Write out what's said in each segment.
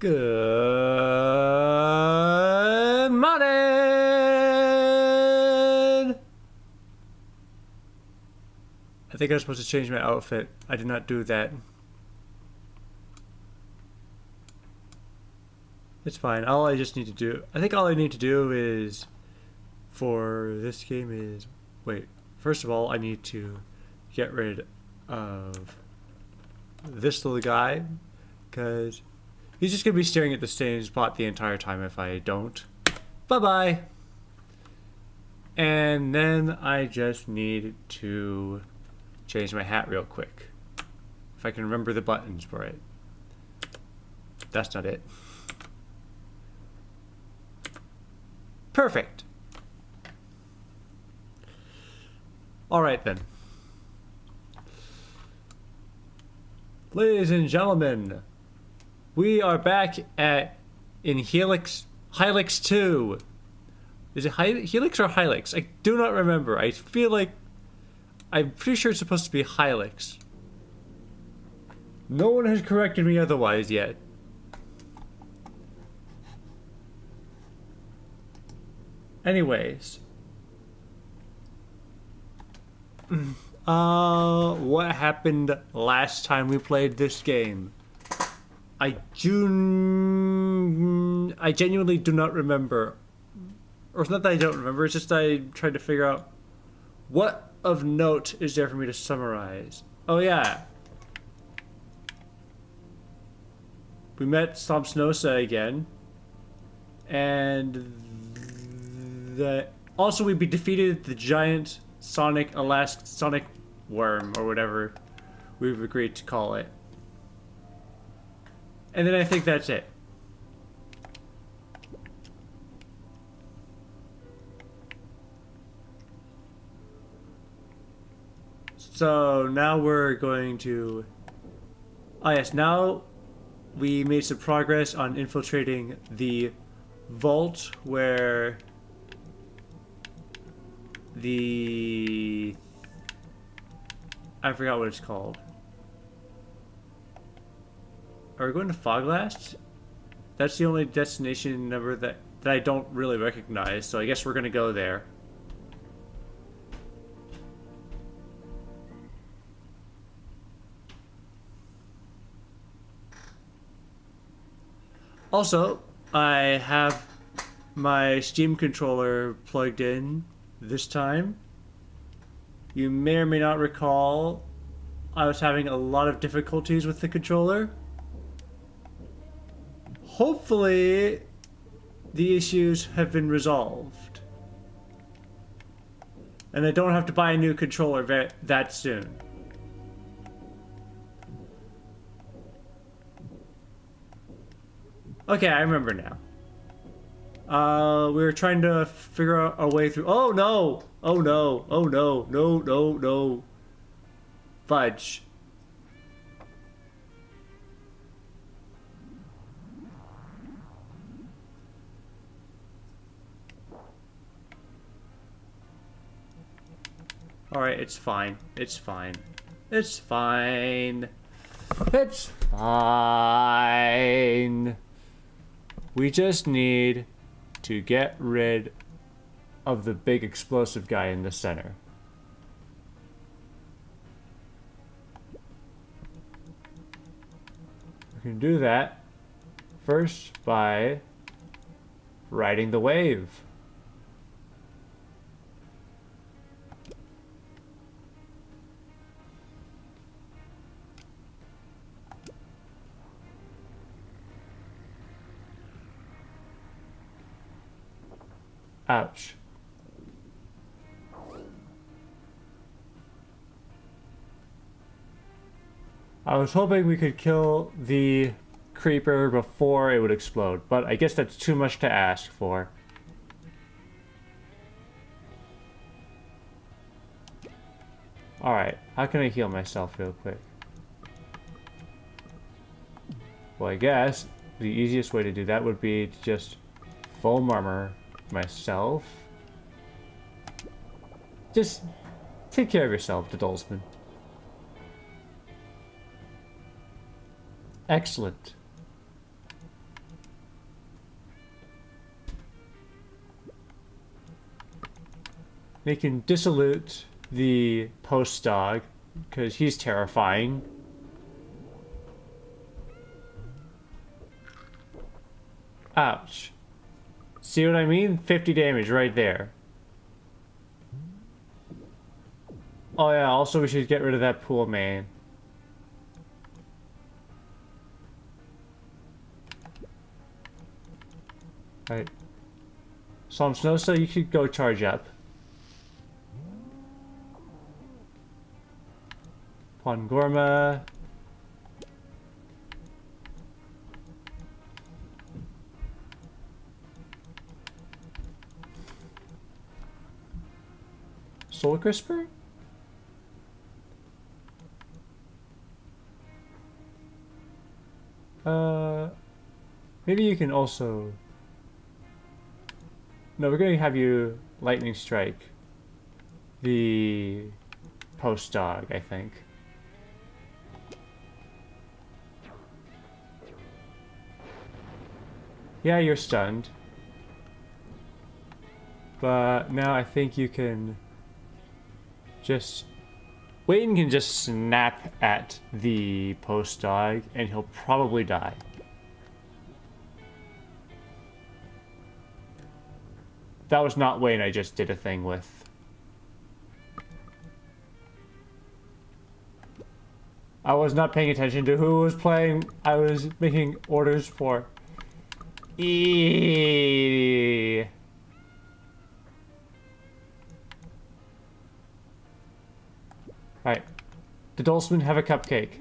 Good morning! I think I was supposed to change my outfit. I did not do that. It's fine. All I just need to do... I think all I need to do is... For this game is... Wait. First of all, I need to get rid of this little guy. Because he's just going to be staring at the same spot the entire time if I don't. Bye-bye! And then I just need to change my hat real quick. If I can remember the buttons for it. That's not it. Perfect. All right then. Ladies and gentlemen, we are back in Hylics 2. Is it Hylics or Hylics? I do not remember. I feel like I'm pretty sure it's supposed to be Hylics. No one has corrected me otherwise yet. Anyways. What happened last time we played this game? I genuinely do not remember. Or it's not that I don't remember, it's just I tried to figure out what of note is there for me to summarize. Oh yeah. We met Snosa again. And also we defeated the giant sonic worm or whatever we've agreed to call it. And then I think that's it. So now we're going to... Oh yes, now we made some progress on infiltrating the vault where I forgot what it's called. Are we going to Foglast? That's the only destination number that I don't really recognize, so I guess we're gonna go there. Also, I have my Steam controller plugged in this time. You may or may not recall I was having a lot of difficulties with the controller. Hopefully the issues have been resolved and I don't have to buy a new controller that soon. Okay, I remember now. We were trying to figure out our way through. Oh no! Oh no! Oh no! No! No! No! Fudge. Alright, it's fine. It's fine. It's fine. It's fine. We just need to get rid of the big explosive guy in the center. We can do that first by riding the wave. Ouch. I was hoping we could kill the creeper before it would explode, but I guess that's too much to ask for. Alright, how can I heal myself real quick? Well, I guess the easiest way to do that would be to just foam armor myself. Just take care of yourself, Dodolsman. Excellent. They can dissolute the post dog because he's terrifying. Ouch. See what I mean? 50 damage right there. Oh yeah, also we should get rid of that pool man. Right. Psalm Snow, so you could go charge up. Pongorma. Soul Crisper? Maybe you can also... No, we're going to have you Lightning Strike the post dog, I think. Yeah, you're stunned. But now I think you can just... Wayne can just snap at the post dog and he'll probably die. That was not Wayne I just did a thing with. I was not paying attention to who was playing. I was making orders for. Right. The Dulceman have a cupcake.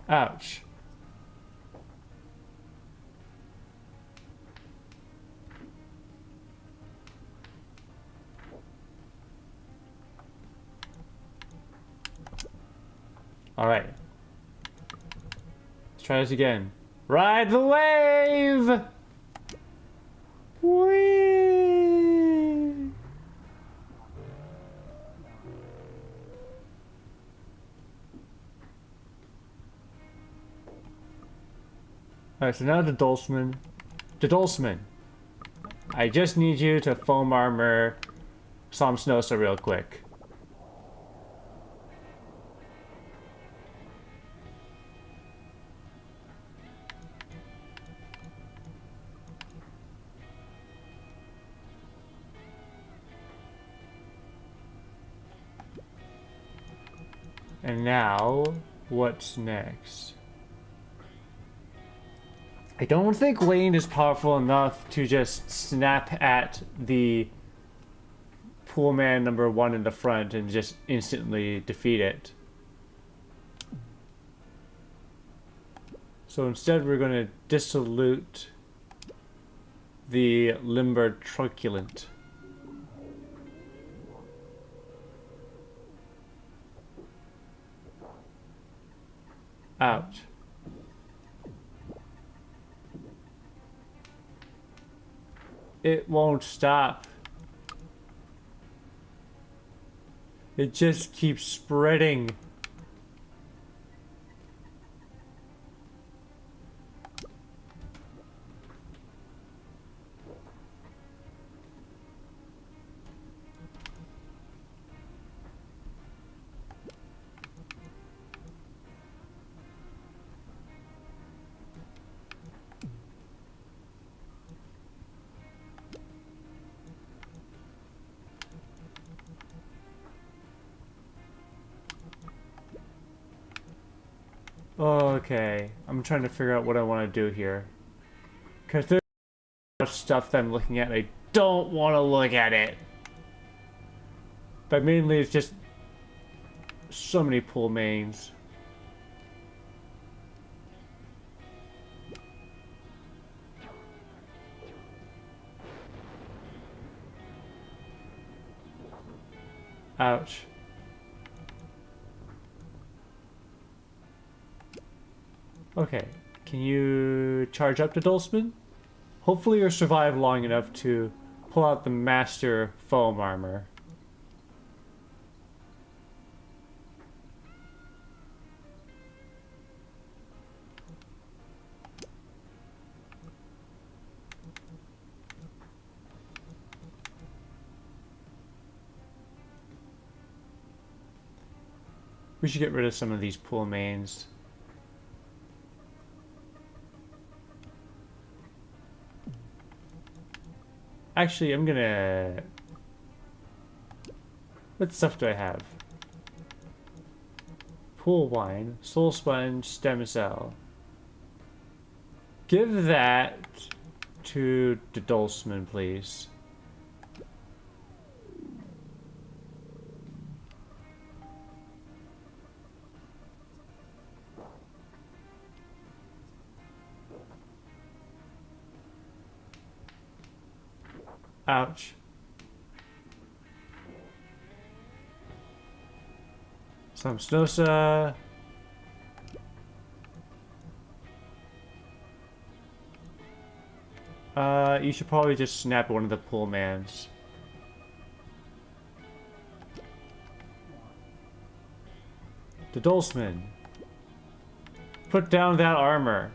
Ouch. Alright. Let's try this again. Ride the wave! Whee! Alright, so now the Dulceman. The Dulceman. I just need you to foam armor Psalm Snosa real quick. And now, what's next? I don't think Wayne is powerful enough to just snap at the pool man number 1 in the front and just instantly defeat it. So instead we're going to dissolute the Limber Truculent. Ouch. It won't stop. It just keeps spreading. Okay, I'm trying to figure out what I want to do here. Because there's a lot of stuff that I'm looking at and I don't want to look at it. But mainly it's just so many pool mains. Ouch. Okay, can you charge up to Dulceman? Hopefully you'll survive long enough to pull out the Master Foam Armor. We should get rid of some of these pool mains. Actually, I'm gonna... What stuff do I have? Pool wine, soul sponge, stem cell. Give that to the Dulceman, please. Ouch. Some Snosa. You should probably just snap one of the pool mans. The Dulceman. Put down that armor.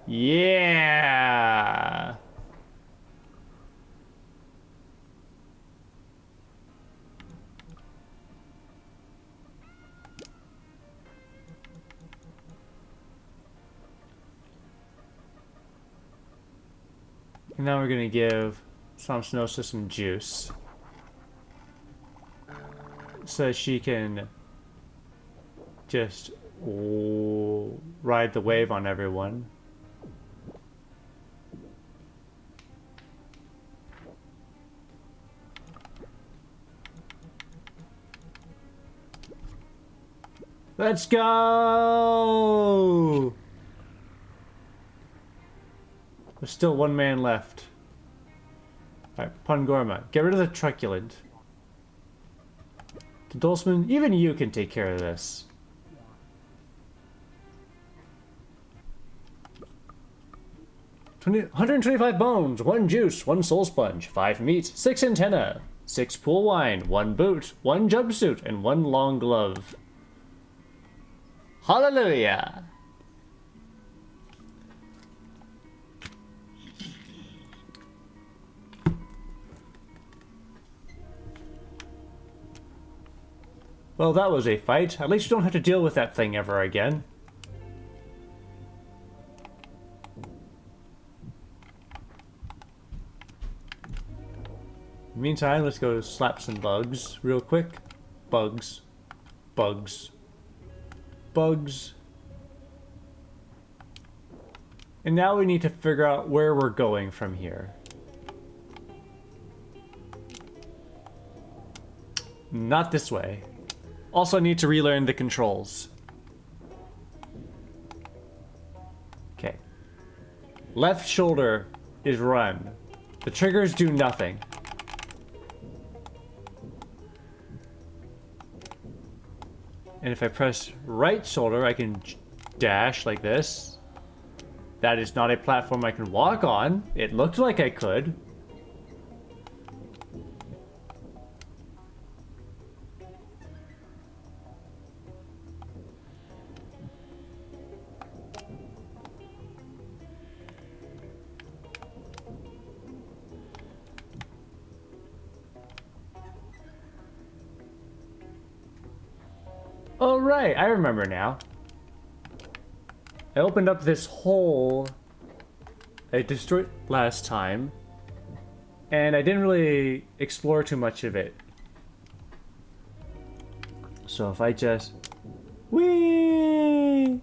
Yeah. And now we're gonna give Samsnosa some juice. So she can just ride the wave on everyone. Let's go! There's still one man left. Alright, Pungorma, get rid of the truculent. The Dulceman, even you can take care of this. $125 bones, 1 juice, 1 soul sponge, 5 meat, 6 antenna, 6 pool wine, 1 boot, 1 jumpsuit, and 1 long glove. Hallelujah! Well, that was a fight. At least you don't have to deal with that thing ever again. Meantime, let's go slap some bugs real quick. Bugs. Bugs. Bugs. And now we need to figure out where we're going from here. Not this way. Also need to relearn the controls. Okay. Left shoulder is run. The triggers do nothing. And if I press right shoulder, I can dash like this. That is not a platform I can walk on. It looked like I could. Oh, right, I remember now. I opened up this hole I destroyed last time, and I didn't really explore too much of it. So if I just... Whee!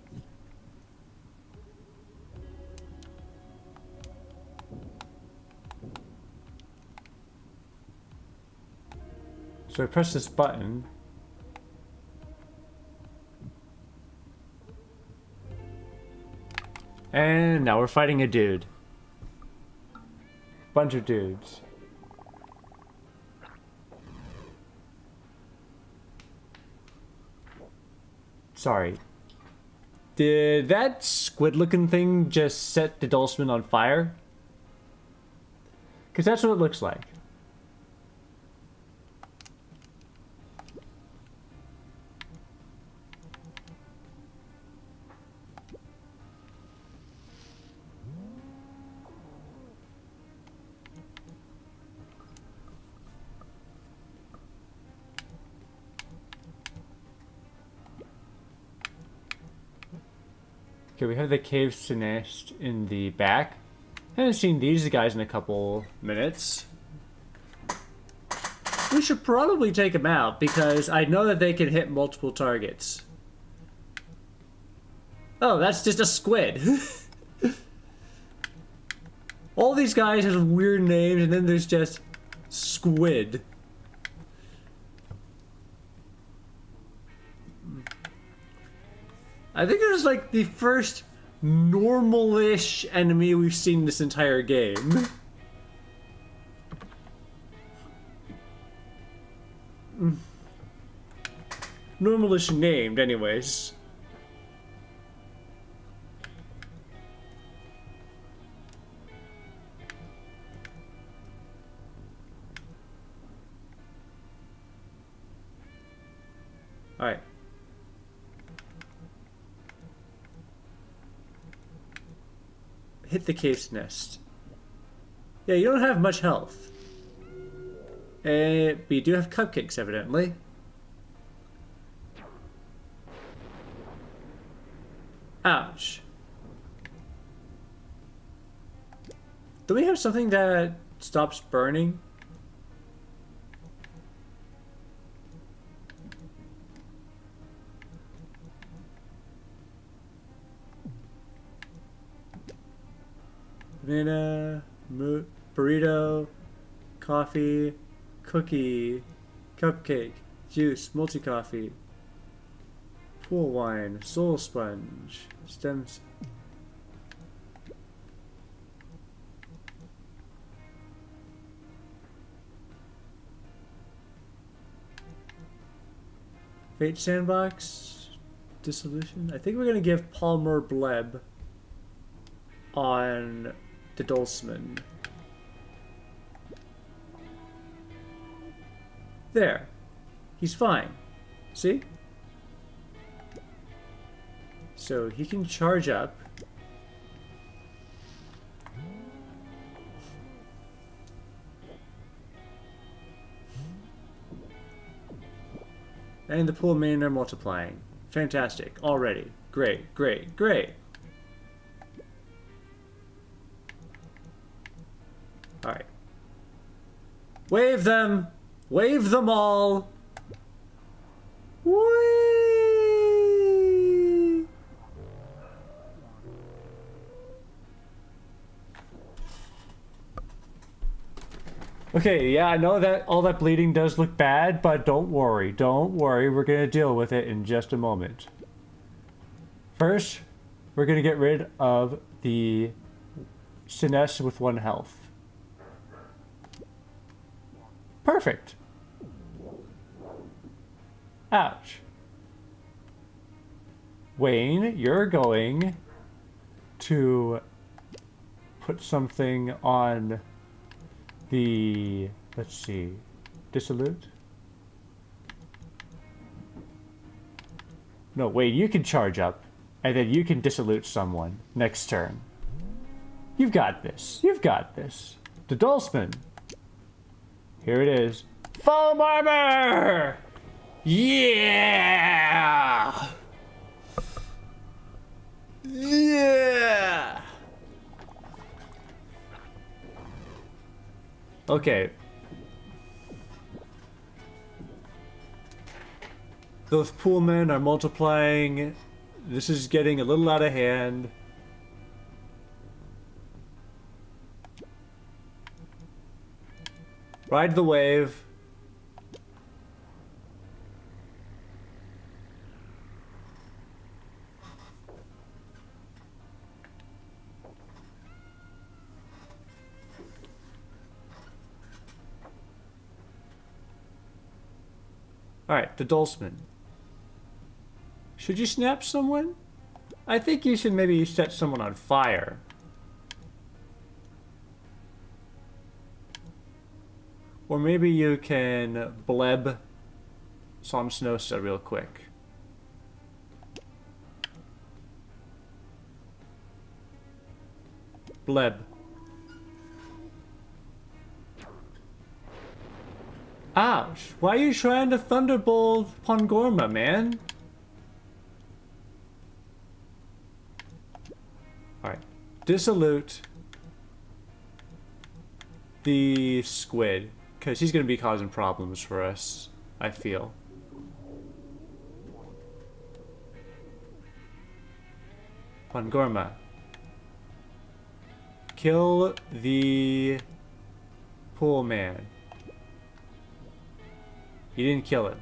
So I press this button. And now we're fighting a dude. Bunch of dudes. Sorry. Did that squid-looking thing just set the Dulceman on fire? Because that's what it looks like. Okay, we have the cave nest in the back. Haven't seen these guys in a couple minutes. We should probably take them out because I know that they can hit multiple targets. Oh, that's just a squid. All these guys have weird names, and then there's just squid. I think this is like the first normal-ish enemy we've seen this entire game. Normal-ish named, anyways. Alright. Hit the cave's nest. Yeah, you don't have much health. But you do have cupcakes, evidently. Ouch. Do we have something that stops burning? Banana, burrito, coffee, cookie, cupcake, juice, multi-coffee, pool wine, soul sponge, stems. Fate sandbox, dissolution. I think we're gonna give Palmer Bleb on the Dulceman. There. He's fine. See? So he can charge up. And the pool main are multiplying. Fantastic. Already. Great, great, great. Alright. Wave them! Wave them all! Whee! Okay, yeah, I know that all that bleeding does look bad, but don't worry. Don't worry, we're gonna deal with it in just a moment. First, we're gonna get rid of the Sinesthe with 1 health. Perfect. Ouch. Wayne, you're going to put something on the, let's see, dissolute? No, Wayne, you can charge up, and then you can dissolute someone next turn. You've got this. You've got this. The Dulceman. Here it is. Foam armor! Yeah! Yeah! Okay. Those poolmen are multiplying. This is getting a little out of hand. Ride the wave. Alright, the Dulceman. Should you snap someone? I think you should maybe set someone on fire. Or maybe you can bleb Somsnosa real quick. Bleb. Ouch! Why are you trying to Thunderbolt Pongorma, man? dissolute the squid, because he's going to be causing problems for us, I feel. Pangorma. Kill the pool man. You didn't kill him.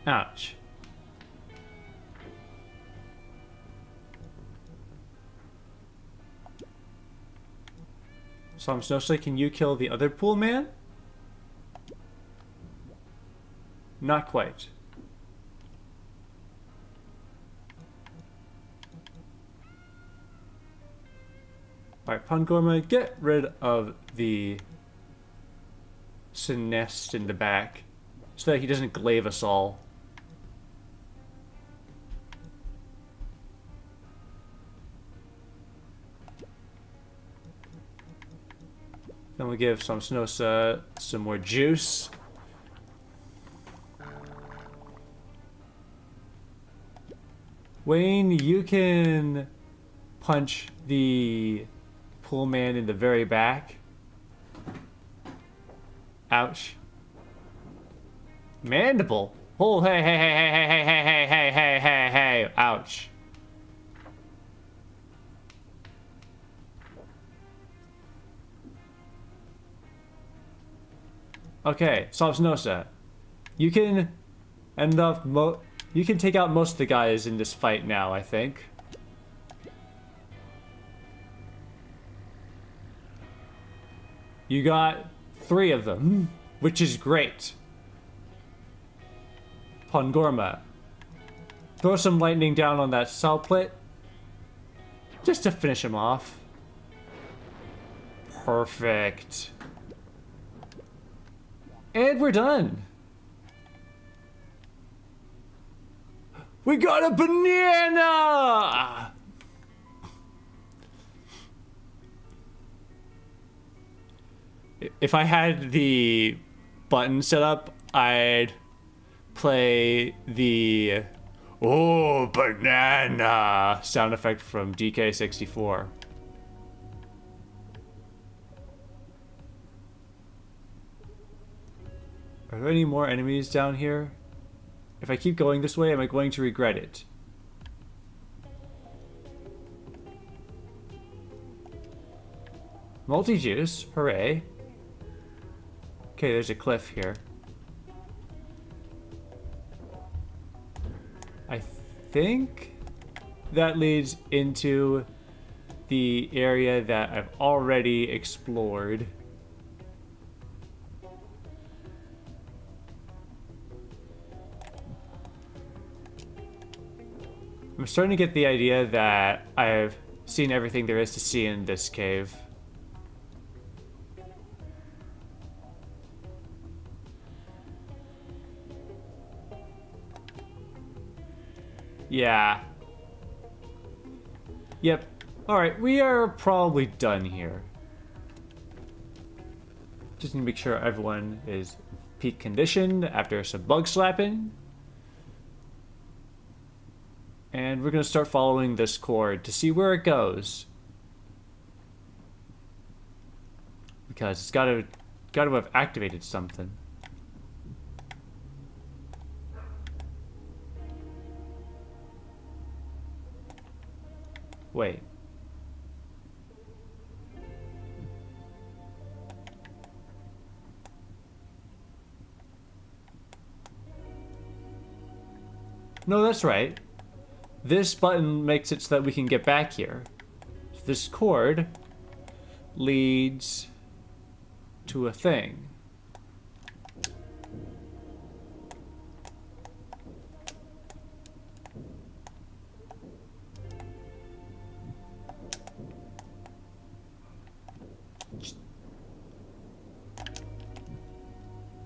Ouch. So I'm Snowflake, can you kill the other pool man? Not quite. Alright, Pangorma, get rid of the nest in the back so that he doesn't glaive us all. Then we'll give some Snowsa some more juice. Wayne, you can punch the pool man in the very back. Ouch. Mandible. Oh, hey, hey, hey, hey, hey, hey, hey, hey, hey, hey, hey. Ouch. Okay, Sobsnosa. You can end up you can take out most of the guys in this fight now, I think. You got 3 of them, which is great. Pangorma. Throw some lightning down on that cell plate. Just to finish him off. Perfect. And we're done. We got a banana! If I had the button set up, I'd play the "oh, banana" sound effect from DK64. Are there any more enemies down here? If I keep going this way, am I going to regret it? Multi-juice, hooray. Okay, there's a cliff here. I think that leads into the area that I've already explored. I'm starting to get the idea that I've seen everything there is to see in this cave. Yeah. Yep. Alright, we are probably done here. Just need to make sure everyone is peak condition after some bug slapping. And we're going to start following this cord to see where it goes. Because it's got to have activated something. Wait. No, that's right. This button makes it so that we can get back here. This cord leads to a thing.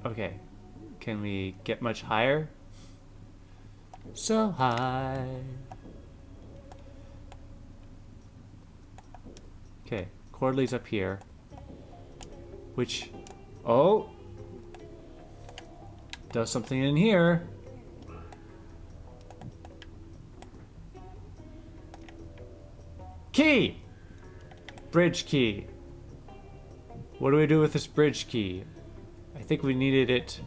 Okay. Can we get much higher? So high. Okay, cord leads up here. Which... oh! does something in here. Key! Bridge key. What do we do with this bridge key? I think we needed it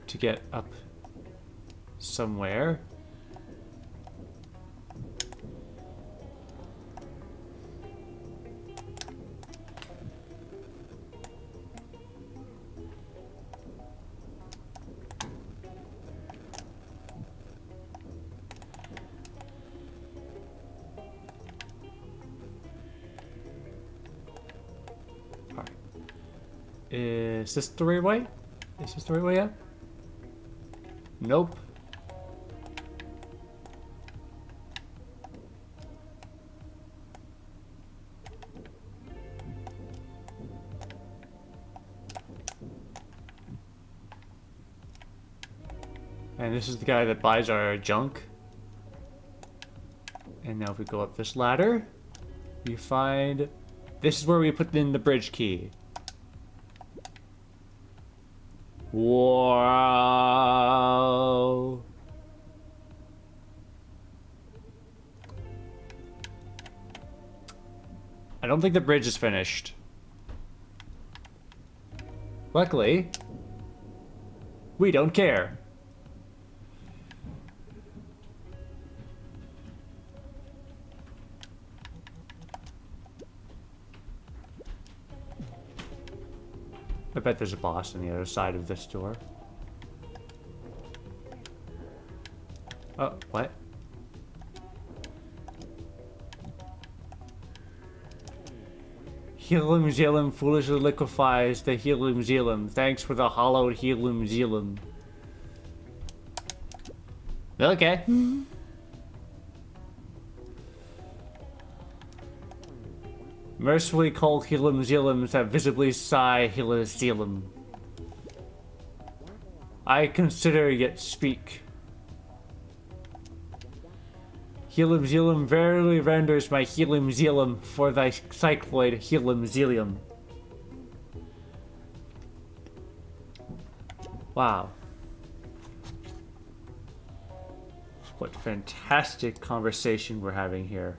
to get up somewhere. Is this the right way? Is this the right way up? Nope. And this is the guy that buys our junk. And now if we go up this ladder, we find... This is where we put in the bridge key. Wow. I don't think the bridge is finished. Luckily, we don't care. I bet there's a boss on the other side of this door. Oh, what? Helium Xelim foolishly liquefies the Helium Xelim. Thanks for the hollowed Helium Xelim. Okay. Mercifully call Helium Xelims that visibly sigh Helium Xelim. I consider yet speak. Helium Xelim verily renders my Helium Xelim for thy cycloid Helium Xelium. Wow. What fantastic conversation we're having here.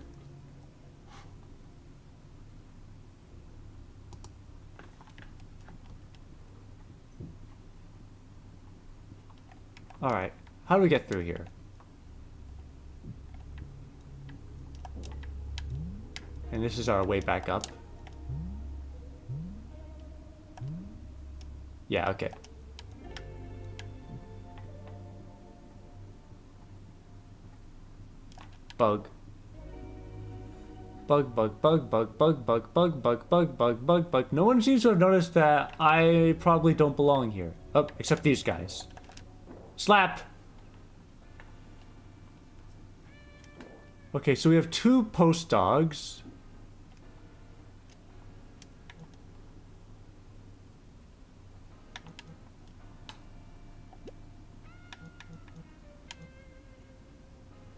Alright, how do we get through here? And this is our way back up. Yeah, okay. Bug. Bug, bug, bug, bug, bug, bug, bug, bug, bug, bug, bug, bug. No one seems to have noticed that I probably don't belong here. Oh, except these guys. Slap! Okay, so we have 2 post dogs.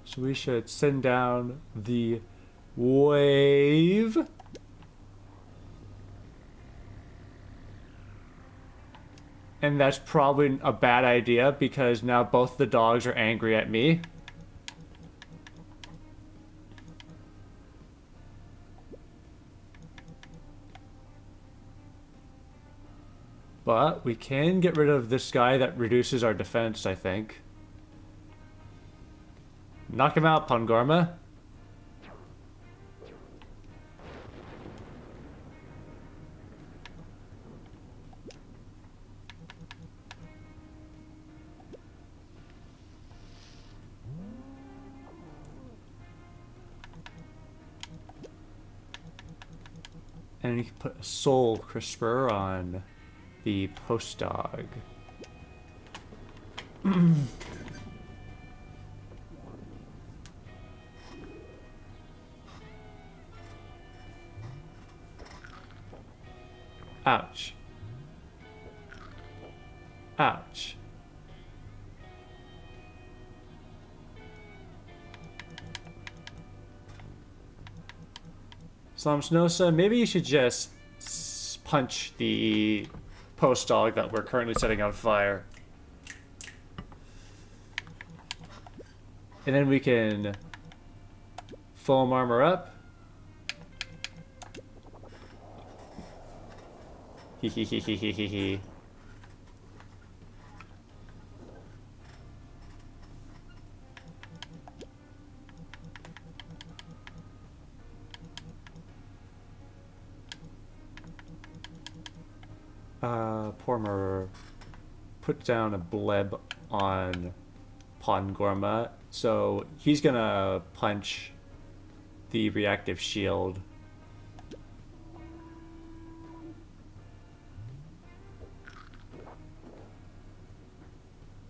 So we should send down the wave. And that's probably a bad idea because now both the dogs are angry at me. But we can get rid of this guy that reduces our defense, I think. Knock him out, Pungorma. And you can put a soul crisper on the post dog. Ouch. Ouch. Slumsnosa, maybe you should just punch the post dog that we're currently setting on fire. And then we can foam armor up. Hee hee hee hee hee hee hee. Pormer put down a bleb on Pongorma, so he's gonna punch the reactive shield.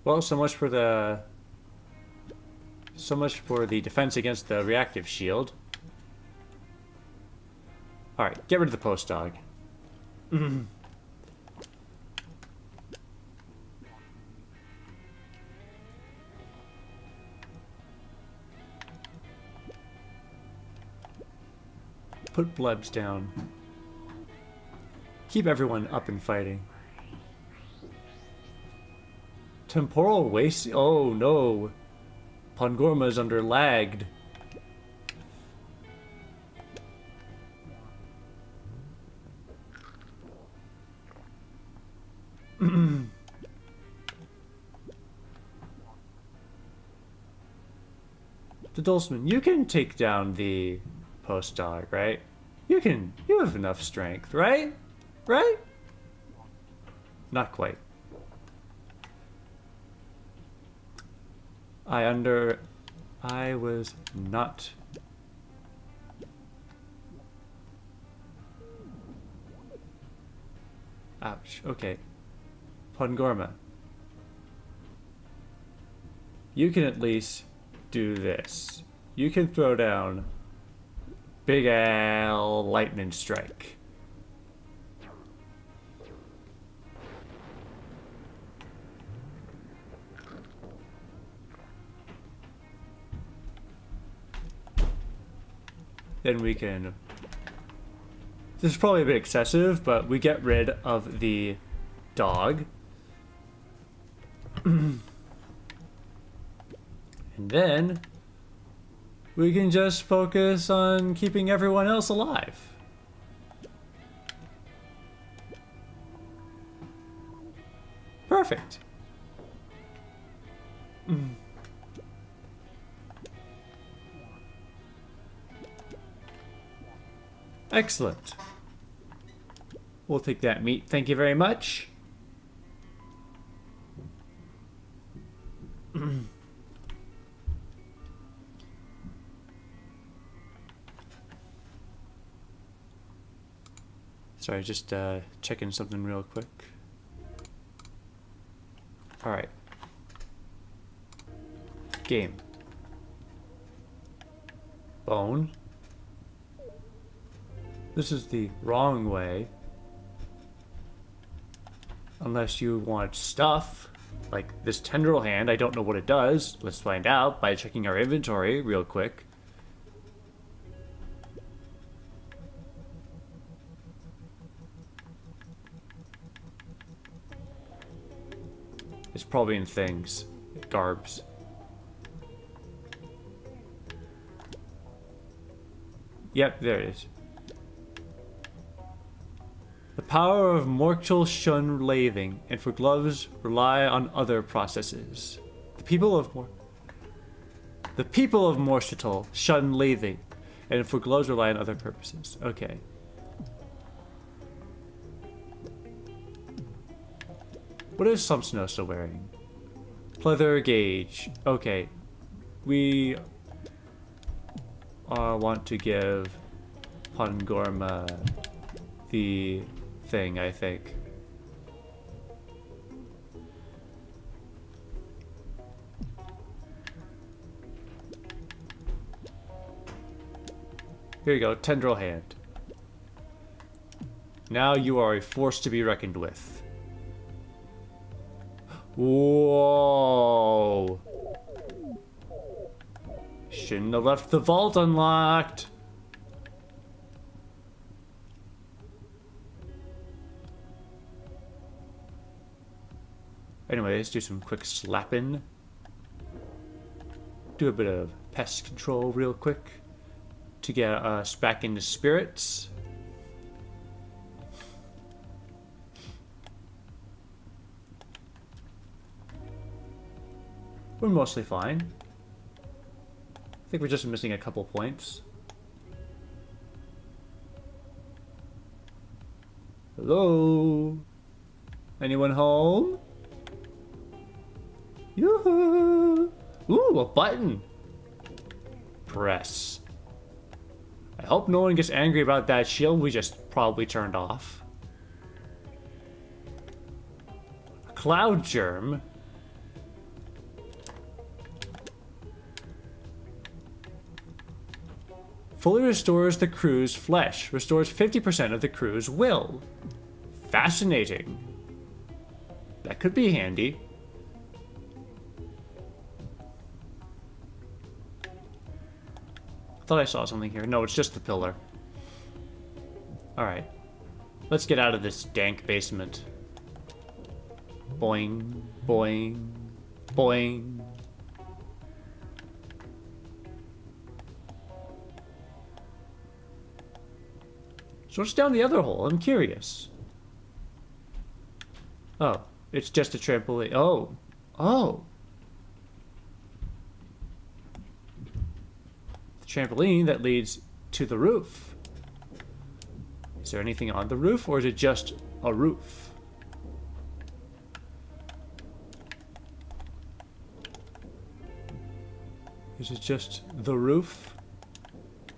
Well, so much for the defense against the reactive shield. All right, get rid of the post dog. Put blebs down. Keep everyone up and fighting. Temporal waste? Oh no. Pongorma's under lagged. The Dulceman, you can take down the post dog, right? You have enough strength, right? Right? Not quite. I was not. Ouch, okay. Pongorma. You can at least do this. You can throw down Big Al Lightning Strike. Then we can... This is probably a bit excessive, but we get rid of the dog. And then we can just focus on keeping everyone else alive. Perfect. Excellent. We'll take that meat. Thank you very much. Sorry, just checking something real quick. All right. Game. Bone. This is the wrong way. Unless you want stuff, like this tendril hand. I don't know what it does. Let's find out by checking our inventory real quick. It's probably in things. Garbs. Yep, there it is. The power of mortal shun lathing, and for gloves rely on other processes. The people of Morsital shun lathing, and for gloves rely on other purposes. Okay. What is Sumpsnosa wearing? Pleather gauge. Okay. We want to give Pongorma the thing, I think. Here you go, tendril hand. Now you are a force to be reckoned with. Whoa! Shouldn't have left the vault unlocked. Anyway, let's do some quick slapping. do a bit of pest control real quick to get us back into spirits. We're mostly fine. I think we're just missing a couple points. Hello? Anyone home? Yoo-hoo! Ooh, a button! Press. I hope no one gets angry about that shield we just probably turned off. A cloud germ? Fully restores the crew's flesh. Restores 50% of the crew's will. Fascinating. That could be handy. I thought I saw something here. No, it's just the pillar. Alright. Let's get out of this dank basement. Boing, boing, boing. So what's down the other hole? I'm curious. Oh, it's just a trampoline. Oh. Oh. The trampoline that leads to the roof. Is there anything on the roof, or is it just a roof? Is it just the roof?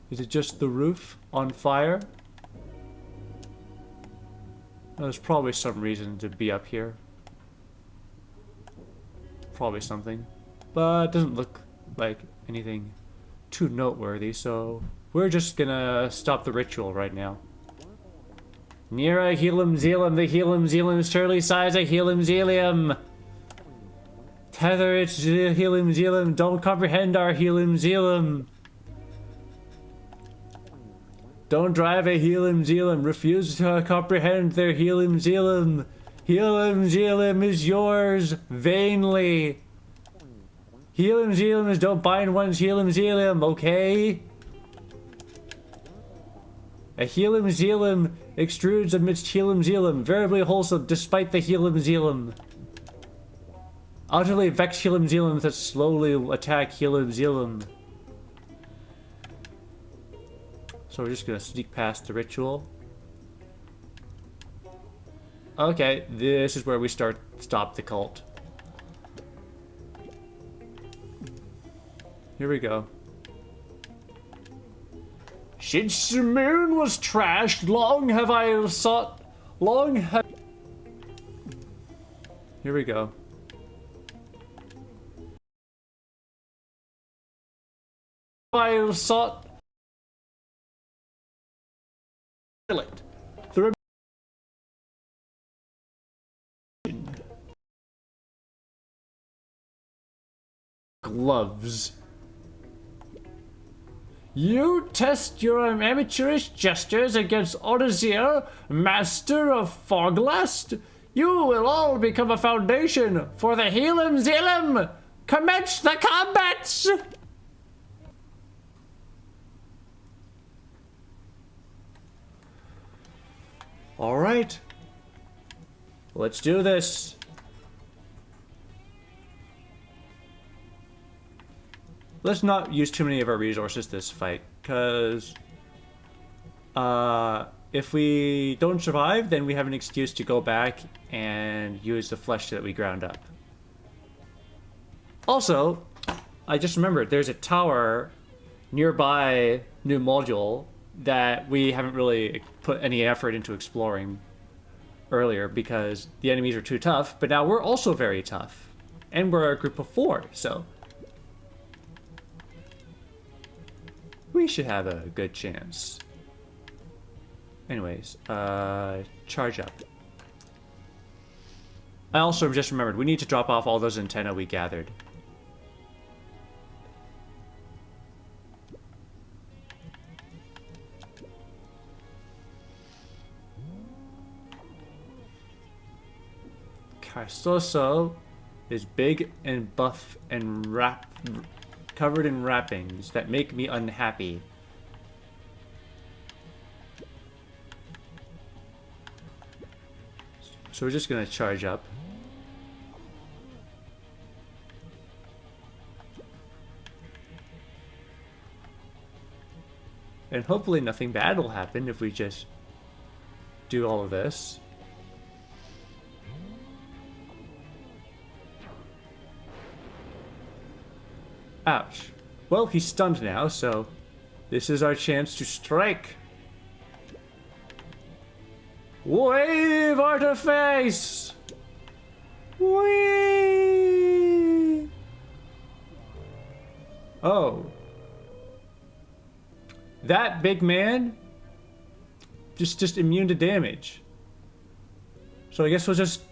Is it just the roof on fire? There's probably some reason to be up here. Probably something. But it doesn't look like anything too noteworthy, so we're just gonna stop the ritual right now. Nera Helim Zelum, the Helim Zelum surely size a Helim Zelium. Tether it to the Helim Zelum, don't comprehend our Helim Zelum. Don't drive a Helim Zelum. Refuse to comprehend their Helim Zelum. Helim Zelum is yours vainly. Helim Zelum is don't bind one's Helim Zelum, okay? A Helim Zelum extrudes amidst Helim Zelum, variably wholesome despite the Helim Zelum. Utterly vexed Helim Zelum that slowly attack Helim Zelum. So we're just gonna sneak past the ritual. Okay, this is where we stop the cult. Here we go. Since the moon was trashed, long have I sought, Here we go. I sought the gloves. You test your amateurish gestures against Odazir, master of Foglast? You will all become a foundation for the Helim Zelim! Commence the combats! Alright. Let's do this. Let's not use too many of our resources this fight, because if we don't survive, then we have an excuse to go back and use the flesh that we ground up. Also, I just remembered there's a tower nearby New Module that we haven't really put any effort into exploring earlier because the enemies are too tough, but now we're also very tough. And we're a group of 4, so we should have a good chance. Anyways, charge up. I also just remembered, we need to drop off all those antennae we gathered. Carsoso is big and buff and covered in wrappings that make me unhappy. So we're just gonna charge up. And hopefully nothing bad will happen if we just do all of this. Ouch. Well, he's stunned now, so this is our chance to strike. Wave artifice! Whee! Oh. That big man just immune to damage. So I guess we'll just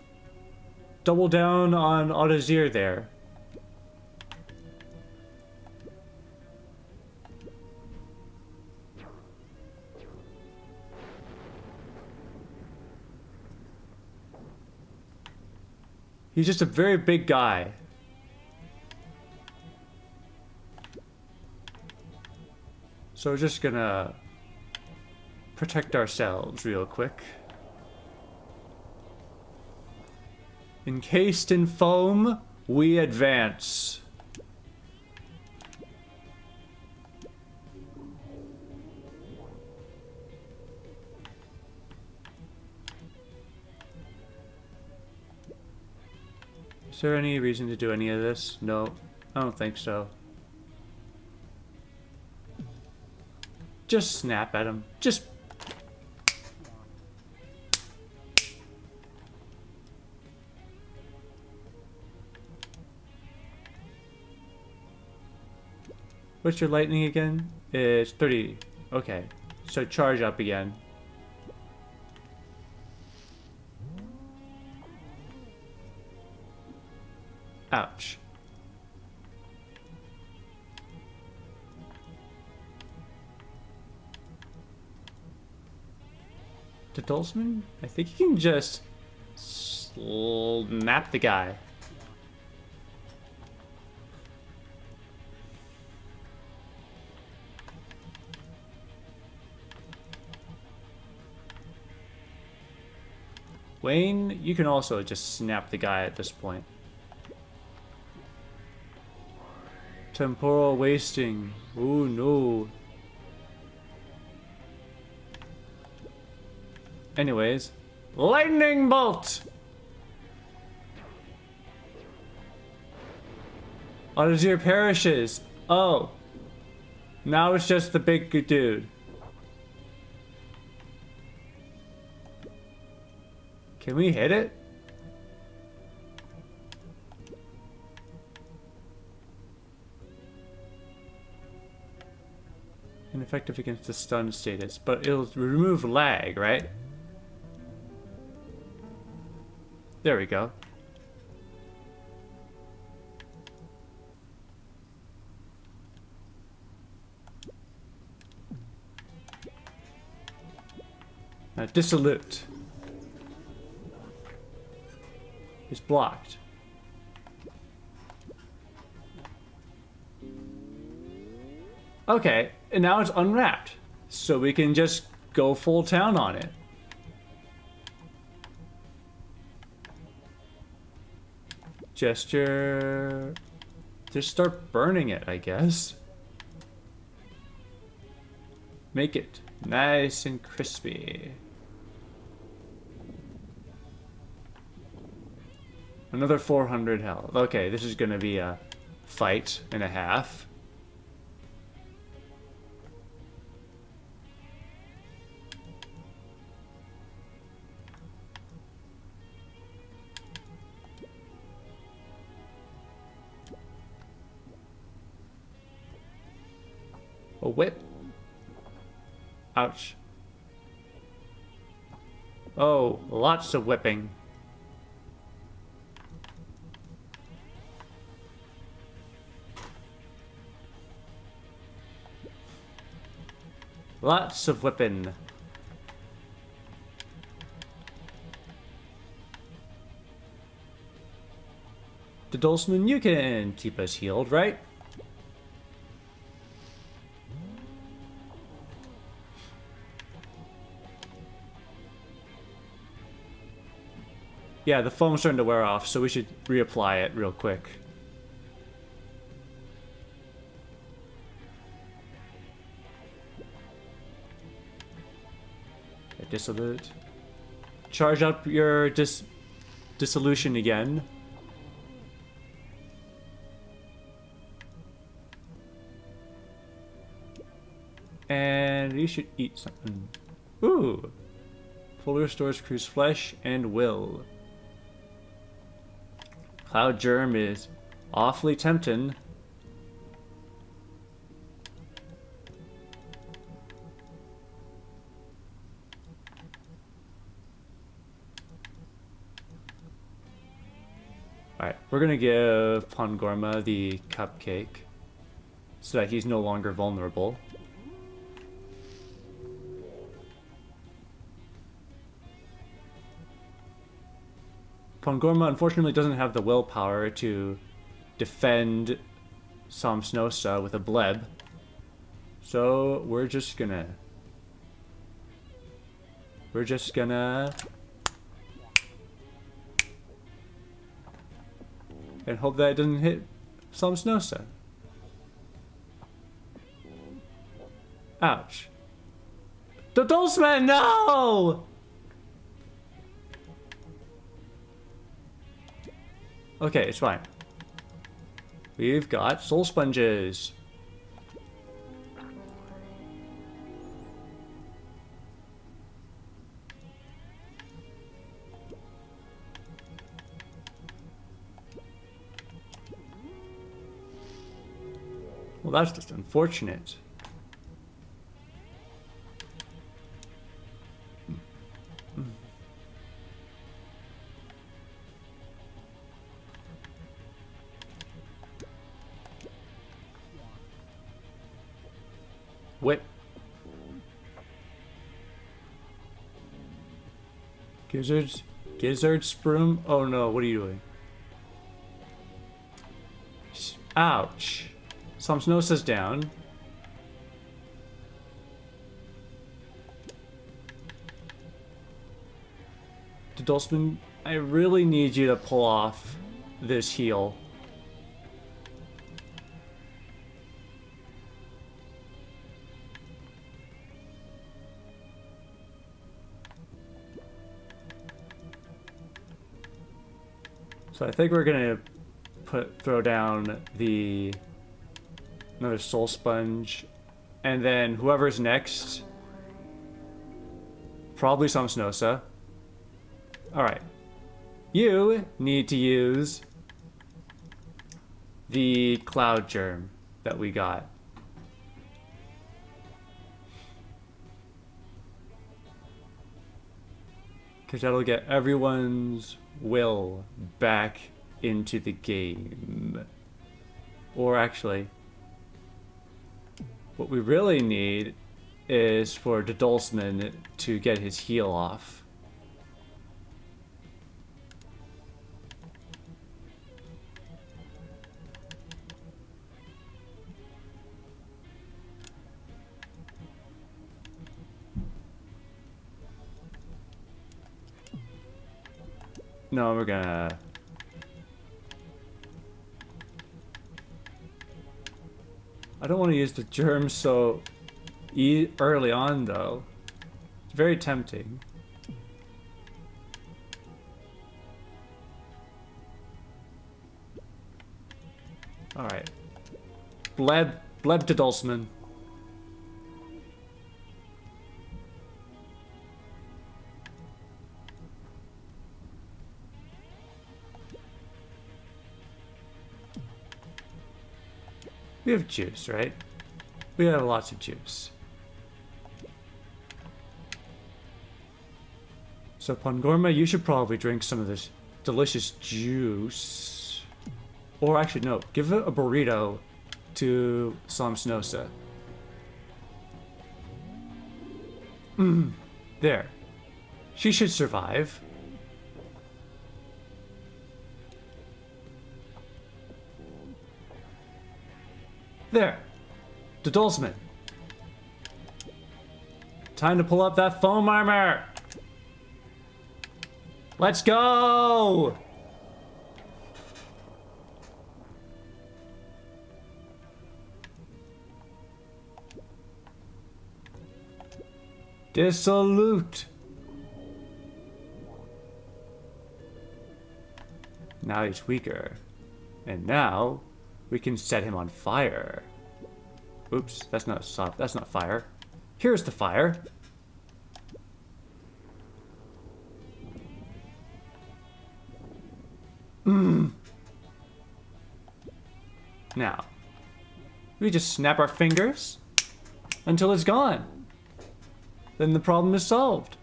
double down on Autozir there. He's just a very big guy. So we're just gonna protect ourselves real quick. Encased in foam, we advance. Is there any reason to do any of this? No, I don't think so. Just snap at him. Just... What's your lightning again? It's 30. Okay, so charge up again. Ouch. The Dulzman? I think he can just snap the guy. Wayne, you can also just snap the guy at this point. Temporal wasting. Oh no. Anyways, lightning bolt! Autozir perishes. Oh. Now it's just the big dude. Can we hit it? Ineffective against the stun status, but it'll remove lag, right? There we go. Now dissolute is blocked. Okay, and now it's unwrapped, so we can just go full town on it. Gesture... Just start burning it, I guess. Make it nice and crispy. Another 400 health. Okay, this is gonna be a fight and a half. A whip. Ouch. Oh, lots of whipping. Lots of whipping. The Dulzman, you can keep us healed, right? Yeah, the foam's starting to wear off, so we should reapply it real quick. Dissolute. Charge up your dissolution again. And you should eat something. Ooh. Fully restores crew's flesh and will. Cloud germ is awfully tempting. Alright, we're gonna give Pongorma the cupcake so that he's no longer vulnerable. Pongorma unfortunately doesn't have the willpower to defend Somsnosa with a bleb. So we're just gonna and hope that it doesn't hit Somsnosa. Ouch. The Dulceman, no! Okay, it's fine. We've got soul sponges. Well, that's just unfortunate. Whip. Gizzard Sprum? Oh no, what are you doing? Ouch. Somsnosa's down. Dulceman, I really need you to pull off this heal. So I think we're gonna throw down another soul sponge, and then whoever's next, probably Somsnosa. All right, you need to use the cloud germ that we got. Because that'll get everyone's will back into the game. Or actually, what we really need is for the Dulceman to get his heal off. No, we're gonna... I don't want to use the germ so early on, though. It's very tempting. Alright. Bleb to Dulceman. We have juice, right? We have lots of juice. So Pongorma, you should probably drink some of this delicious juice. Or actually, no, give it a burrito to Somsnosa. There. She should survive. There. The Dulceman. Time to pull up that foam armor. Let's go! Dissolute. Now he's weaker. And now we can set him on fire. Oops, that's not soft. That's not fire. Here's the fire. Now, we just snap our fingers until it's gone. Then the problem is solved.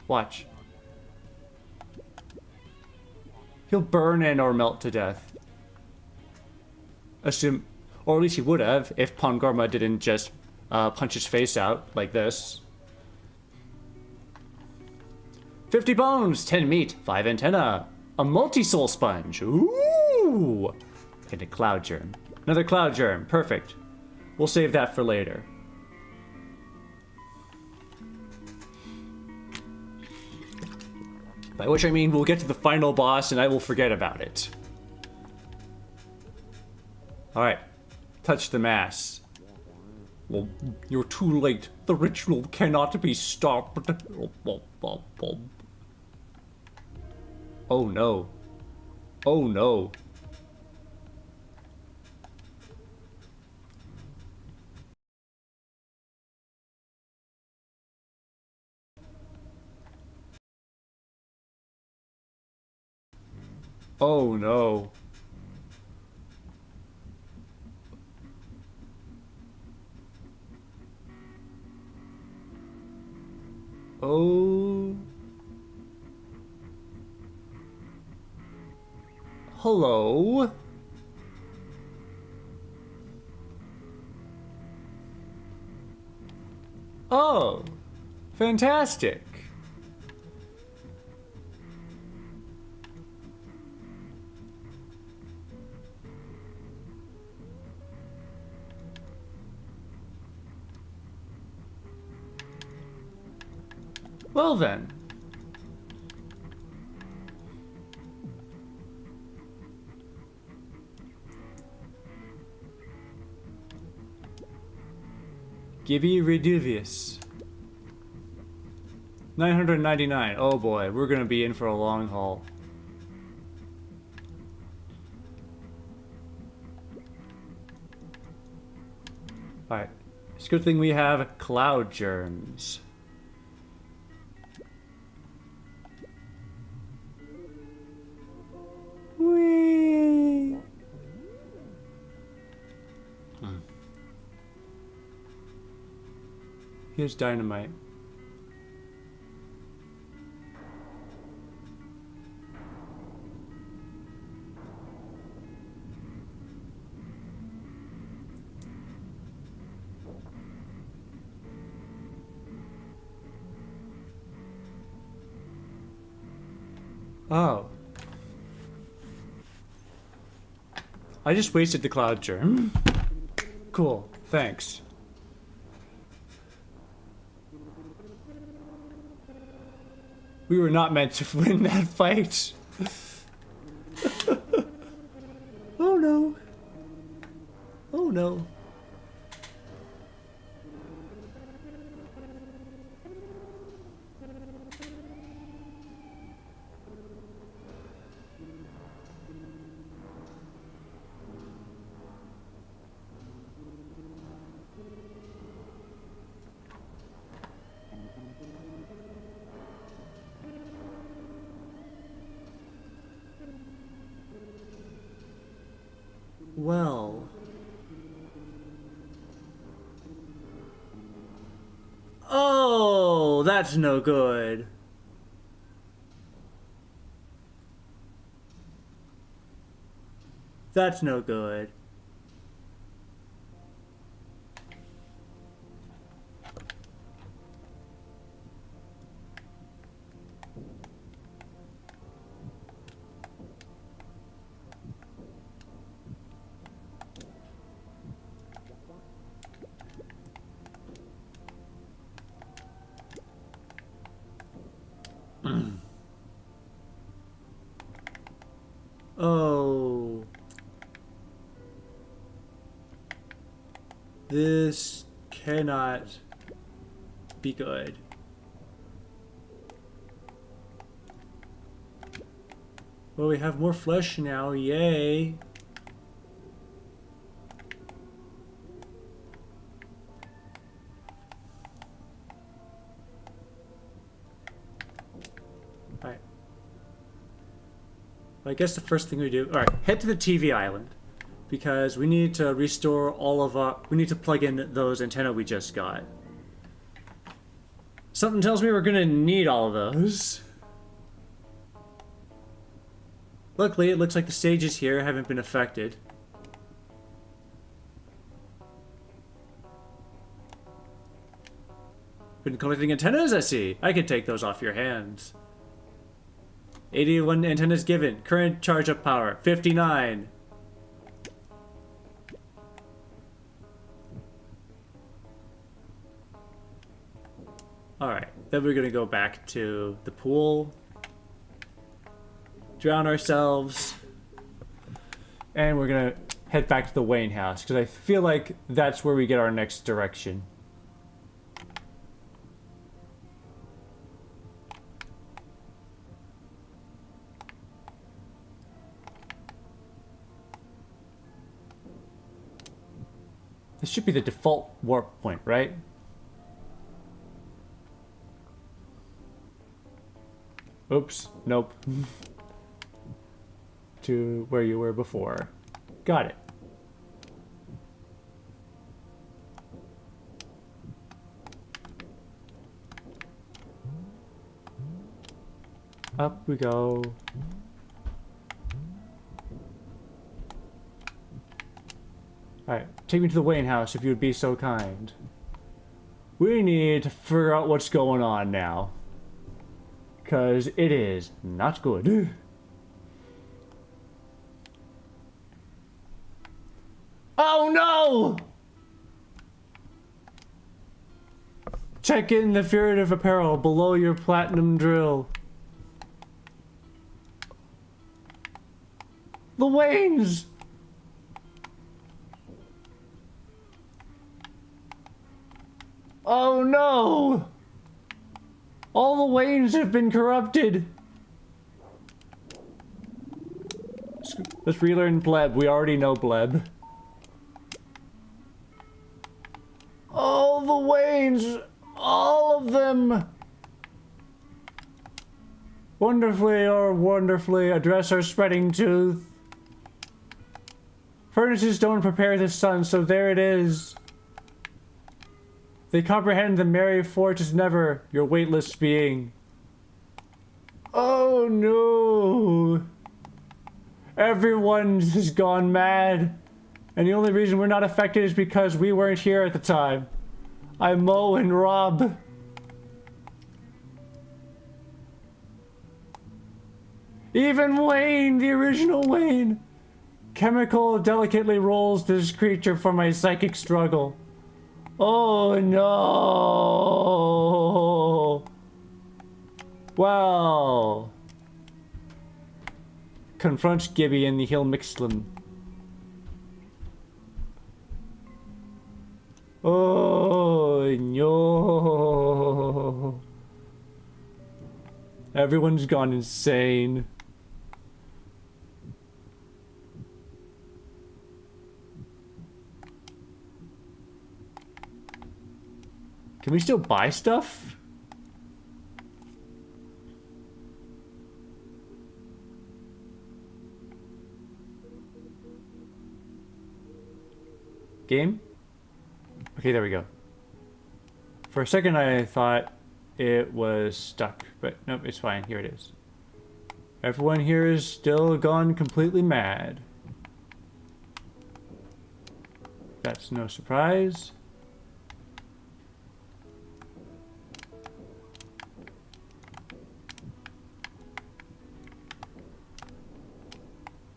Watch. He'll burn in or melt to death. Assume, or at least he would have, if Pongorma didn't just punch his face out like this. 50 bones, 10 meat, 5 antenna, a multi-soul sponge. Ooh! And a cloud germ. Another cloud germ. Perfect. We'll save that for later. By which I mean we'll get to the final boss and I will forget about it. Alright. Touch the mass. Well, you're too late. The ritual cannot be stopped. Oh no. Oh no. Oh no. Oh. Hello. Oh. Fantastic. Well then. Gibby Reduvius. 999. Oh boy, we're gonna be in for a long haul. Alright. It's a good thing we have cloud germs. Whee! Here's dynamite. Oh. I just wasted the cloud germ. Cool, thanks. We were not meant to win that fight. Oh no. Oh no. Well. Oh, that's no good. That's no good. Oh. This cannot be good. Well, we have more flesh now, yay. Alright. Well, I guess the first thing we do... Alright, head to the TV island. Because we need to restore all of our... We need to plug in those antenna we just got. Something tells me we're gonna need all of those. Luckily, it looks like the stages here haven't been affected. Been collecting antennas, I see. I can take those off your hands. 81 antennas given. Current charge of power, 59. Alright, then we're gonna go back to the pool. Drown ourselves. And we're gonna head back to the Wayne house, because I feel like that's where we get our next direction. This should be the default warp point, right? Oops, nope. To where you were before. Got it. Up we go. Alright, take me to the Wayne house if you would be so kind. We need to figure out what's going on now. Because it is not good. Oh no! Check in the figurative apparel below your platinum drill. The Waynes! Oh no! All the Waynes have been corrupted! Let's relearn Bleb. We already know Bleb. All the Waynes! All of them! Wonderfully address our spreading tooth. Furnaces don't prepare the sun, so there it is. They comprehend the merry fort is never your weightless being. Oh no! Everyone has gone mad. And the only reason we're not affected is because we weren't here at the time. I'm Mo and Rob. Even Wayne, the original Wayne. Chemical delicately rolls this creature for my psychic struggle. Oh no! Well... Confronts Gibby in the Hill Mixlin. Oh no! Everyone's gone insane. Can we still buy stuff? Game? Okay, there we go. For a second I thought it was stuck, but nope, it's fine. Here it is. Everyone here is still gone completely mad. That's no surprise.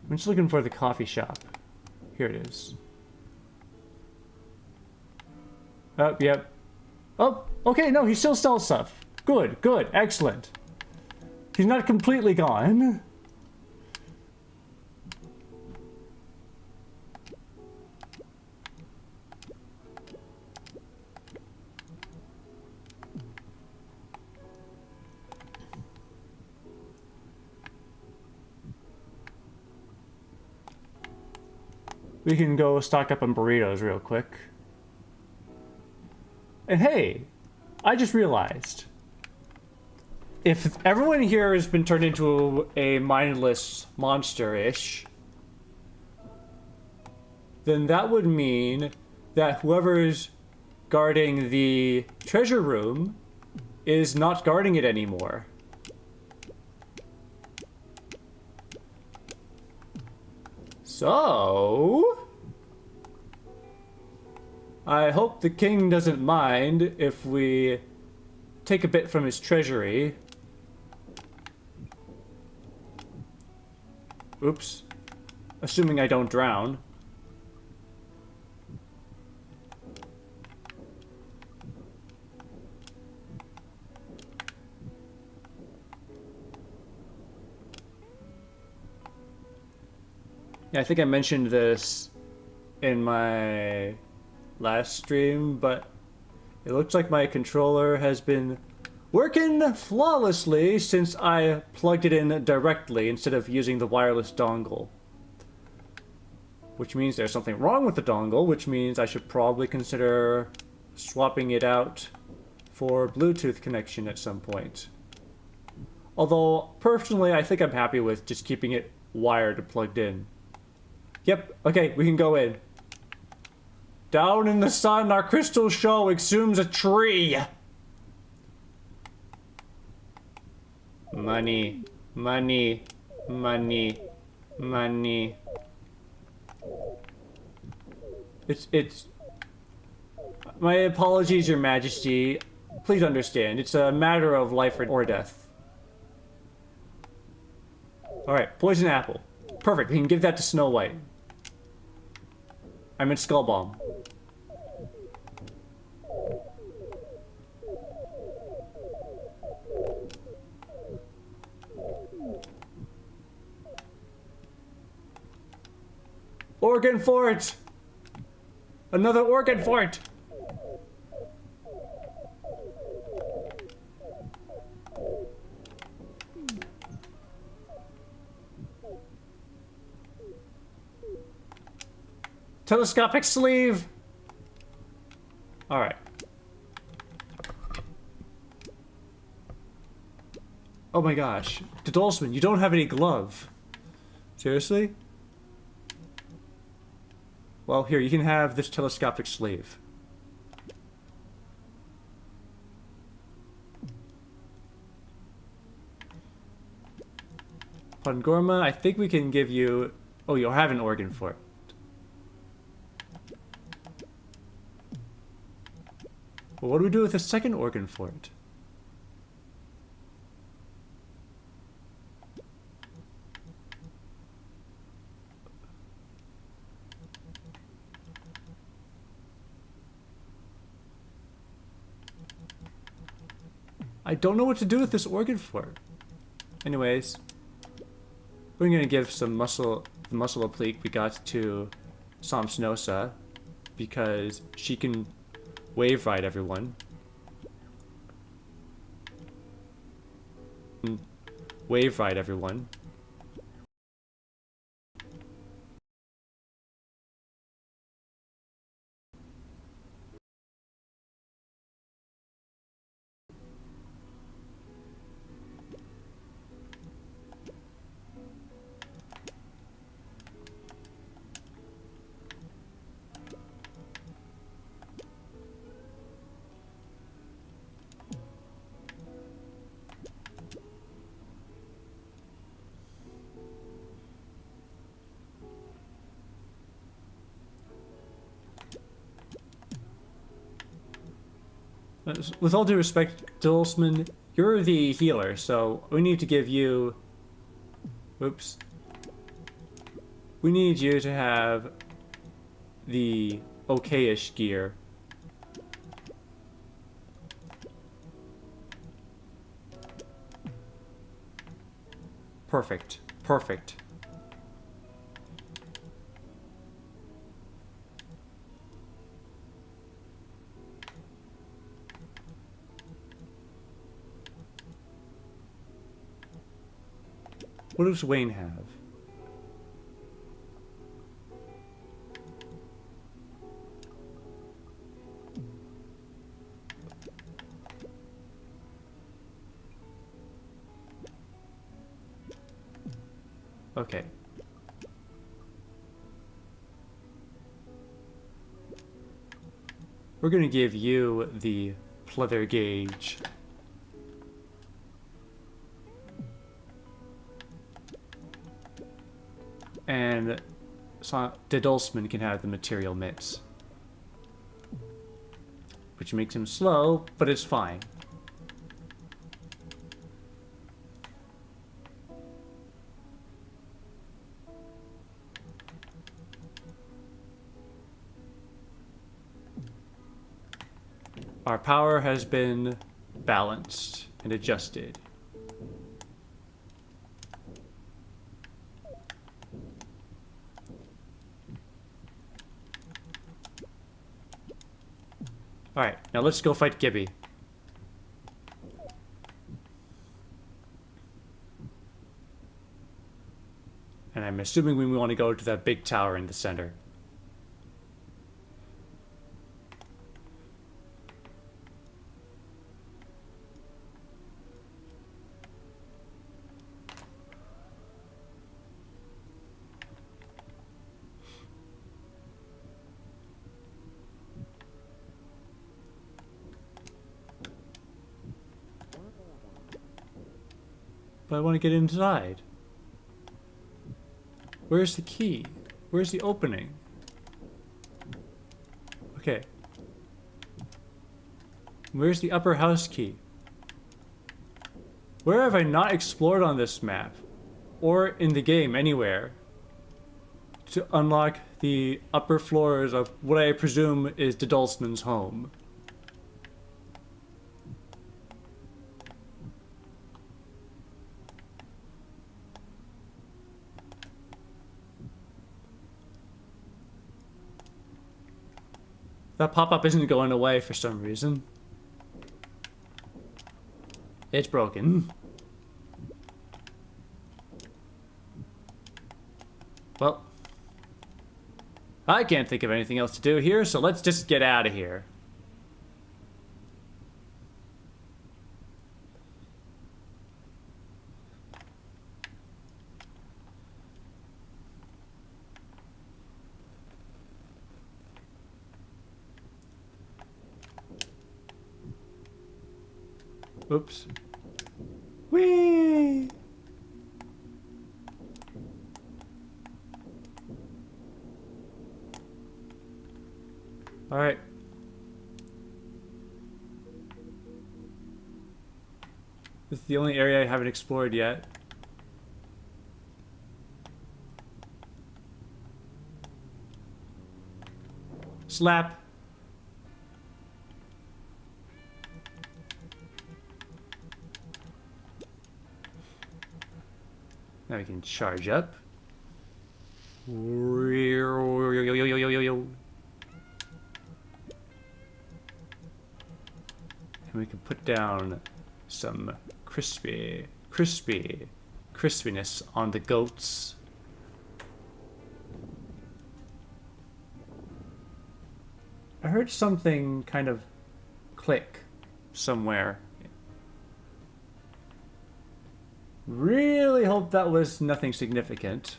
I'm just looking for the coffee shop. Here it is. Oh, yep. Oh, okay, no, he still sells stuff. Good, excellent. He's not completely gone. We can go stock up on burritos real quick. And hey, I just realized, if everyone here has been turned into a mindless monster-ish, then that would mean that whoever's guarding the treasure room is not guarding it anymore. So, I hope the king doesn't mind if we take a bit from his treasury. Oops. Assuming I don't drown. Yeah, I think I mentioned this in my last stream, but it looks like my controller has been working flawlessly since I plugged it in directly instead of using the wireless dongle. Which means there's something wrong with the dongle, which means I should probably consider swapping it out for Bluetooth connection at some point. Although, personally, I think I'm happy with just keeping it wired plugged in. Yep, okay, we can go in. Down in the sun, our crystal show exhumes a tree. Money, money, money, money. It's... My apologies, Your Majesty. Please understand, it's a matter of life or death. Alright, poison apple. Perfect, we can give that to Snow White. I'm in Skull Bomb. Organ fort! Another organ fort! Telescopic sleeve! Alright. Oh my gosh. Dodolsman, you don't have any glove. Seriously? Well, here, you can have this telescopic sleeve. Pangorma, I think we can give you... Oh, you'll have an organ for it. Well, what do we do with the second organ for it? I don't know what to do with this organ fort. Anyways, we're gonna give some muscle applique we got to Somsnosa because she can wave ride everyone. Wave ride everyone. With all due respect, Dulsman, you're the healer, so we need to give you... Oops. We need you to have the okay-ish gear. Perfect. Perfect. What does Wayne have? Okay. We're gonna give you the pleather gauge. And the Dulsman can have the material mitts. Which makes him slow, but it's fine. Our power has been balanced and adjusted. Alright, now let's go fight Gibby. And I'm assuming we want to go to that big tower in the center. But I want to get inside. Where's the key? Where's the opening? Okay. Where's the upper house key? Where have I not explored on this map? Or in the game, anywhere? To unlock the upper floors of what I presume is the Dulsman's home. That pop-up isn't going away for some reason. It's broken. Well, I can't think of anything else to do here, so let's just get out of here. Oops. Whee! Alright. This is the only area I haven't explored yet. Slap! Now we can charge up. And we can put down some crispiness on the goats. I heard something kind of click somewhere. Really hope that was nothing significant.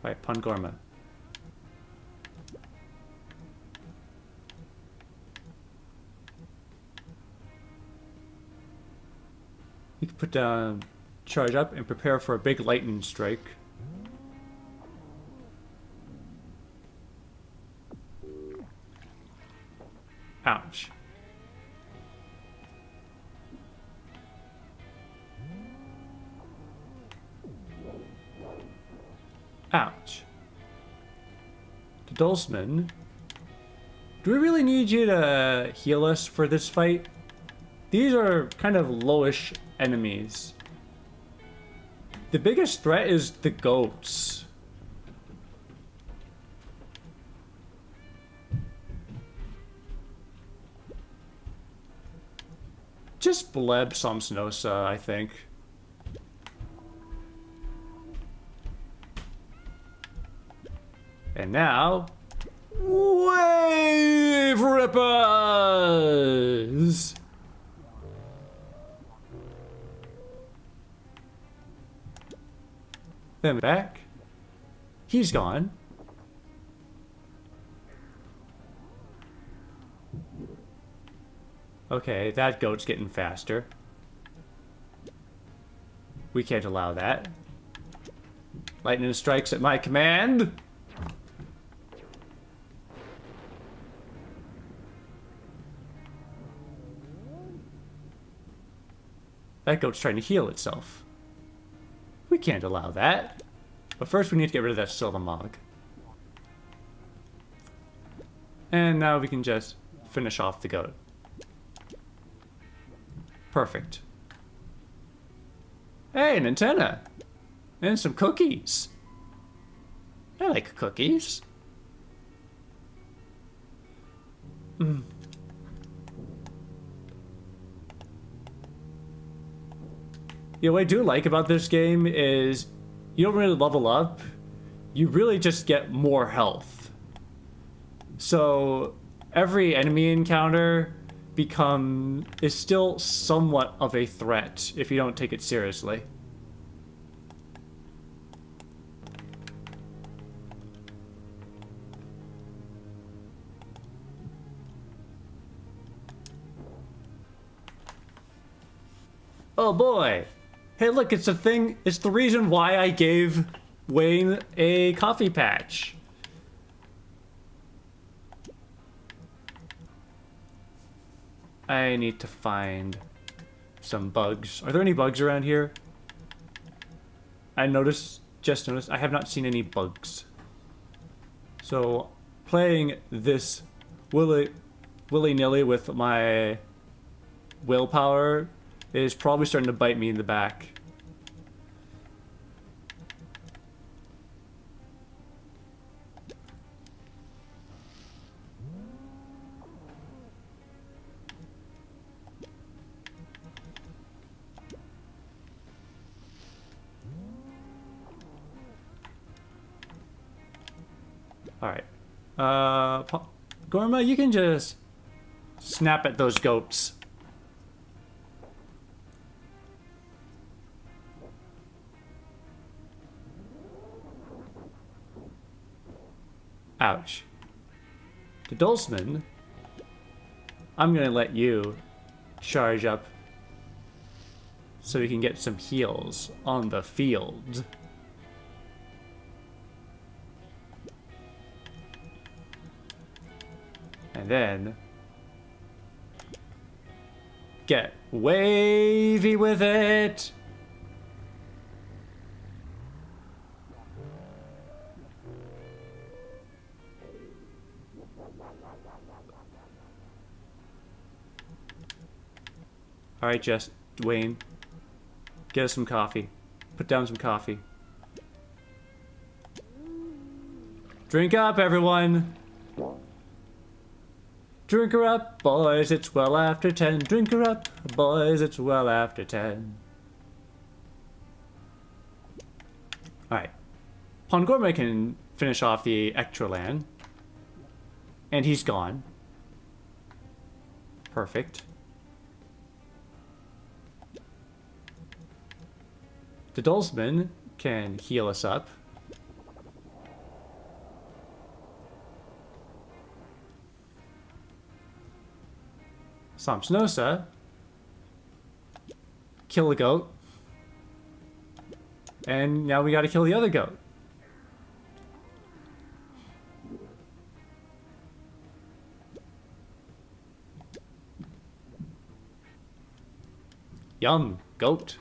Alright, Pangorma. You can put down, charge up, and prepare for a big lightning strike. Ouch. Ouch. The Dulsman Do we really need you to heal us for this fight? These are kind of lowish enemies. The biggest threat is the goats. Just bleb Somsnosa, I think. And now, Wave Rippers! Then back. He's gone. Okay, that goat's getting faster. We can't allow that. Lightning strikes at my command. That goat's trying to heal itself. We can't allow that. But first we need to get rid of that Silvermog. And now we can just finish off the goat. Perfect. Hey, an antenna. And some cookies. I like cookies. Mm. You know, what I do like about this game is you don't really level up. You really just get more health. So every enemy encounter is still somewhat of a threat if you don't take it seriously. Oh boy. Hey, look, it's a thing. It's the reason why I gave Wayne a coffee patch. I need to find some bugs. Are there any bugs around here? Just noticed, I have not seen any bugs. So, playing this willy-nilly with my willpower is probably starting to bite me in the back. Alright. Gorma, you can just snap at those goats. Ouch. The Dulceman, I'm gonna let you charge up so we can get some heals on the field. And then get wavy with it. All right, Wayne, get us some coffee. Put down some coffee. Drink up, everyone. Drink her up, boys, it's well after 10. Drink her up, boys, it's well after 10. Alright. Pongorma can finish off the Ectrolan. And he's gone. Perfect. The Dulceman can heal us up. Somsnosa, kill a goat. And now we gotta kill the other goat. Yum, goat.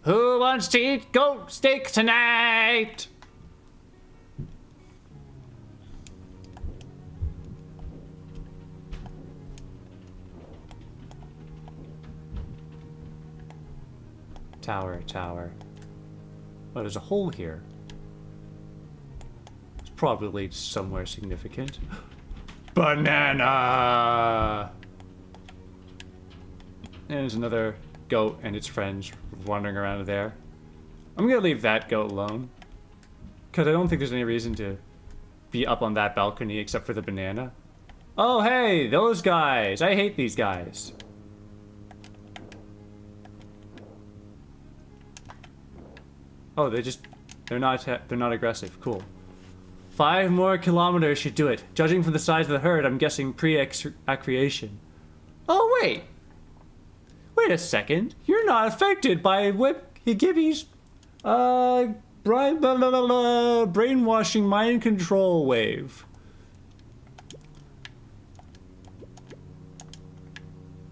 Who wants to eat goat steak tonight? Tower, tower. Oh, there's a hole here. It's probably somewhere significant. Banana! And there's another goat and its friends wandering around there. I'm gonna leave that goat alone. Because I don't think there's any reason to be up on that balcony except for the banana. Oh, hey, those guys! I hate these guys. Oh, they're not aggressive. Cool. 5 more kilometers should do it. Judging from the size of the herd, I'm guessing pre-accreation. Oh, wait. Wait a second. You're not affected by Gibby's, brainwashing mind control wave.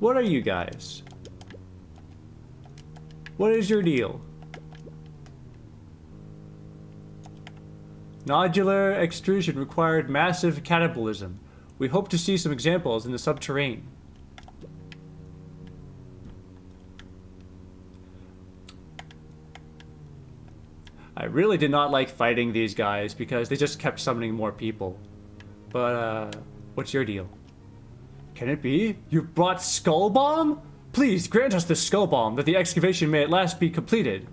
What are you guys? What is your deal? Nodular extrusion required massive catabolism. We hope to see some examples in the subterranean. I really did not like fighting these guys because they just kept summoning more people. But, what's your deal? Can it be? You've brought Skull Bomb? Please grant us the Skull Bomb that the excavation may at last be completed.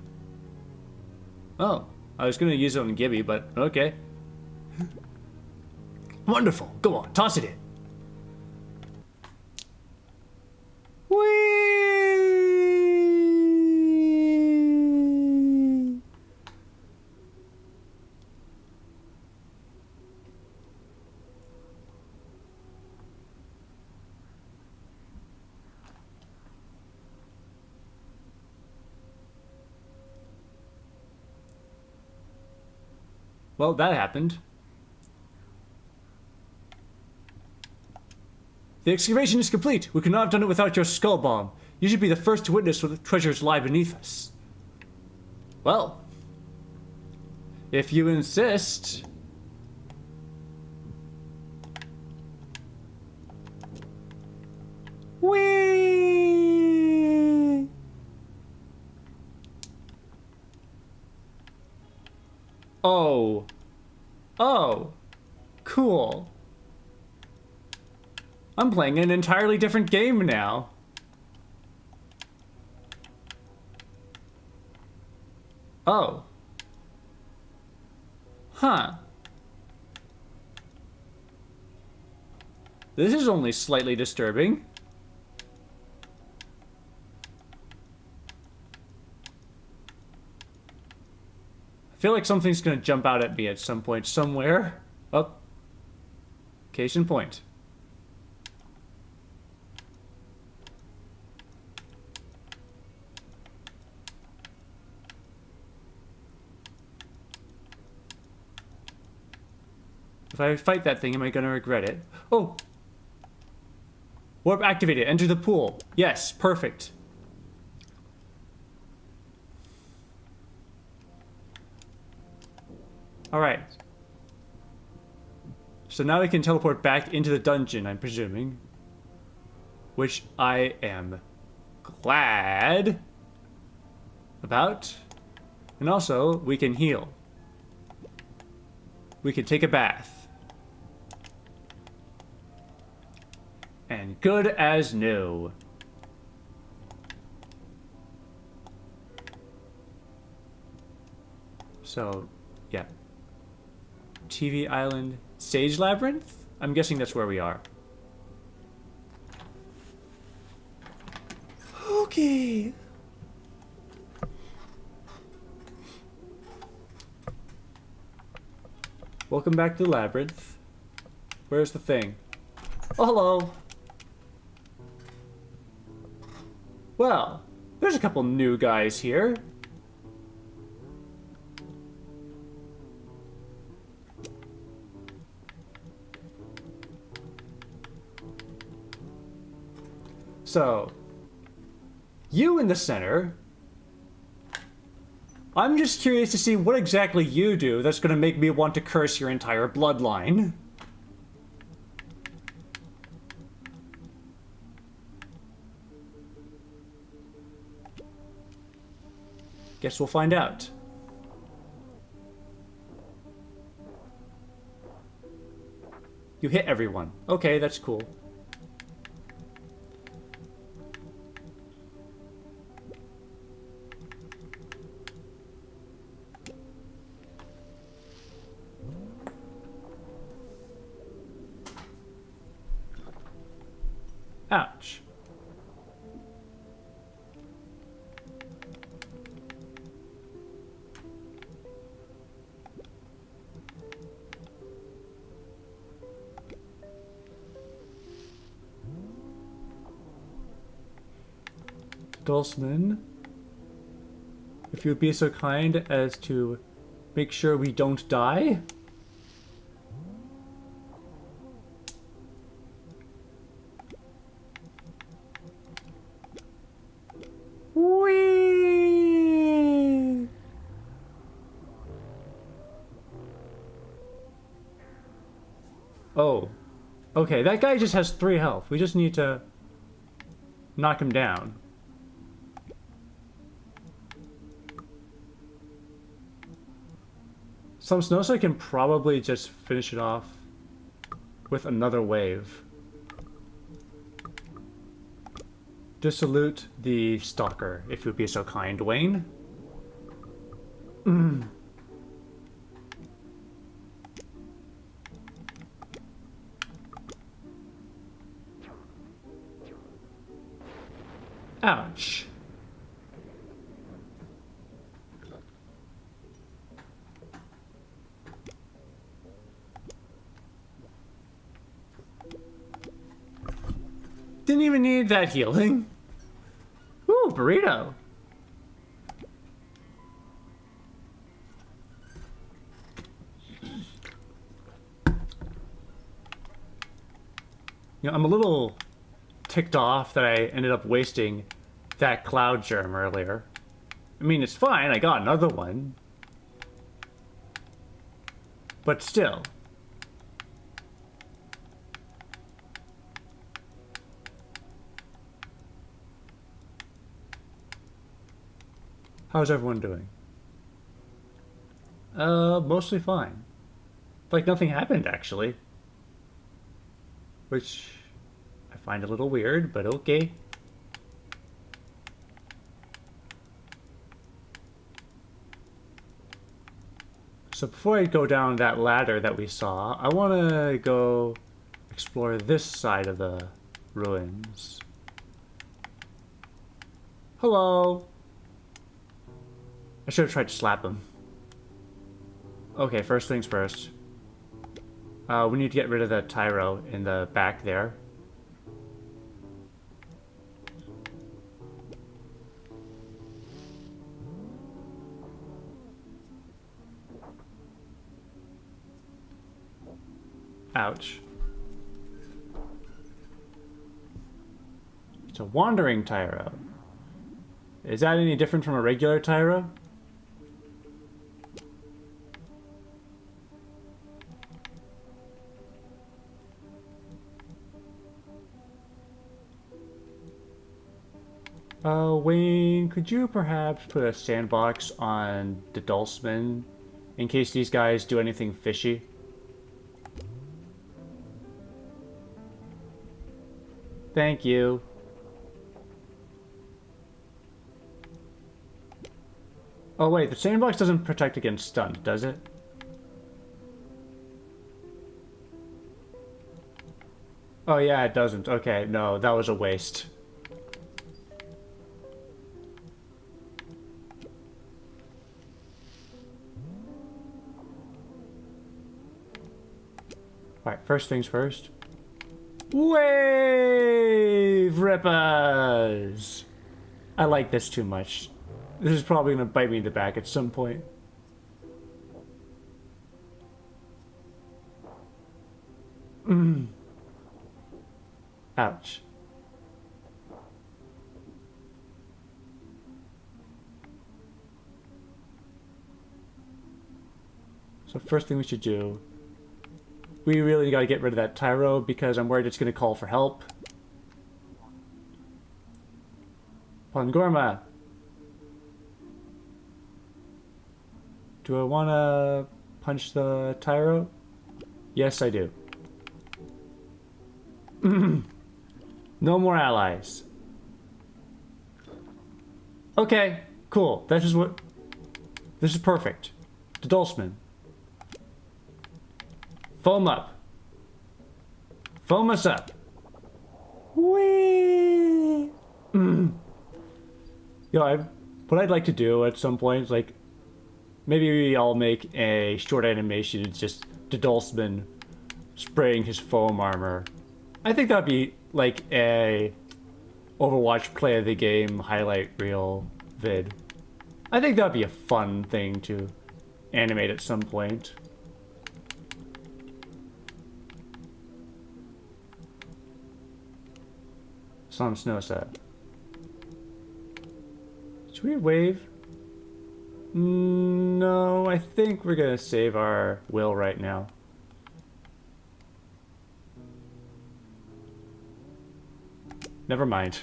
Oh, I was gonna use it on Gibby, but okay. Wonderful. Go on, toss it in. Whee! Well, that happened. The excavation is complete. We could not have done it without your skull bomb. You should be the first to witness what the treasures lie beneath us. Well, if you insist. Whee! Oh. Oh. Cool. I'm playing an entirely different game now. Oh. Huh. This is only slightly disturbing. I feel like something's gonna jump out at me at some point somewhere. Oh. Case in point. If I fight that thing, am I gonna regret it? Oh! Warp activated. Enter the pool. Yes, perfect. Alright. So now we can teleport back into the dungeon, I'm presuming. Which I am glad about. And also, we can heal. We can take a bath. And good as new. So, yeah. TV Island, Sage Labyrinth? I'm guessing that's where we are. Okay. Welcome back to the Labyrinth. Where's the thing? Oh, hello. Well, there's a couple new guys here. So, you in the center. I'm just curious to see what exactly you do that's going to make me want to curse your entire bloodline. Guess we'll find out. You hit everyone. Okay, that's cool. Ouch. Dulsman, if you would be so kind as to make sure we don't die. Whee! Oh. Okay, that guy just has 3 health. We just need to knock him down. Some snow, so I can probably just finish it off with another wave. Dissolute the stalker, if you'd be so kind, Wayne. Ouch. Didn't even need that healing. Ooh, burrito. You know, I'm a little ticked off that I ended up wasting that cloud germ earlier. I mean, it's fine, I got another one. But still. How's everyone doing? Mostly fine. Like nothing happened, actually. Which I find a little weird, but okay. So before I go down that ladder that we saw, I want to go explore this side of the ruins. Hello! I should have tried to slap him. Okay, first things first. We need to get rid of the Tyro in the back there. Ouch. It's a wandering Tyro. Is that any different from a regular Tyro? Wayne, could you perhaps put a sandbox on the Dulsman in case these guys do anything fishy? Thank you. Oh wait, the sandbox doesn't protect against stun, does it? Oh yeah, it doesn't. Okay, no, that was a waste. Alright, first things first. Wave rippers! I like this too much. This is probably gonna bite me in the back at some point. Ouch. So first thing we should do, we really gotta get rid of that Tyro because I'm worried it's gonna call for help. Pangorma. Do I want to punch the Tyro? Yes, I do. No more allies. Okay, cool. This is perfect. The Dulceman. Foam up. Foam us up. Whee! What I'd like to do at some point, like, maybe I'll make a short animation. It's just the Dulceman spraying his foam armor. I think that'd be like a Overwatch play of the game highlight reel vid. I think that'd be a fun thing to animate at some point. Some snow set. Should we wave? No, I think we're gonna save our will right now. Never mind.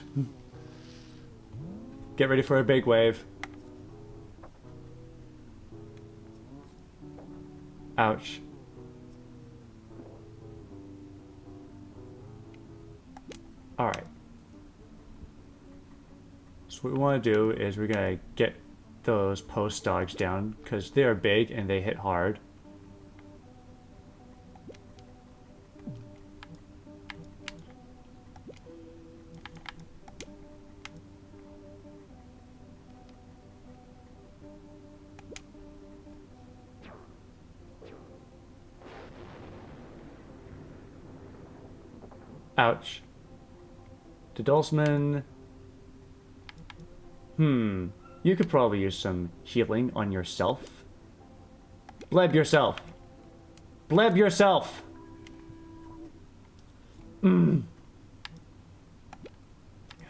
Get ready for a big wave. Ouch. Alright. So what we want to do is we're going to get those post dogs down because they are big and they hit hard. Ouch. The Dulceman. You could probably use some healing on yourself. Bleb yourself. Bleb yourself.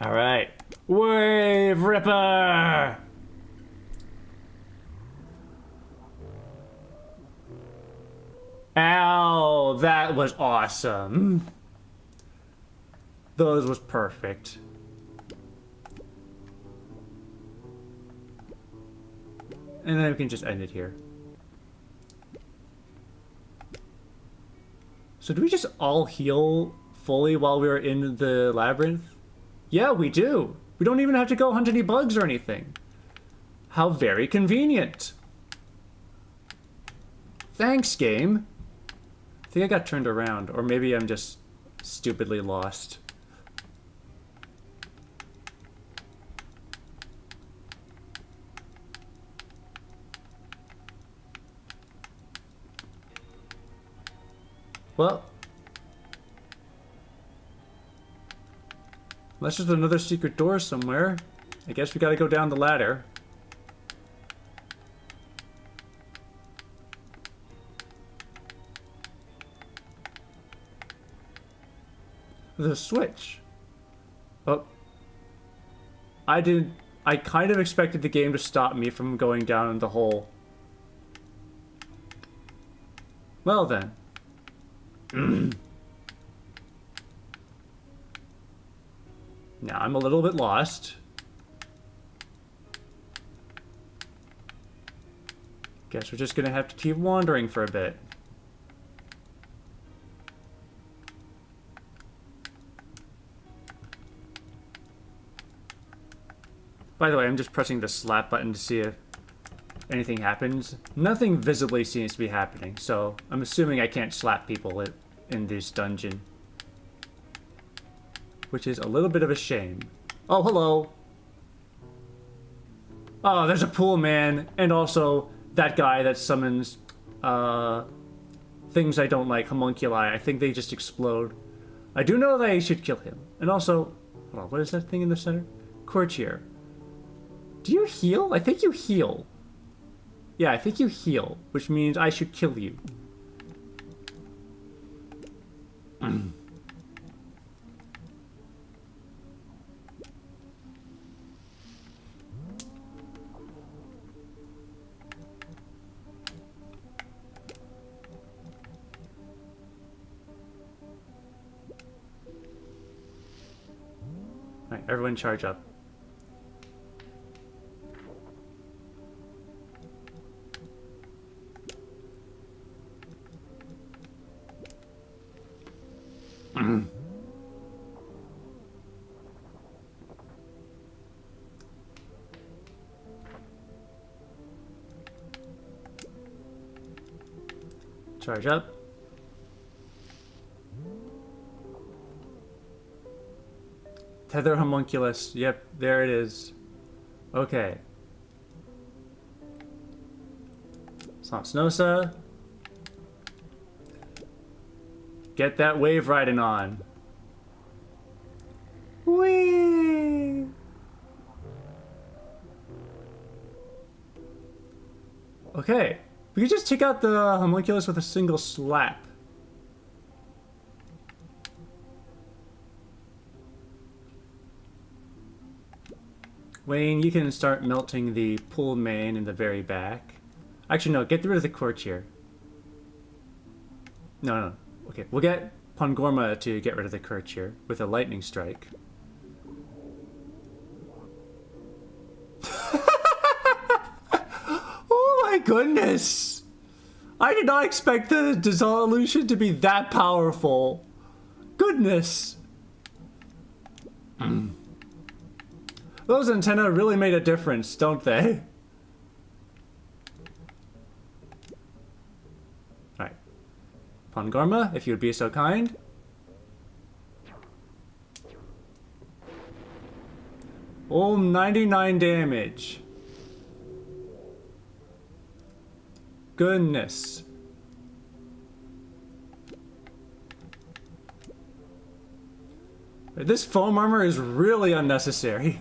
Alright. Wave Ripper! Ow, that was awesome. Those was perfect. And then we can just end it here. So do we just all heal fully while we were in the labyrinth? Yeah, we do. We don't even have to go hunt any bugs or anything. How very convenient. Thanks, game. I think I got turned around, or maybe I'm just stupidly lost. Well, unless there's another secret door somewhere, I guess we gotta go down the ladder. The switch. Oh. I kind of expected the game to stop me from going down in the hole. Well then. Now I'm a little bit lost. Guess we're just gonna have to keep wandering for a bit. By the way, I'm just pressing the slap button to see if anything happens. Nothing visibly seems to be happening, so I'm assuming I can't slap people in this dungeon. Which is a little bit of a shame. Oh, hello! Oh, there's a pool man, and also that guy that summons things I don't like, homunculi. I think they just explode. I do know that I should kill him. And also, hold on, what is that thing in the center? Courtier. Do you heal? I think you heal. Yeah, I think you heal, which means I should kill you. Alright, everyone charge up. Charge up. Tether homunculus. Yep, there it is. Okay. Snosa. Get that wave riding on. Whee! Okay. We could just take out the homunculus with a single slap. Wayne, you can start melting the pool main in the very back. Actually, no, get rid of the courtier. No. Okay, we'll get Pongorma to get rid of the courtier with a lightning strike. Oh my goodness! I did not expect the dissolution to be that powerful. Goodness! Those antennae really made a difference, don't they? Alright. Pongorma, if you would be so kind. Oh, 99 damage. Goodness. This foam armor is really unnecessary.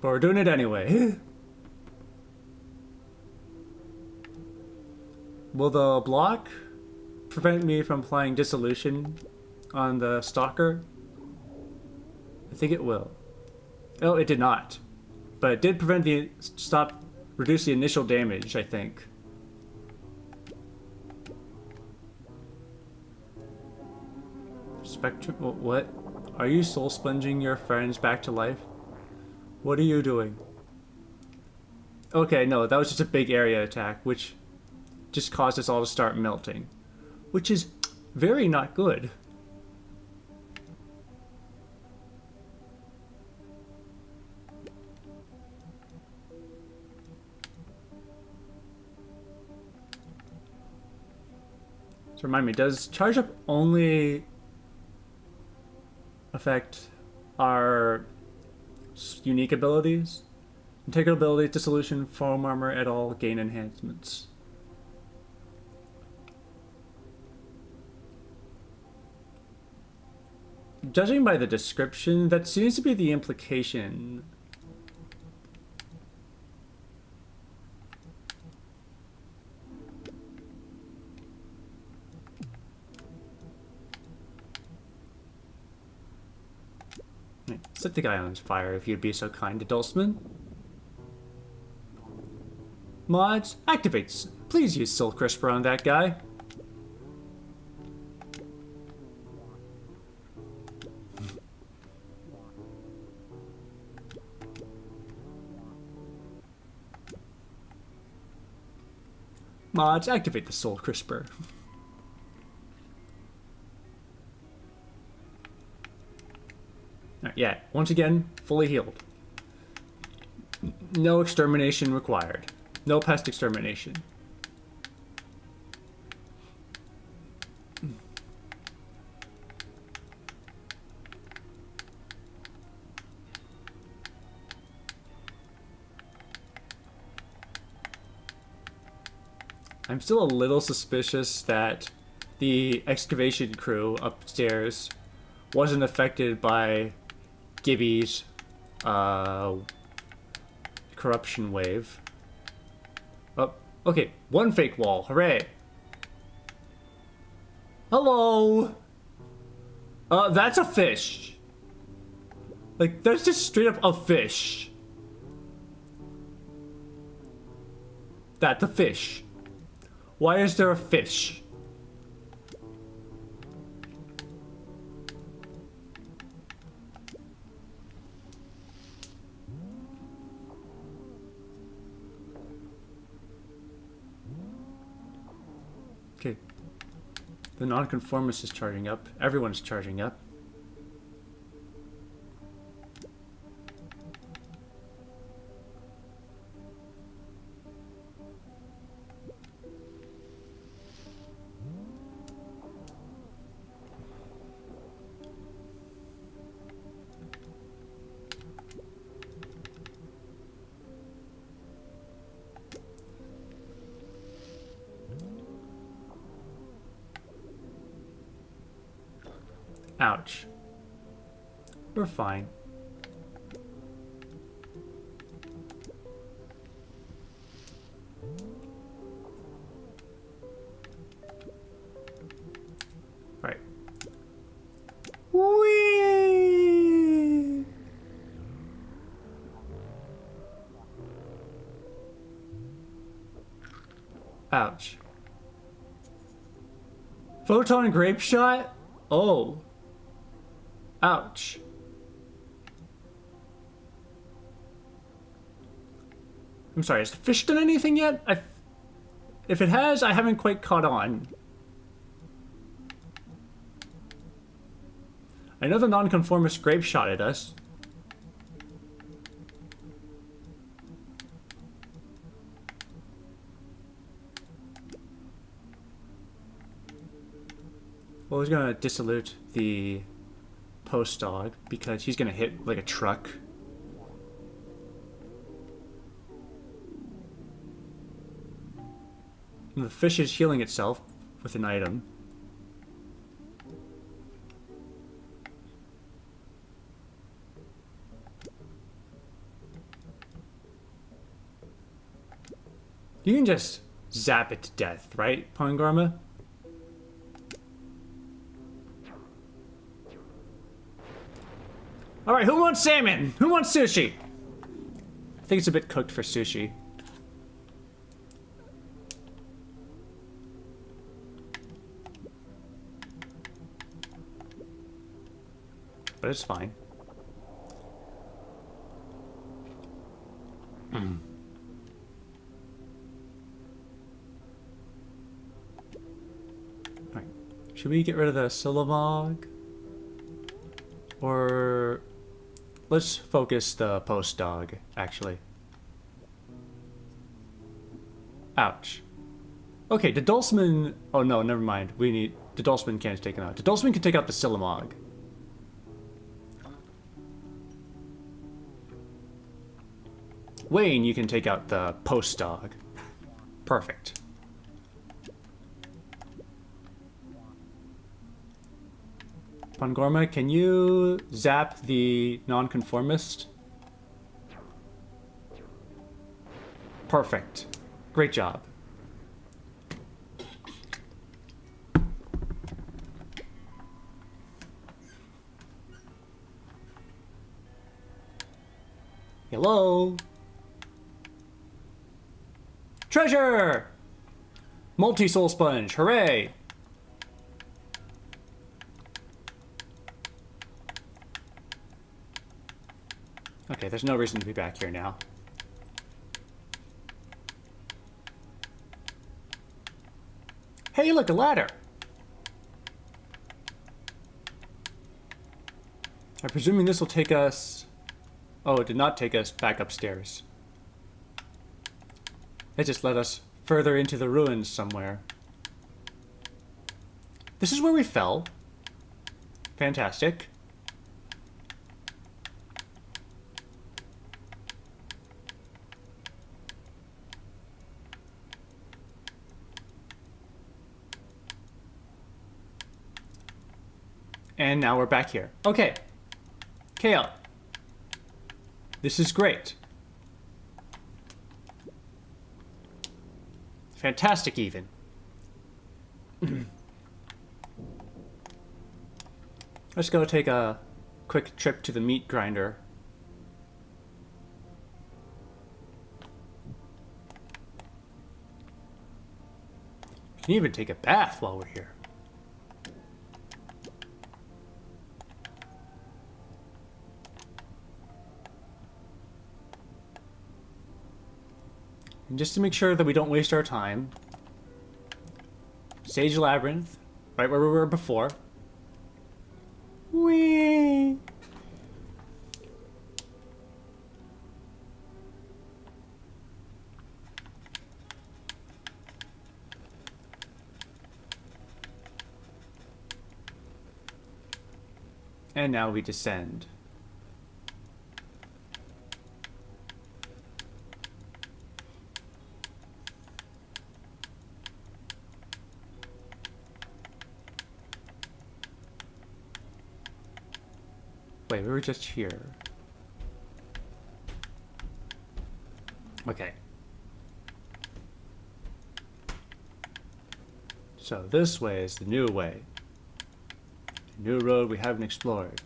But we're doing it anyway. Will the block prevent me from playing Dissolution on the Stalker? I think it will. Oh, it did not. But it did prevent the reduce the initial damage, I think. Spectrum, what? Are you soul sponging your friends back to life? What are you doing? Okay, no, that was just a big area attack, which just caused us all to start melting. Which is very not good. So remind me, does charge up only affect our unique abilities? Integral ability, dissolution, foam armor at all, gain enhancements. Judging by the description, that seems to be the implication. Set the guy on fire if you'd be so kind, Dulsman. Mods, activates. Please use Soul Crisper on that guy. Mods, activate the Soul Crisper. Yeah, once again, fully healed. No extermination required. No pest extermination. I'm still a little suspicious that the excavation crew upstairs wasn't affected by Gibby's corruption wave. Oh, okay, one fake wall, hooray! Hello! That's a fish! Like, that's just straight up a fish. That's a fish. Why is there a fish? Okay. The nonconformist is charging up. Everyone's charging up. Ouch. We're fine. Right. Whee! Ouch. Photon grape shot? Oh. Ouch. I'm sorry, has the fish done anything yet? If it has, I haven't quite caught on. I know the nonconformist grape shot at us. Well, he's gonna dissalute the post dog because he's gonna hit like a truck. And the fish is healing itself with an item. You can just zap it to death, right, Pangarma? Alright, who wants salmon? Who wants sushi? I think it's a bit cooked for sushi. But it's fine. Alright. Should we get rid of the Silamog? Or let's focus the post dog, actually. Ouch. Okay, the Dulceman... Oh no, never mind. We need... The Dulceman can't take it out. The Dulceman can take out the Silamog. Wayne, you can take out the post dog. Perfect. Pangorma, can you zap the nonconformist? Perfect. Great job. Hello? Treasure! Multi-soul sponge, hooray! Okay, there's no reason to be back here now. Hey, look, a ladder! I'm presuming this will take us... Oh, it did not take us back upstairs. It just led us further into the ruins somewhere. This is where we fell. Fantastic. And now we're back here. Okay. Kale. This is great. Fantastic, even. Let's go take a quick trip to the meat grinder. We can even take a bath while we're here. And just to make sure that we don't waste our time, Sage Labyrinth, right where we were before. Whee! And now we descend. Wait, we were just here. Okay. So this way is the new way. A new road we haven't explored.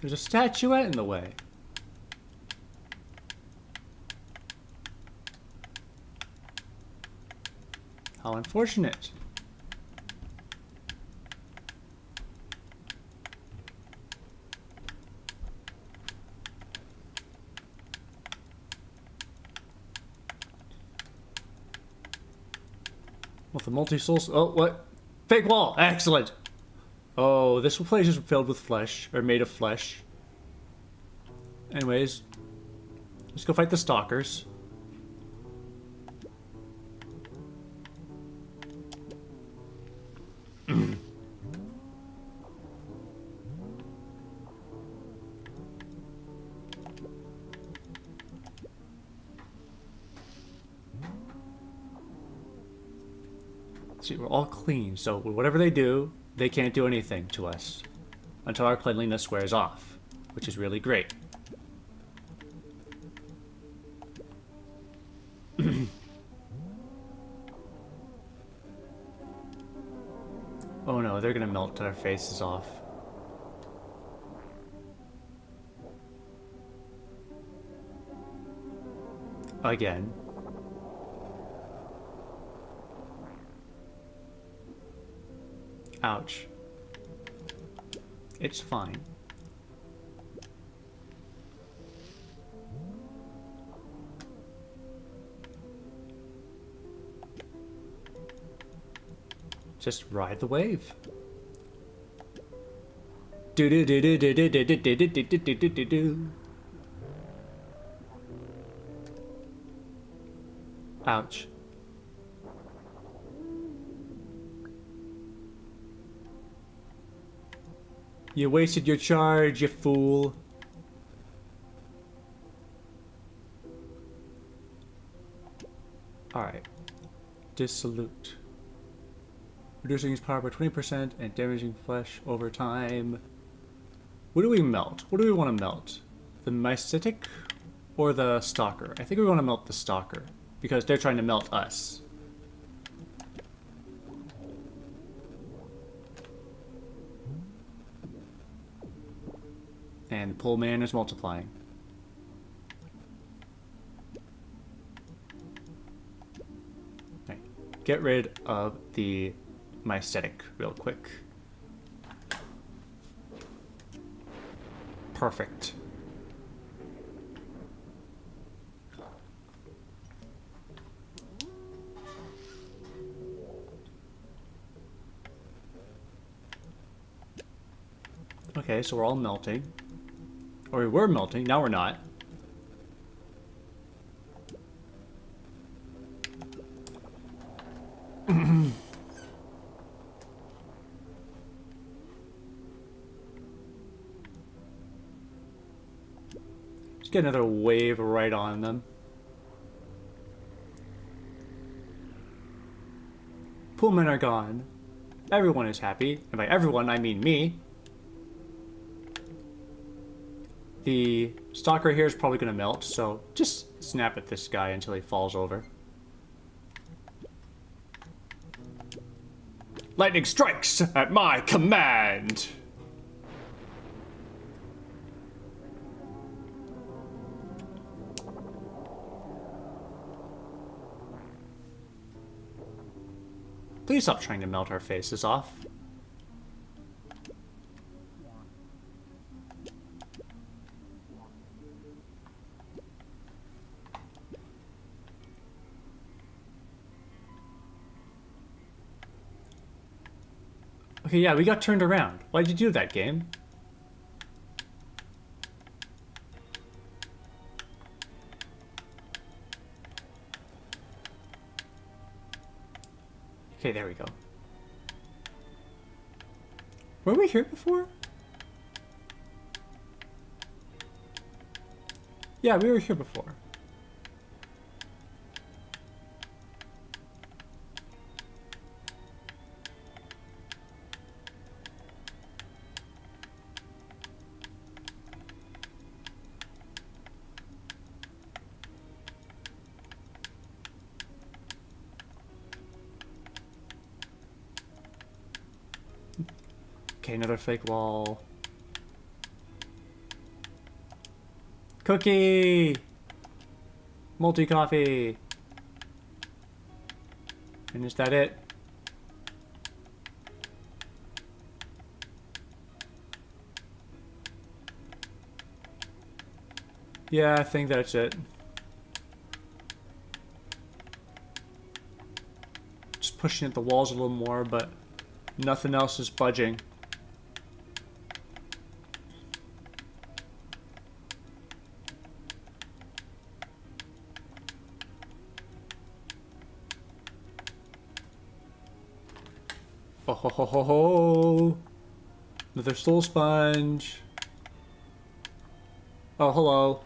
There's a statuette in the way. How unfortunate. With the multi-souls. Oh, what? Fake wall! Excellent! Oh, this place is filled with flesh, or made of flesh. Anyways, let's go fight the stalkers. See, we're all clean, so whatever they do, they can't do anything to us until our cleanliness wears off, which is really great. Oh no, they're gonna melt our faces off. Again. Ouch. It's fine. Just ride the wave. Do do do do do do do do do do do do do do. Ouch. You wasted your charge, you fool. Alright. Dissolute. Reducing its power by 20% and damaging flesh over time. What do we melt? What do we want to melt? The mycetic or the stalker? I think we want to melt the stalker because they're trying to melt us. And the pull man is multiplying. Okay. Get rid of the mycetic real quick. Perfect. Okay, so we're all melting. Or we were melting, now we're not. Just get another wave right on them. Poolmen are gone. Everyone is happy. And by everyone, I mean me. The stalker here is probably going to melt, so just snap at this guy until he falls over. Lightning strikes at my command! Please stop trying to melt our faces off. Okay, yeah, we got turned around. Why'd you do that, game? Okay, there we go. Were we here before? Yeah, we were here before. Okay, another fake wall. Cookie! Multi-coffee! And is that it? Yeah, I think that's it. Just pushing at the walls a little more, but nothing else is budging. Oh ho ho ho ho! Another soul sponge. Oh, hello.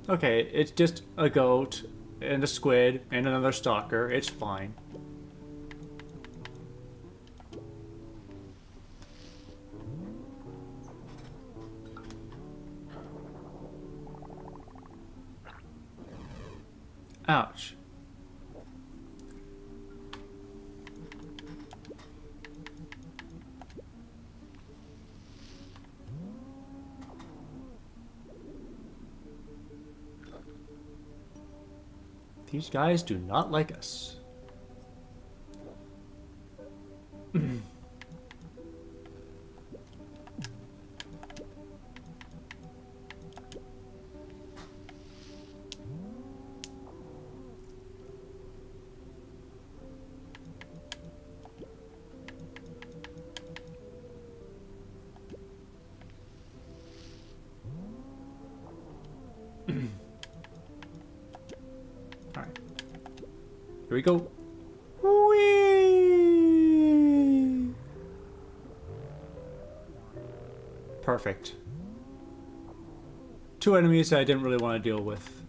Okay, it's just a goat and a squid and another stalker. It's fine. Ouch. These guys do not like us. Alright. Here we go. Whee! Perfect. Two enemies that I didn't really want to deal with.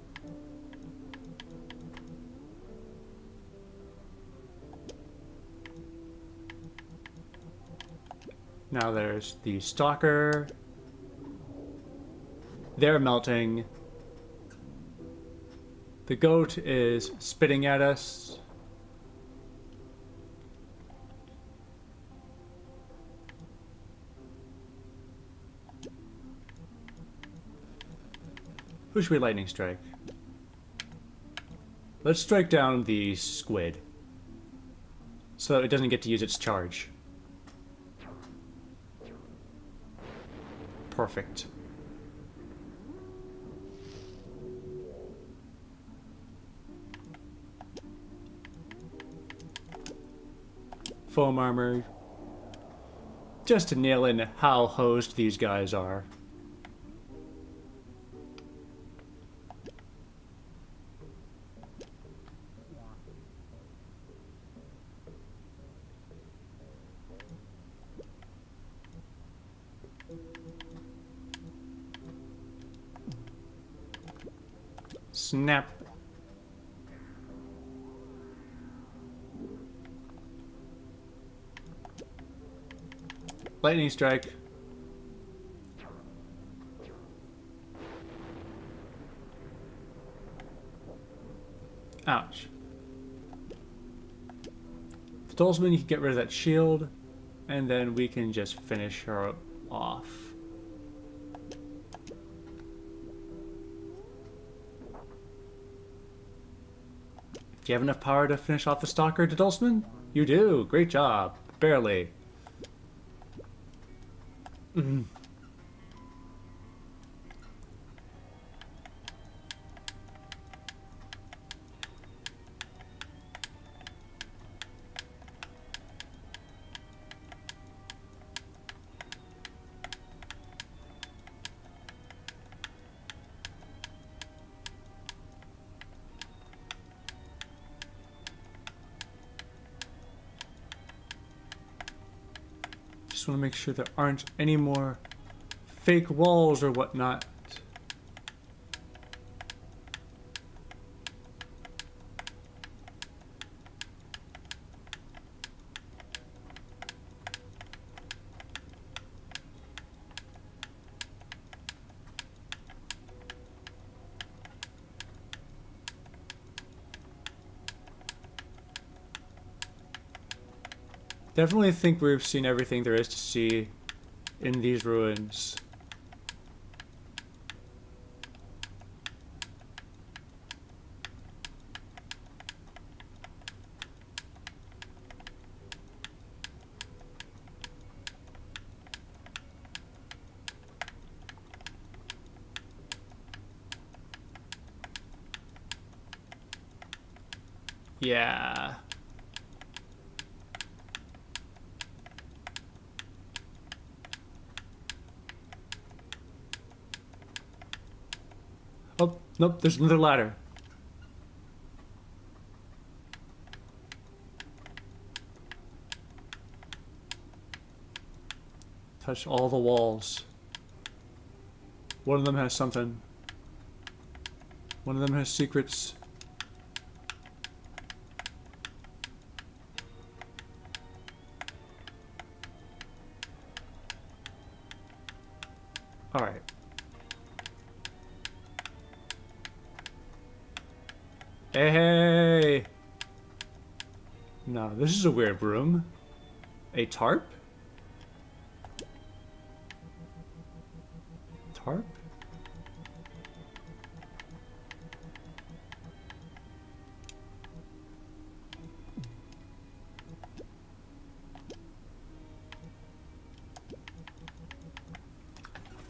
Now there's the stalker. They're melting. The goat is spitting at us. Who should we lightning strike? Let's strike down the squid so that it doesn't get to use its charge. Perfect. Foam armor. Just to nail in how hosed these guys are. Snap. Lightning strike. Ouch. The Dolzman, you can get rid of that shield, and then we can just finish her off. Do you have enough power to finish off the Stalker, Dolzman? You do. Great job. Barely. Just want to make sure there aren't any more fake walls or whatnot. Definitely think we've seen everything there is to see in these ruins. Yeah. Oh, nope, there's another ladder. Touch all the walls. One of them has something. One of them has secrets. Alright. Hey! No, this is a weird room. A tarp? Tarp?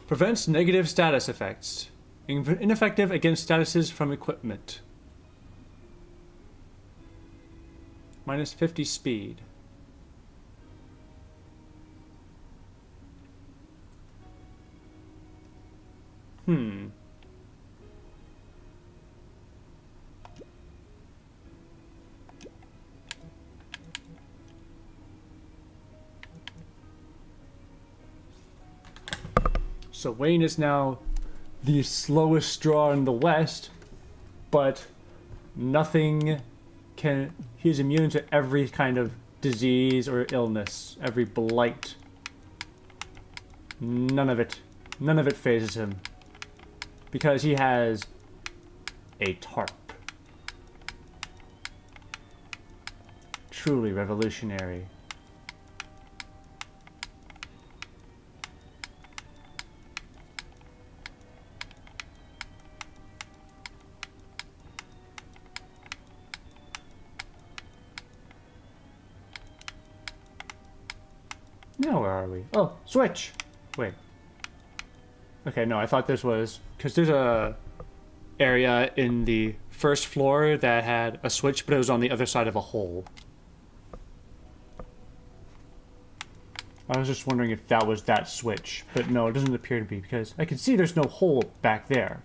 Prevents negative status effects. Ineffective against statuses from equipment. Minus 50 speed. So Wayne is now the slowest straw in the West, but nothing can... He's immune to every kind of disease or illness, every blight. None of it phases him. Because he has a tarp. Truly revolutionary. Now where are we? Oh, switch! Wait. Okay, no, I thought this was... Because there's a area in the first floor that had a switch, but it was on the other side of a hole. I was just wondering if that was that switch, but no, it doesn't appear to be, because I can see there's no hole back there.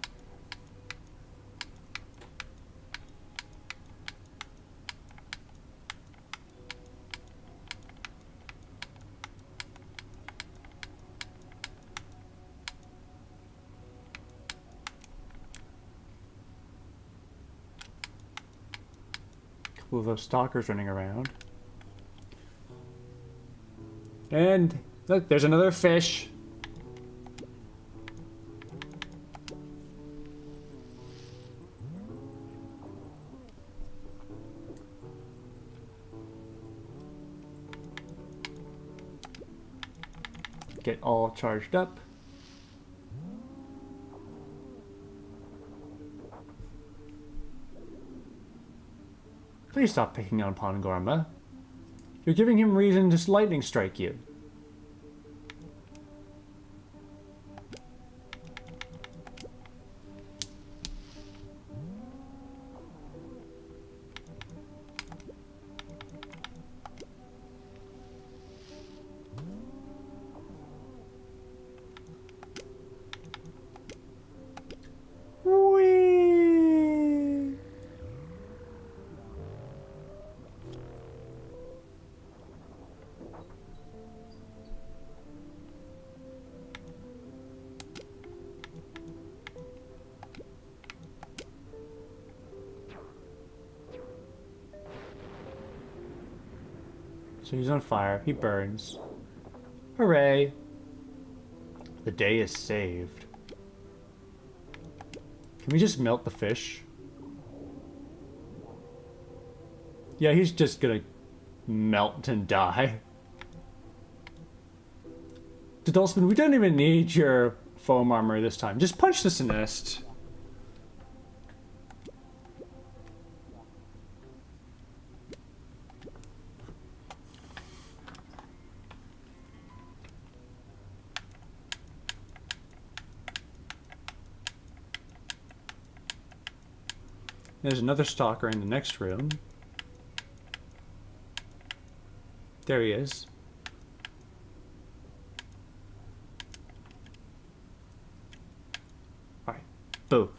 Of those stalkers running around. And look, there's another fish. Get all charged up. Please stop picking on Pongorma. You're giving him reason to lightning strike you. So he's on fire. He burns. Hooray. The day is saved. Can we just melt the fish? Yeah, he's just gonna melt and die. The Dulceman, we don't even need your foam armor this time. Just punch this nest. There's another stalker in the next room. There he is. Alright. Boo.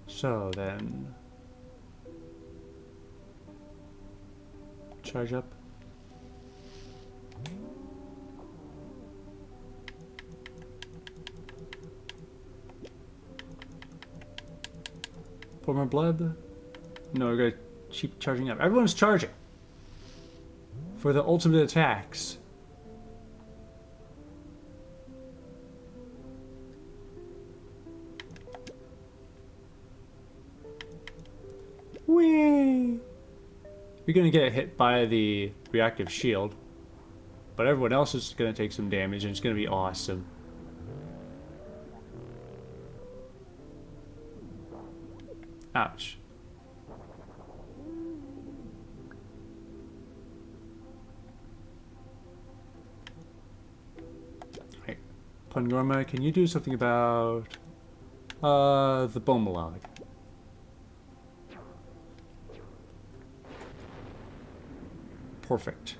So then, charge up. Pour more blood. No, we're gonna keep charging up. Everyone's charging for the ultimate attacks. Whee! You're gonna get hit by the reactive shield, but everyone else is gonna take some damage, and it's gonna be awesome. Ouch. Right. Pangorma, can you do something about the Bomalog? Perfect.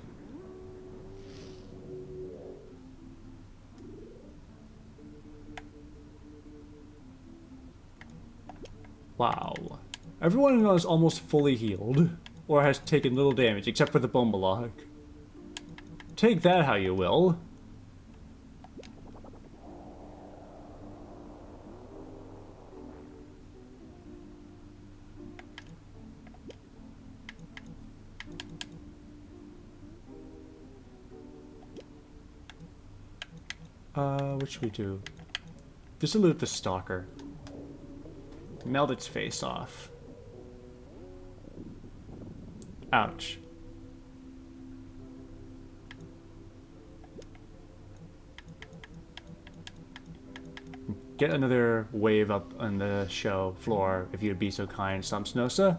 Wow. Everyone is almost fully healed, or has taken little damage, except for the Bomalog. Take that how you will. What should we do? Dissolute the stalker. Melt its face off. Ouch. Get another wave up on the show floor, if you'd be so kind, Samsnosa.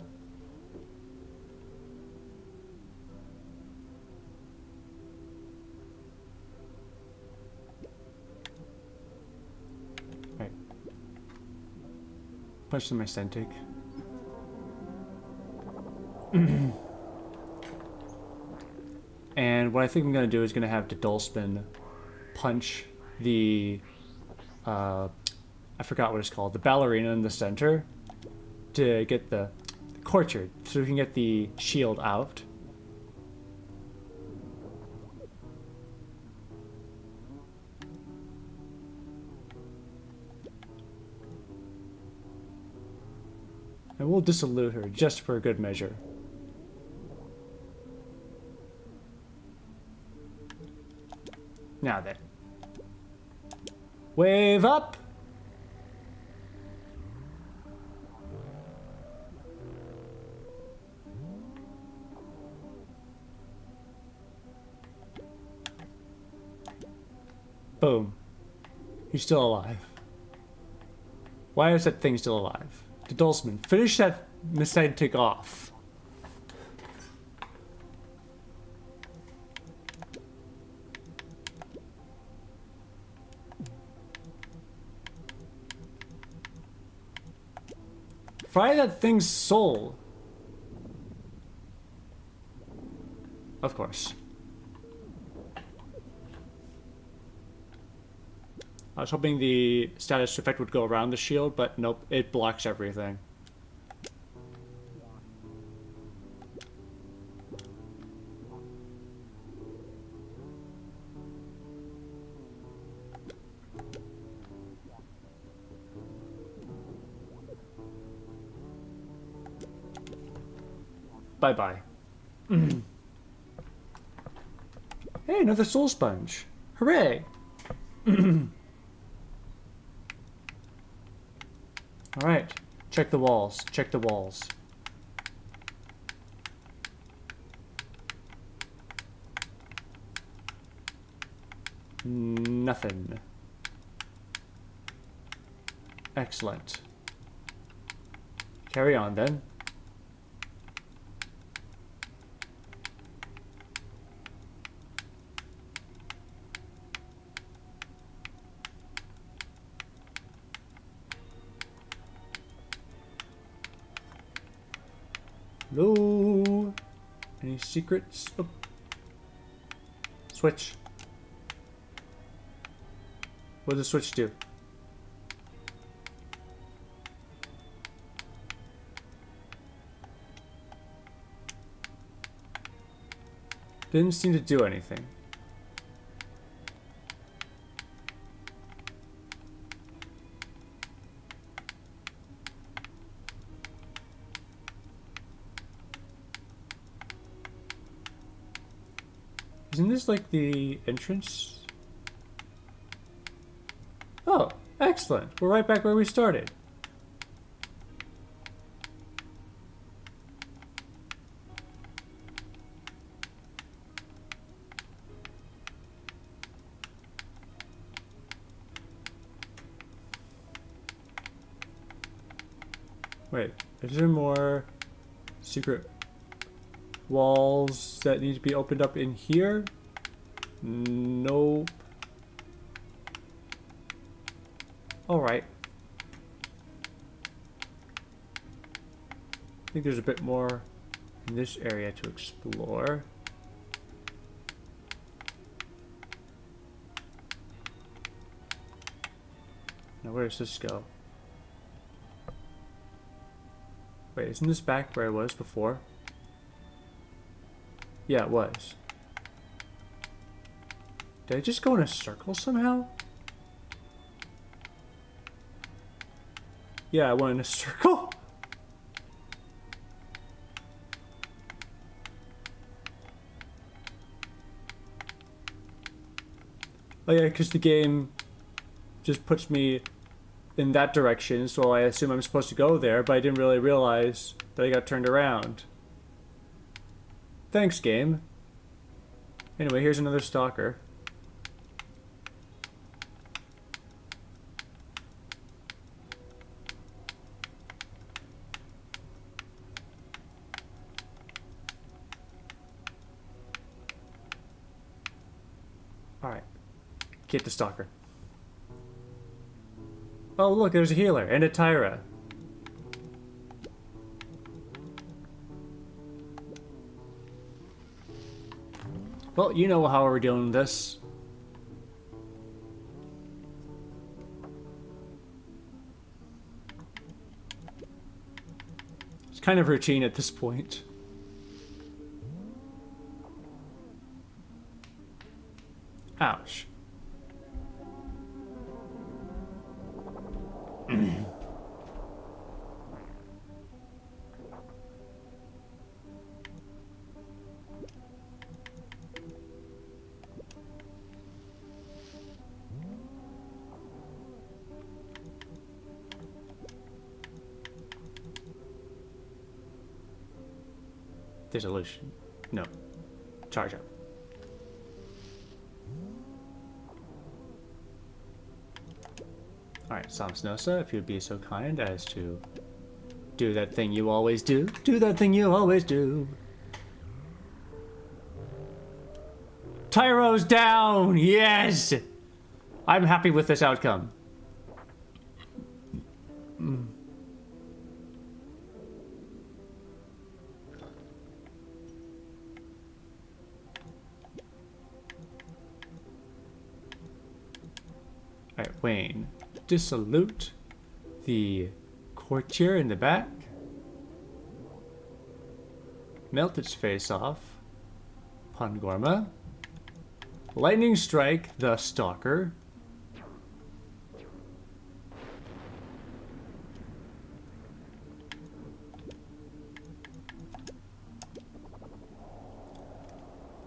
Punch the Mycentic. And what I think I'm going to do is going to have the Dulceman punch the, I forgot what it's called, the ballerina in the center to get the courtyard, so we can get the shield out. And we'll dissolute her just for a good measure. Now then. Wave up! Boom. He's still alive. Why is that thing still alive? The Dulceman, finish that Mycentic off. Fry that thing's soul. Of course. I was hoping the status effect would go around the shield, but nope, it blocks everything. Bye-bye. Hey, another soul sponge. Hooray! Alright. Check the walls. Check the walls. Nothing. Excellent. Carry on then. Hello? Any secrets? Oh. Switch. What does the switch do? Didn't seem to do anything. Isn't this like the entrance? Oh, excellent. We're right back where we started. Wait, is there more secret walls that need to be opened up in here? Nope. Alright. I think there's a bit more in this area to explore. Now where does this go? Wait, isn't this back where I was before? Yeah, it was. Did I just go in a circle somehow? Yeah, I went in a circle. Oh yeah, because the game just puts me in that direction, so I assume I'm supposed to go there, but I didn't really realize that I got turned around. Thanks, game. Anyway, here's another stalker. Alright. Get the stalker. Oh, look, there's a healer and a Tyra. Well, you know how we're doing this. It's kind of routine at this point. Ouch. Dissolution. No. Charge up. Alright, Samsnosa, if you'd be so kind as to do that thing you always do. Do that thing you always do. Tyro's down! Yes! I'm happy with this outcome. Alright, Wayne. Dissolute the courtier in the back. Melt its face off. Pangorma. Lightning strike the stalker.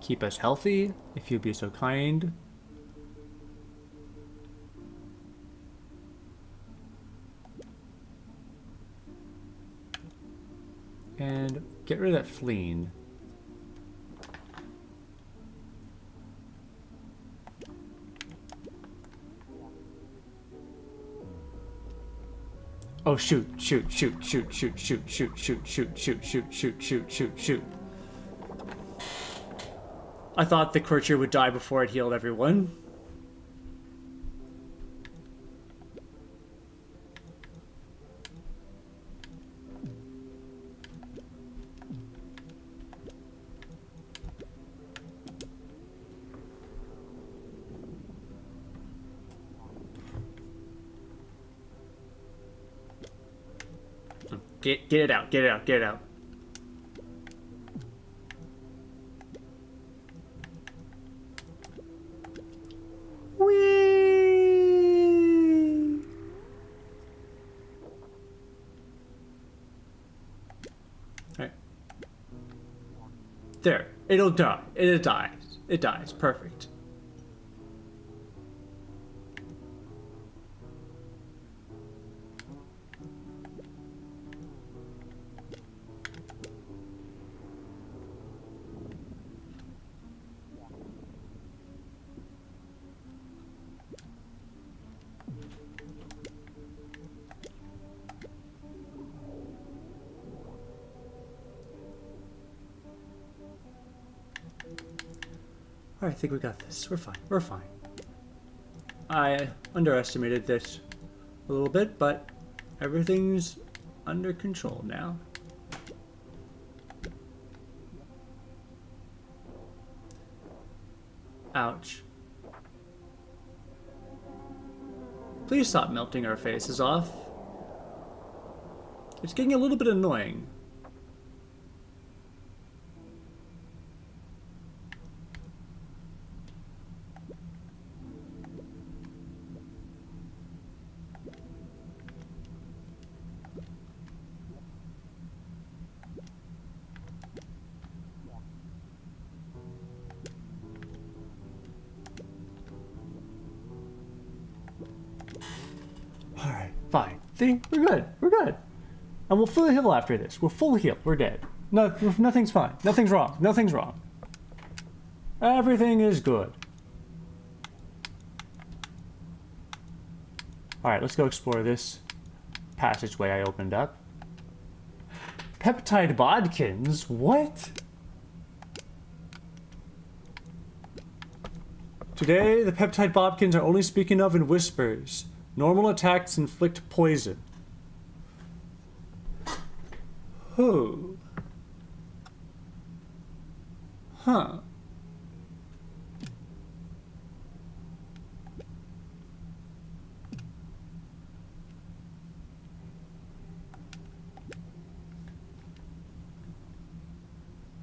keep us healthy, if you'd be so kind. And get rid of that fleeing. Oh shoot, shoot, shoot, shoot, shoot, shoot, shoot, shoot, shoot, shoot, shoot, shoot, shoot, shoot, shoot. I thought the creature would die before it healed everyone. Get it out, get it out, get it out. Whee! Alright. There. It'll die. It dies. It dies. Perfect. I think we got this. We're fine. We're fine. I underestimated this a little bit, but everything's under control now. Ouch. Please stop melting our faces off. It's getting a little bit annoying. Alright, fine. See? We're good. We're good. And we'll fully heal after this. We're full heal. We're dead. No, nothing's fine. Nothing's wrong. Nothing's wrong. Everything is good. Alright, let's go explore this passageway I opened up. Peptide bodkins? What? Today, the peptide bodkins are only speaking of in whispers. Normal attacks inflict poison. Who? Huh.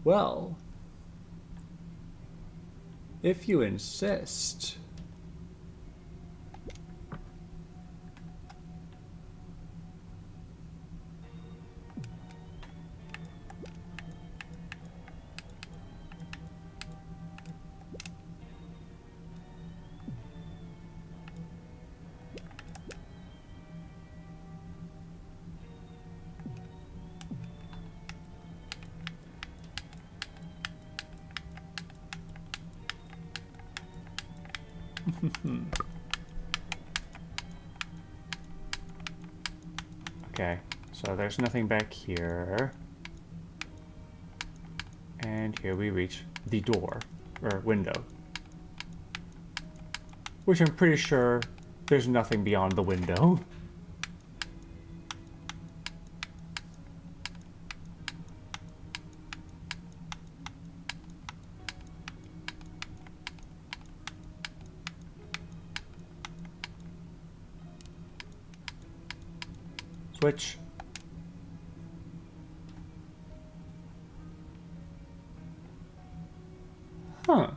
Well, if you insist. Okay, so there's nothing back here. And here we reach the door, or window. Which I'm pretty sure there's nothing beyond the window. Switch. Huh.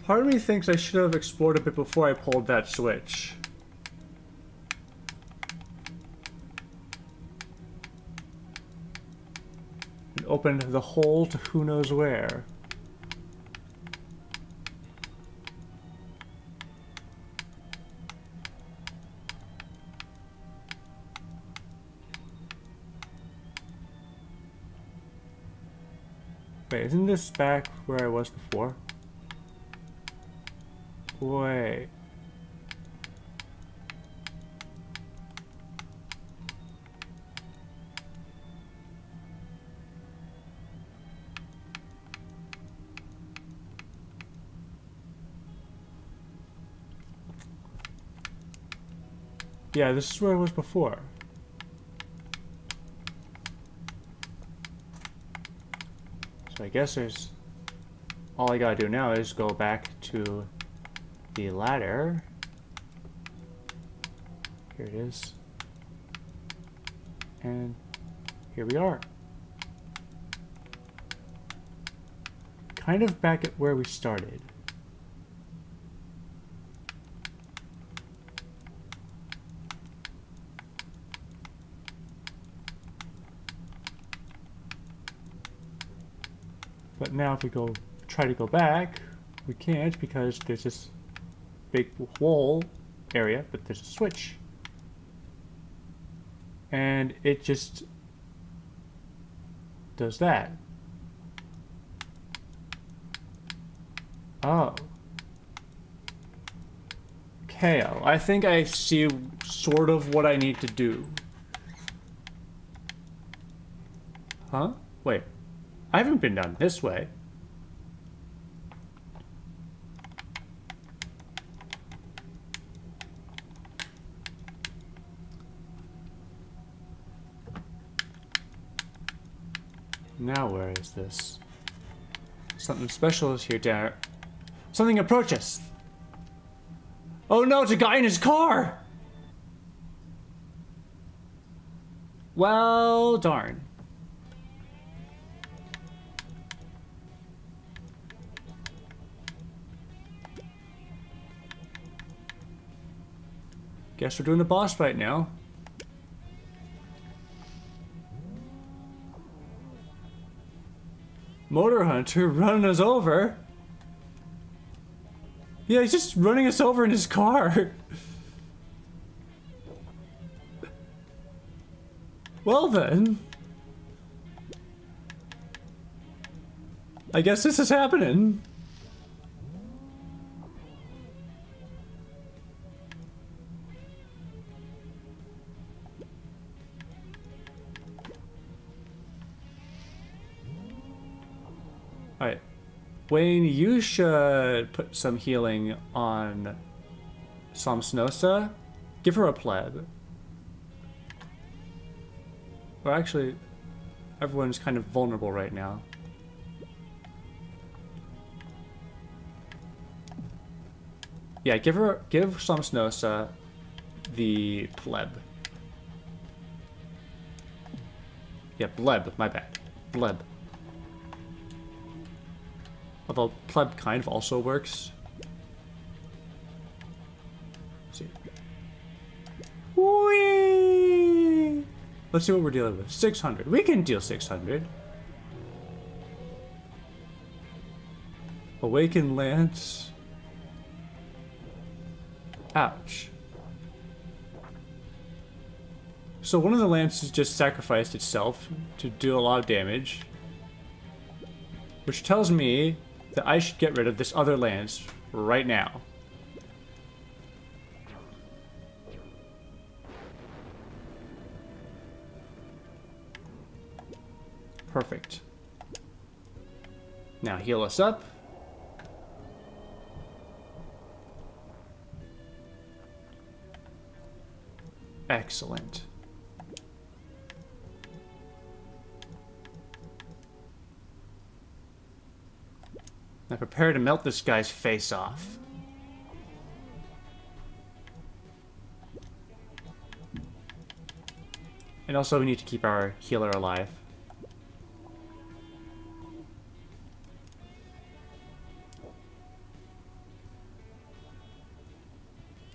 Part of me thinks I should have explored a bit before I pulled that switch. opened the hole to who knows where. Wait, isn't this back where I was before? Wait. Yeah, this is where I was before. So I guess there's... all I gotta do now is go back to the ladder. Here it is. And here we are. Kind of back at where we started. But now if we try to go back, we can't because there's this big wall area, but there's a switch. And it just does that. Oh. Okay, I think I see sort of what I need to do. Huh? Wait. I haven't been down this way. Now where is this? Something special is here, Darren. Something approaches. Oh no, it's a guy in his car! Well, darn. Guess we're doing a boss fight now. Motor Hunter running us over. Yeah, he's just running us over in his car. Well then. I guess this is happening. Alright. Wayne, you should put some healing on Somsnosa. Give her a pleb. Or actually, everyone's kind of vulnerable right now. Yeah, give Somsnosa the pleb. Yeah, bleb, my bad. Bleb. Although pleb kind of also works. Let's see. Whee! Let's see what we're dealing with. 600. We can deal 600. Awaken Lance. Ouch. So one of the lances just sacrificed itself to do a lot of damage. Which tells me that I should get rid of this other lance right now. Perfect. Now heal us up. Excellent. Now prepare to melt this guy's face off. And also we need to keep our healer alive.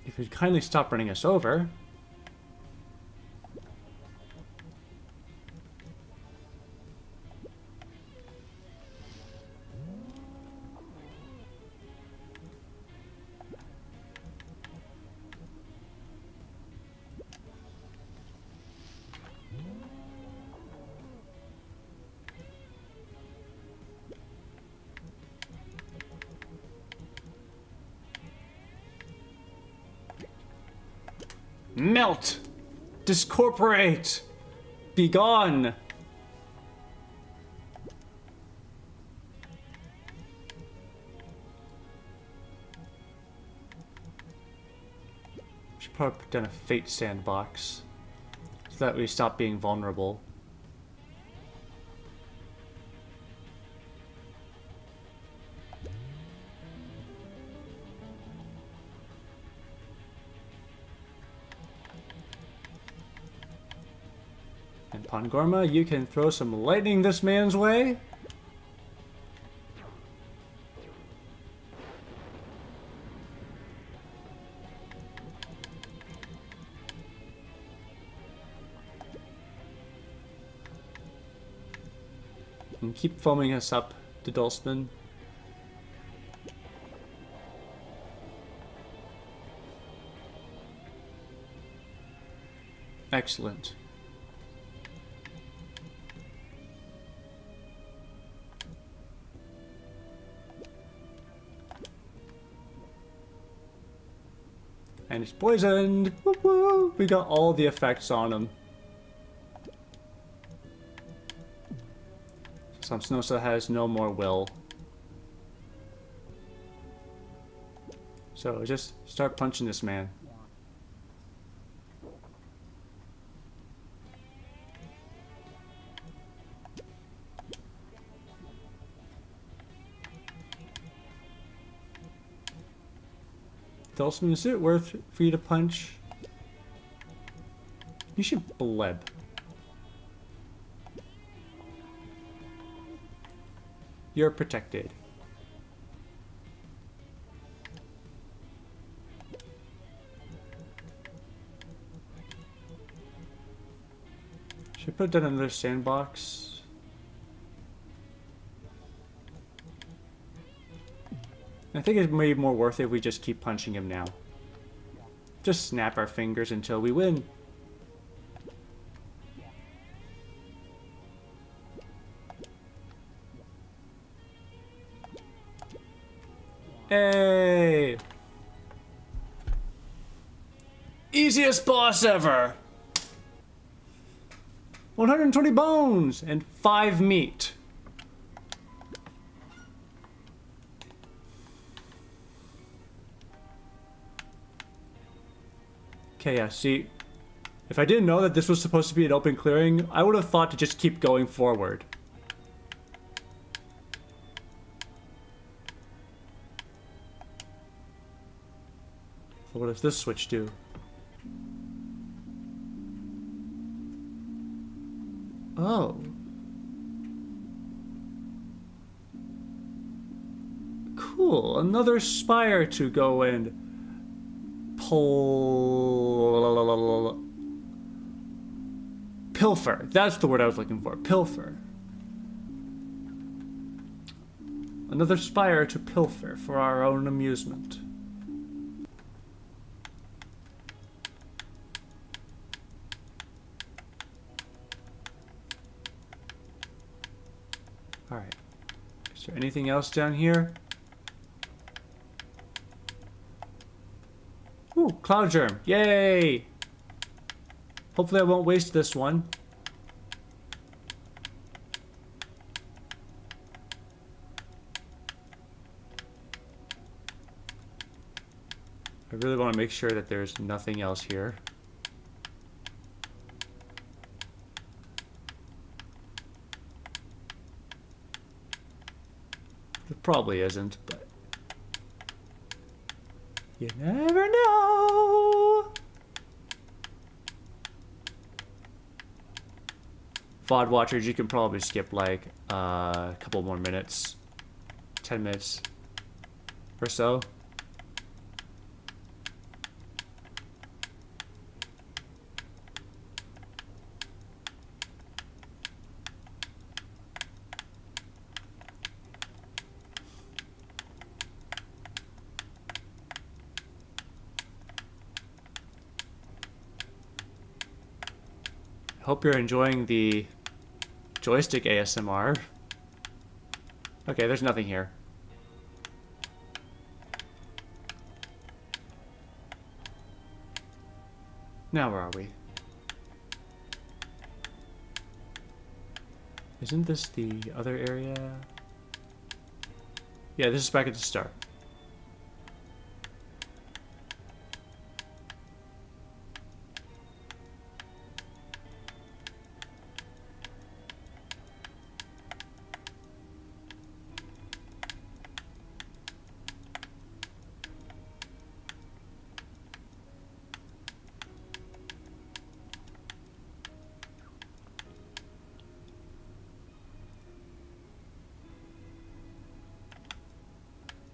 If you'd kindly stop running us over. Melt! Discorporate! Be gone! Should probably put down a fate sandbox so that we stop being vulnerable. And Pangorma, you can throw some lightning this man's way. And keep foaming us up, the Dulsman. Excellent. And he's poisoned! Woo woo! We got all the effects on him. Samsnosa has no more will. So just start punching this man. Dulsman, is it worth for you to punch? You should bleb. You're protected. Should I put down another sandbox? I think it may be more worth it if we just keep punching him now. Just snap our fingers until we win. Hey! Easiest boss ever! 120 bones and 5 meat. Okay, yeah, see, if I didn't know that this was supposed to be an open clearing, I would have thought to just keep going forward. So what does this switch do? Oh. Cool, another spire to go and pilfer. That's the word I was looking for. Pilfer. Another spire to pilfer for our own amusement. Alright. Is there anything else down here? Ooh, cloud germ. Yay! Hopefully I won't waste this one. I really want to make sure that there's nothing else here. There probably isn't, but you never know. VOD watchers, you can probably skip like a couple more minutes, 10 minutes or so. Hope you're enjoying the joystick ASMR. Okay, there's nothing here. Now where are we? Isn't this the other area? Yeah, this is back at the start.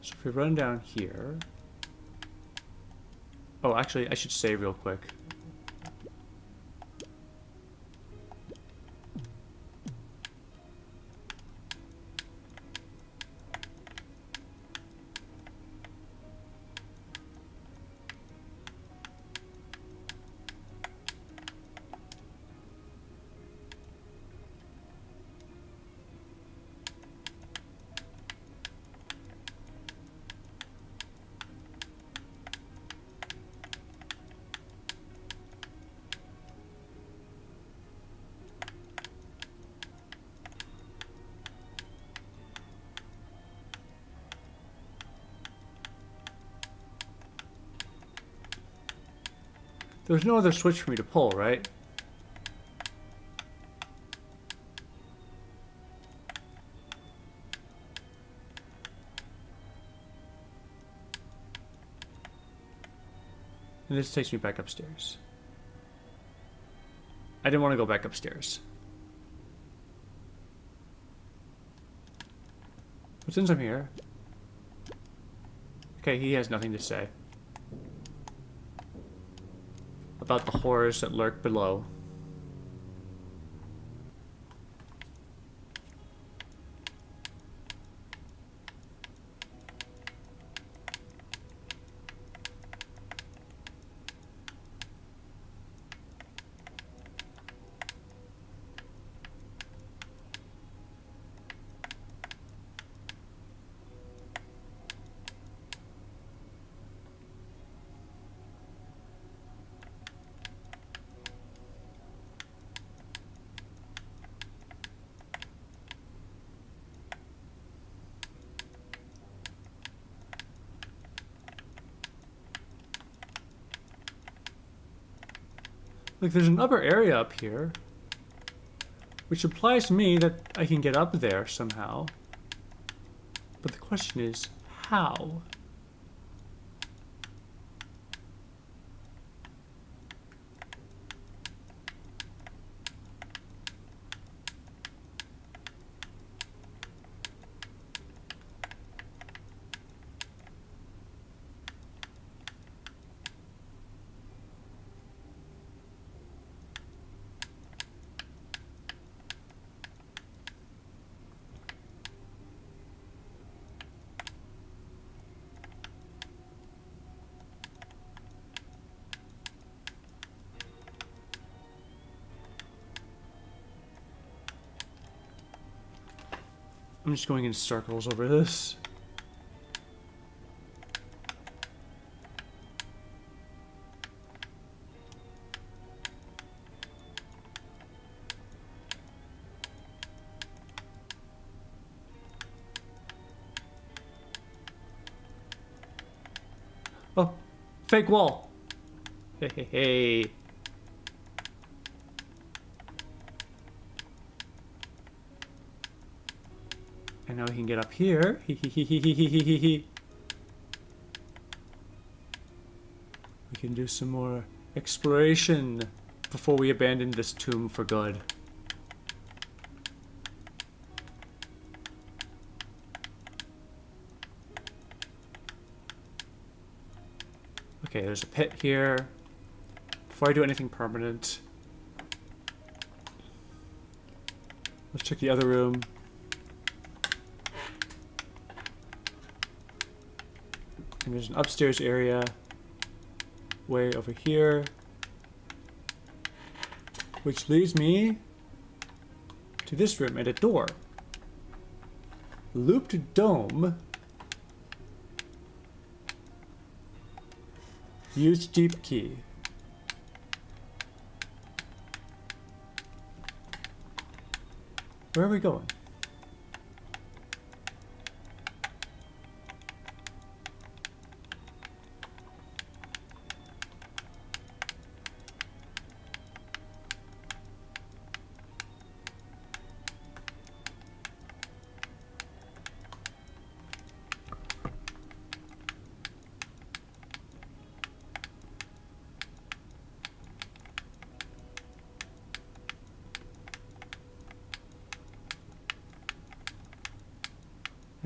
So if we run down here... Oh, actually, I should save real quick. There's no other switch for me to pull, right? And this takes me back upstairs. I didn't want to go back upstairs. But since I'm here... Okay, he has nothing to say about the horrors that lurk below. Like, there's an upper area up here, which implies to me that I can get up there somehow. But the question is, how? I'm just going in circles over this. Oh, fake wall. Hey, hey, hey. And now we can get up here. We can do some more exploration before we abandon this tomb for good. Okay, there's a pit here. Before I do anything permanent, let's check the other room. And there's an upstairs area way over here, which leads me to this room and a door. Looped dome. Use deep key. Where are we going?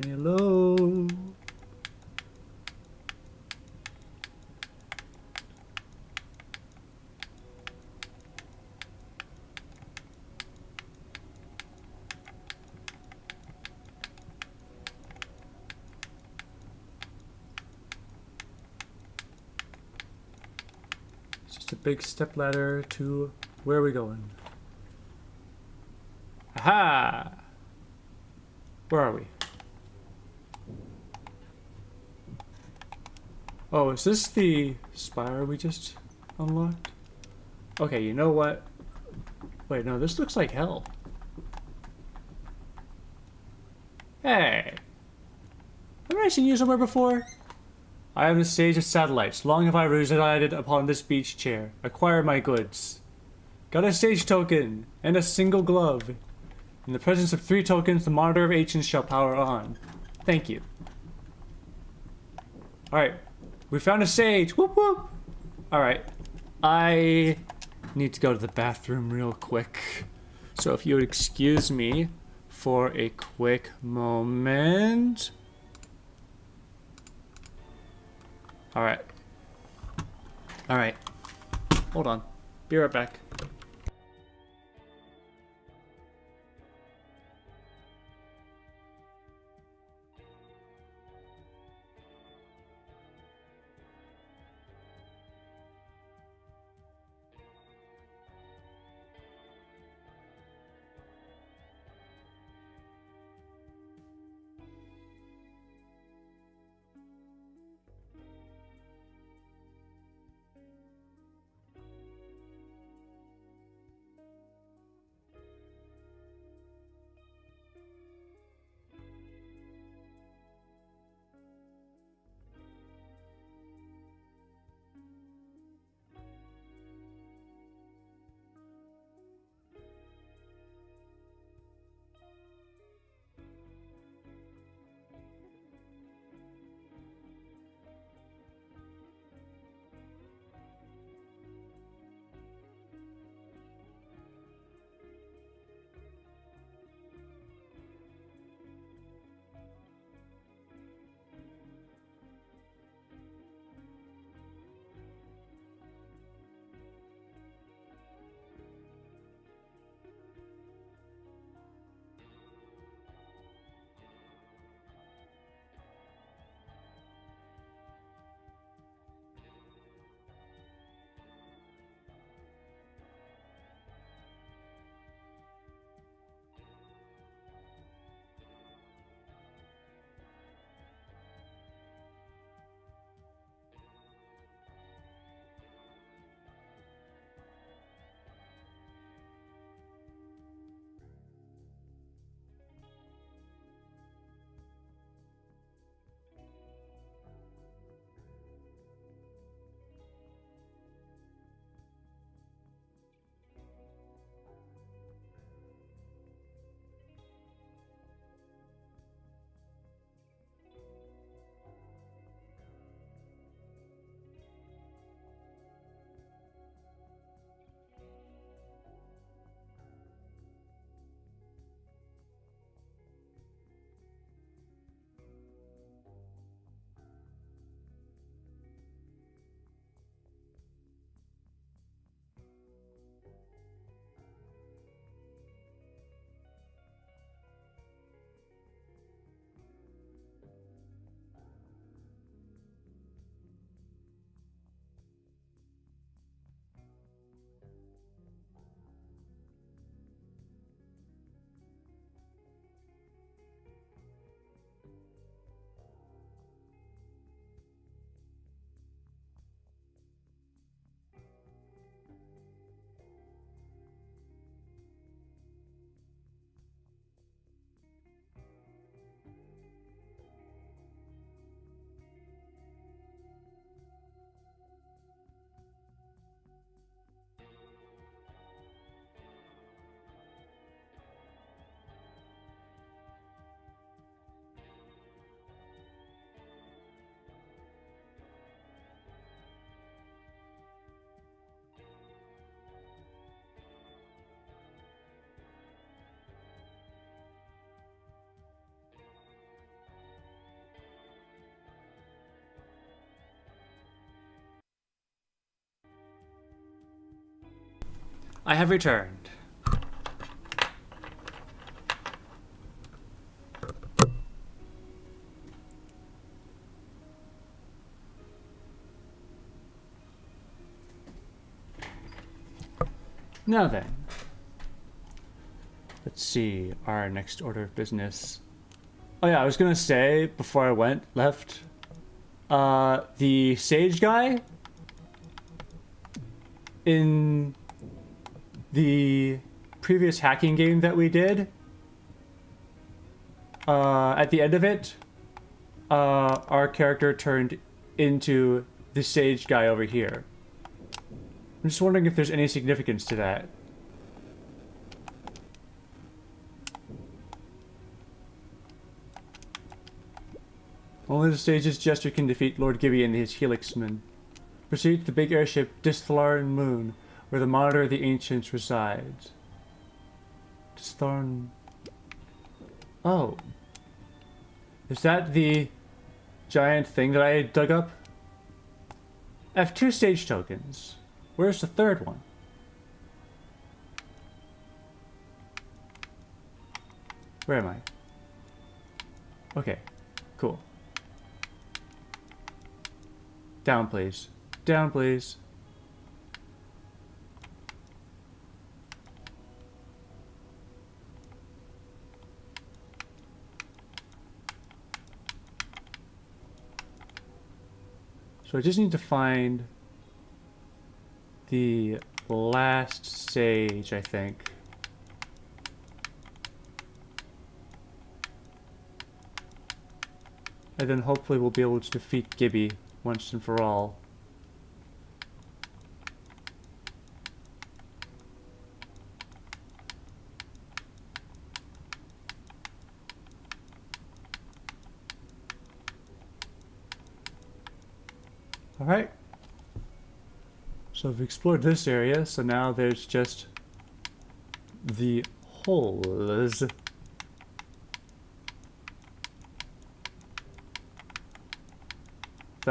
Hello. It's just a big step ladder to where are we going? Aha! Where are we? Oh, is this the spire we just unlocked? Okay, you know what? Wait, no, this looks like hell. Hey! Haven't I seen you somewhere before? I am the sage of satellites. Long have I resided upon this beach chair. Acquire my goods. Got a sage token and a single glove. In the presence of 3 tokens, the monitor of ancients shall power on. Thank you. Alright. We found a sage. Whoop whoop. Alright. I need to go to the bathroom real quick. So if you would excuse me for a quick moment. Alright. Alright. Hold on. Be right back. I have returned. Now then, let's see our next order of business. Oh yeah, I was gonna say before I left, the sage guy in the previous hacking game that we did, at the end of it, our character turned into the sage guy over here. I'm just wondering if there's any significance to that. Only the sage's gesture can defeat Lord Gibby and his Helixmen. Proceed to the big airship Disthlaran Moon, where the Monitor of the Ancients resides. Disthlaran... Oh. Is that the giant thing that I dug up? I have 2 stage tokens. Where's the third one? Where am I? Okay, cool. Down, please. Down, please. So I just need to find the last sage, I think. And then hopefully we'll be able to defeat Gibby once and for all. Alright. So we've explored this area, so now there's just the holes. That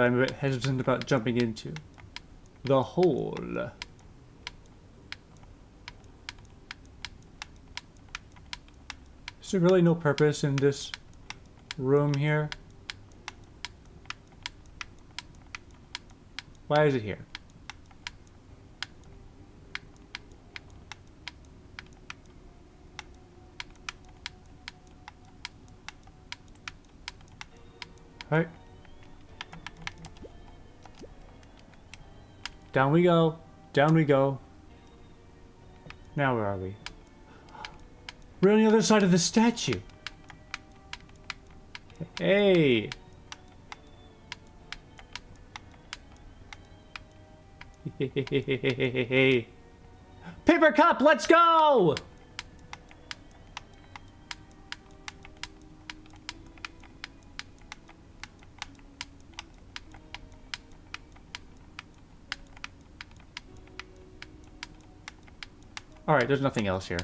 I'm a bit hesitant about jumping into. The hole. Is there really no purpose in this room here? Why is it here? All right. Down we go. Down we go. Now where are we? We're on the other side of the statue. Hey. Paper cup, let's go! Alright, there's nothing else here.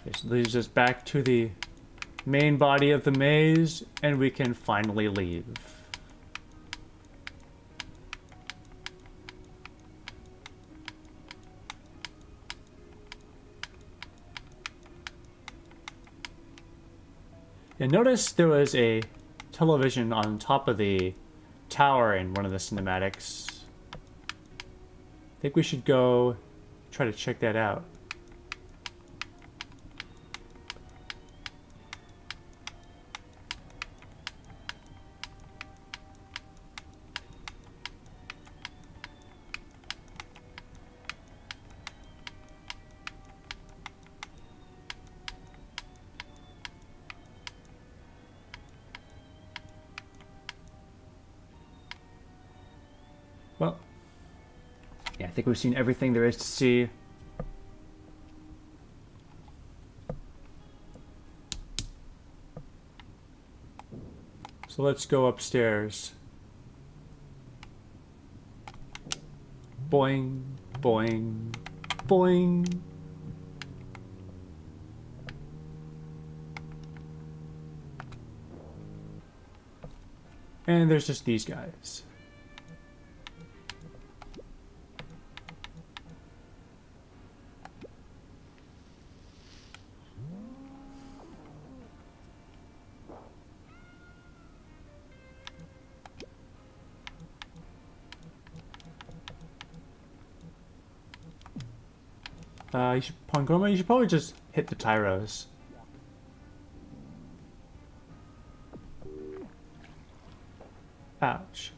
This leads us back to the main body of the maze, and we can finally leave. And notice there was a television on top of the tower in one of the cinematics. I think we should go try to check that out. Well, yeah, I think we've seen everything there is to see. So let's go upstairs. Boing, boing. Boing. And there's just these guys. Pongoma, you should probably just hit the tyros. Ouch.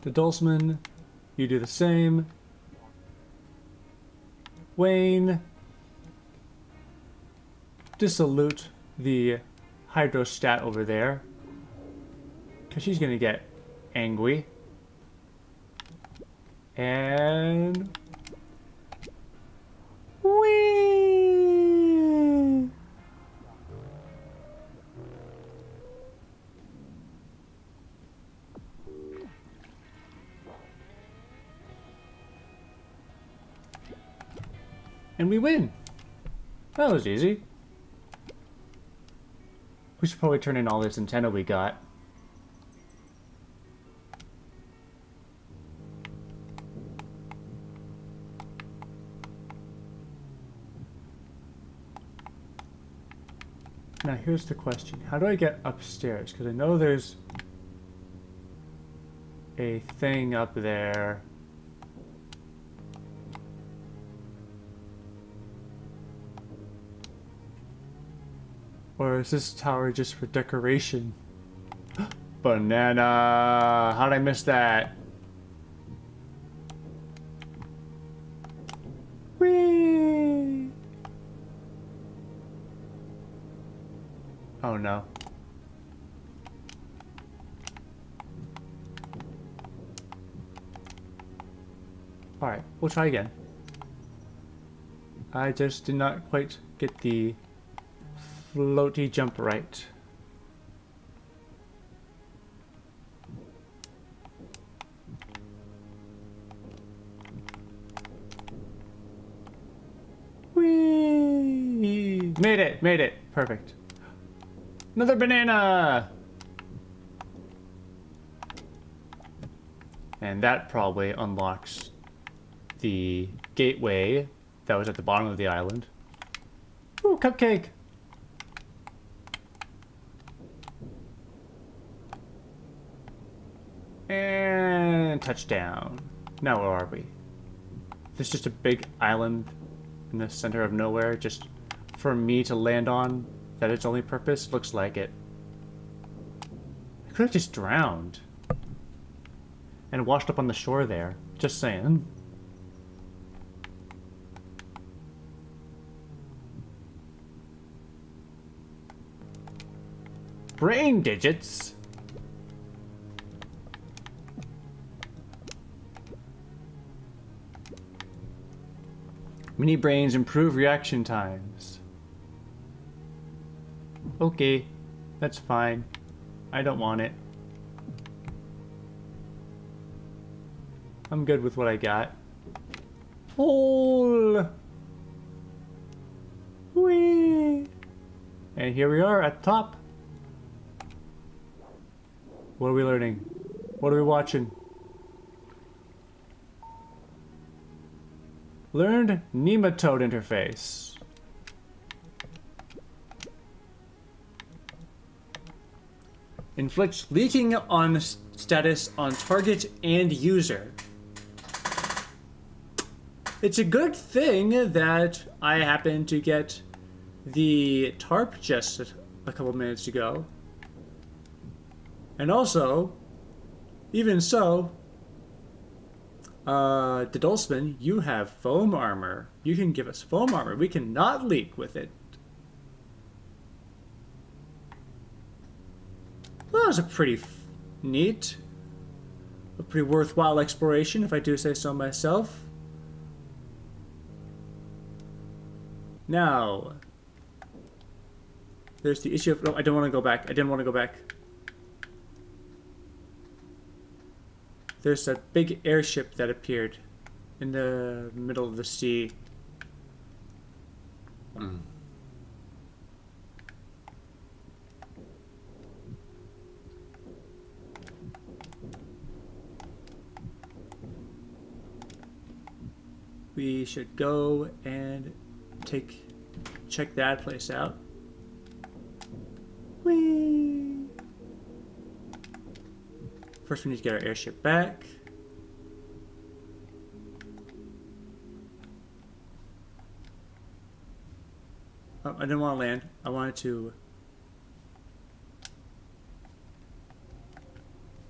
The Dulceman, you do the same. Wayne, dissolute the hydrostat over there, because she's gonna get angry. And whee! And we win. That was easy. We should probably turn in all this antenna we got. Now here's the question. How do I get upstairs? Because I know there's a thing up there. Or is this tower just for decoration? Banana! How'd I miss that? Whee! Oh no. Alright, we'll try again. I just did not quite get the floaty jump right. Whee! Made it! Made it! Perfect. Another banana! And that probably unlocks the gateway that was at the bottom of the island. Ooh, cupcake! And touchdown. Now where are we? There's just a big island in the center of nowhere, just for me to land on. That its only purpose? Looks like it. I could have just drowned. And washed up on the shore there. Just saying. Brain digits? Mini brains improve reaction times. Okay, that's fine. I don't want it. I'm good with what I got. Hole! Whee! And here we are at the top. What are we learning? What are we watching? Learned nematode interface. Inflicts leaking on status on target and user. It's a good thing that I happened to get the tarp just a couple minutes ago. And also, even so, the Dulceman, you have foam armor. You can give us foam armor. We cannot leak with it. Well, that was a pretty neat, a pretty worthwhile exploration, if I do say so myself. Now, there's the issue of... No, I don't want to go back. I didn't want to go back. there's a big airship that appeared in the middle of the sea. Mm. We should go and check that place out. Whee! First we need to get our airship back. Oh, I didn't want to land. I wanted to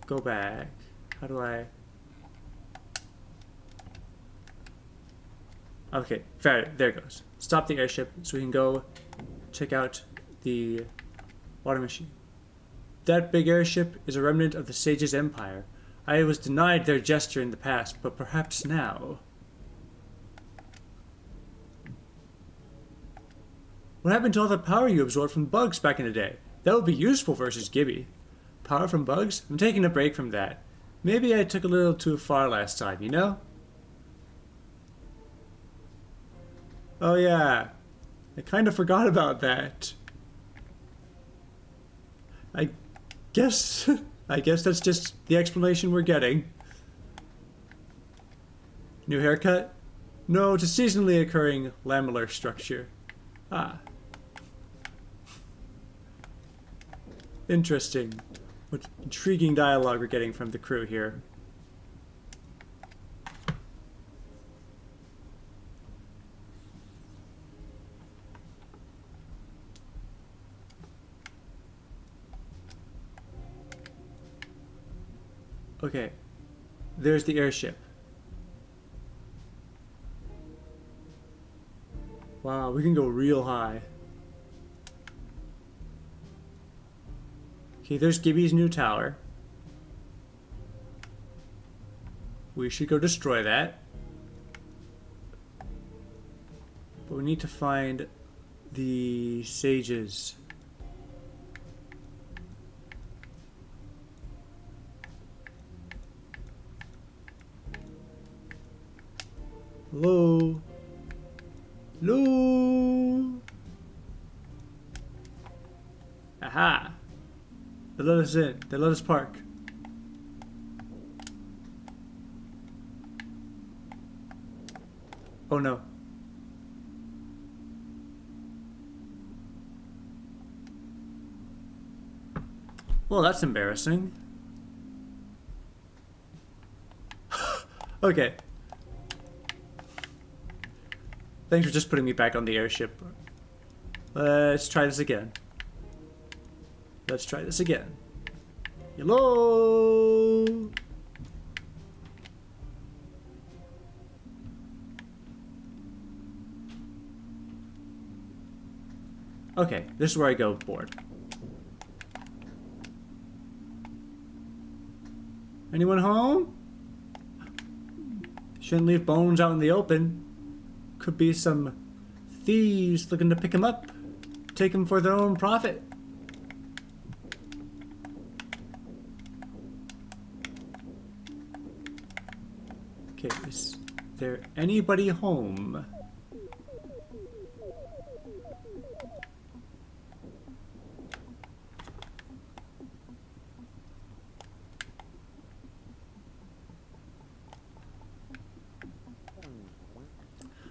go back. How do I... Okay, fair. There it goes. Stop the airship so we can go check out the water machine. That big airship is a remnant of the Sage's empire. I was denied their gesture in the past, but perhaps now. What happened to all the power you absorbed from bugs back in the day? That would be useful versus Gibby. Power from bugs? I'm taking a break from that. Maybe I took a little too far last time, you know? Oh yeah, I kind of forgot about that. I guess that's just the explanation we're getting. New haircut? No, it's a seasonally occurring lamellar structure. Ah. Interesting. What intriguing dialogue we're getting from the crew here. Okay, there's the airship. Wow, we can go real high. Okay, there's Gibby's new tower. We should go destroy that. But we need to find the sages. Hello? Hello? Aha! They let us in. They let us park. Oh no. Well, that's embarrassing. Okay. Thanks for just putting me back on the airship. Let's try this again. Let's try this again. Hello? Okay, this is where I go bored. Anyone home? Shouldn't leave bones out in the open. Could be some thieves looking to pick him up, take him for their own profit. Okay, is there anybody home?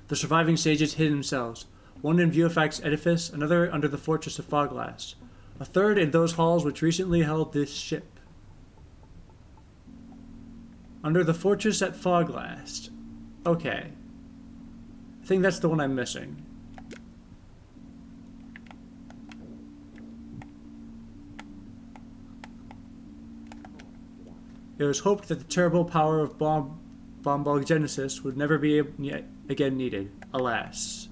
The surviving sages hid themselves, one in Viewfax's edifice, another under the fortress of Foglast, a third in those halls which recently held this ship. Under the fortress at Foglast. Okay. I think that's the one I'm missing. It was hoped that the terrible power of Bombog Genesis would never be again needed. Alas.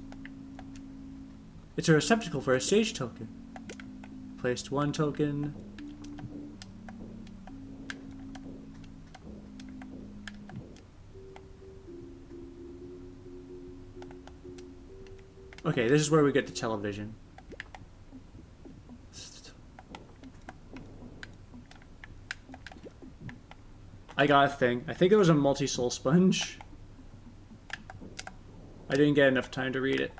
It's a receptacle for a sage token. Placed one token. Okay, this is where we get the television. I got a thing. I think it was a multi-soul sponge. I didn't get enough time to read it.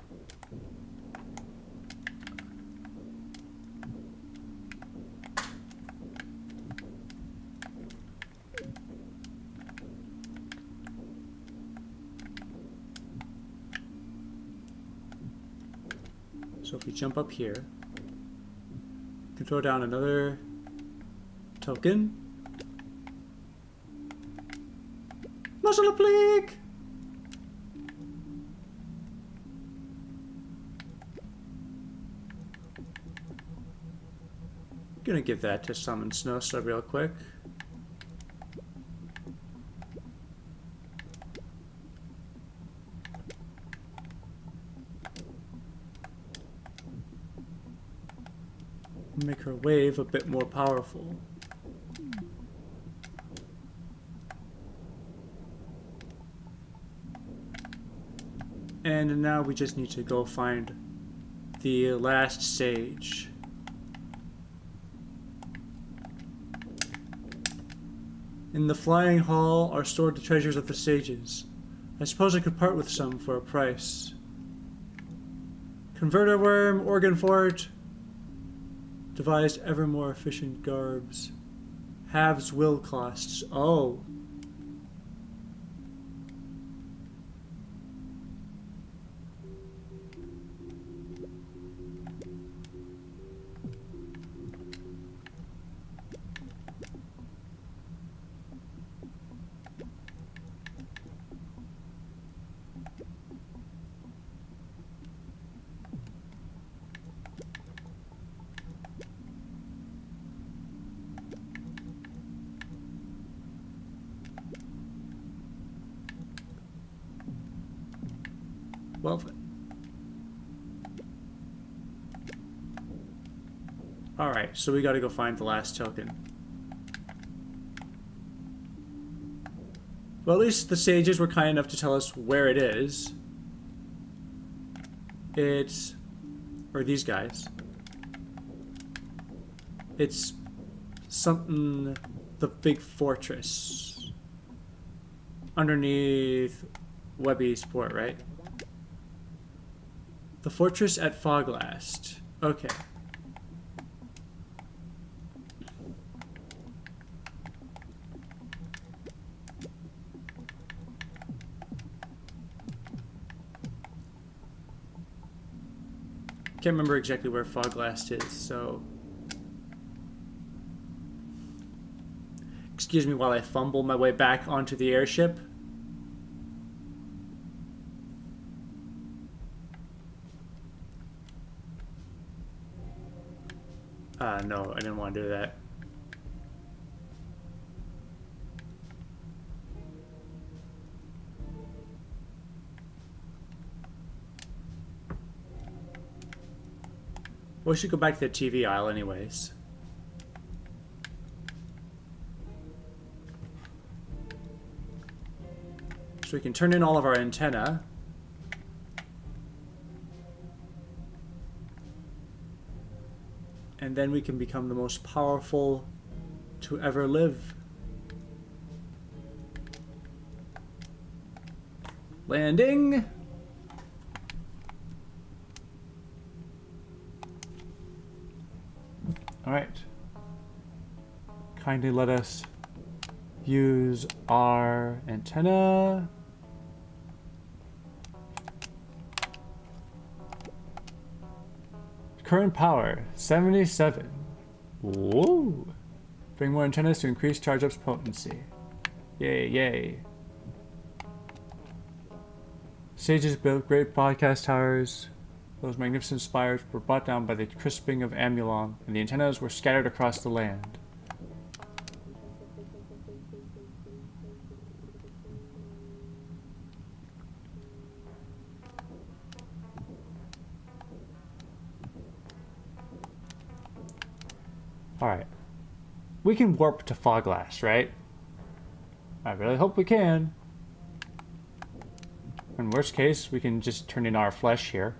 So if we jump up here, we can throw down another token. Muscle Plague! Gonna give that to Summon Snowstorm real quick. Make her wave a bit more powerful. And now we just need to go find the last sage. In the flying hall are stored the treasures of the sages. I suppose I could part with some for a price. Converter worm, organ fort, devised ever more efficient garbs. Halves will costs. Oh. Well, alright, so we gotta go find the last token. Well, at least the sages were kind enough to tell us where it is. It's... or these guys. It's something... the big fortress. Underneath Webby's port, right? The fortress at Foglast. Okay. Can't remember exactly where Foglast is, so... Excuse me while I fumble my way back onto the airship. No, I didn't want to do that. Well, we should go back to the TV aisle anyways. So we can turn in all of our antenna. And then we can become the most powerful to ever live. Landing! Alright. Kindly let us use our antenna. Current power, 77. Whoa! Bring more antennas to increase charge-up's potency. Yay, yay. Sages built great broadcast towers. Those magnificent spires were brought down by the crisping of Amulon, and the antennas were scattered across the land. Alright. We can warp to Foglast, right? I really hope we can. In worst case, we can just turn in our flesh here.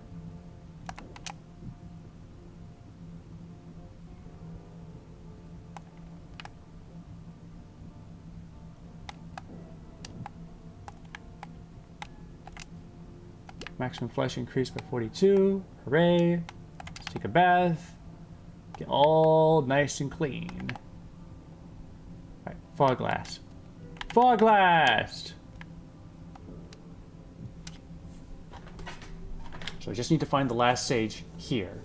Maximum flesh increased by 42. Hooray. Let's take a bath. Get all nice and clean. Alright, fog glass. Fog glass! So I just need to find the last sage here.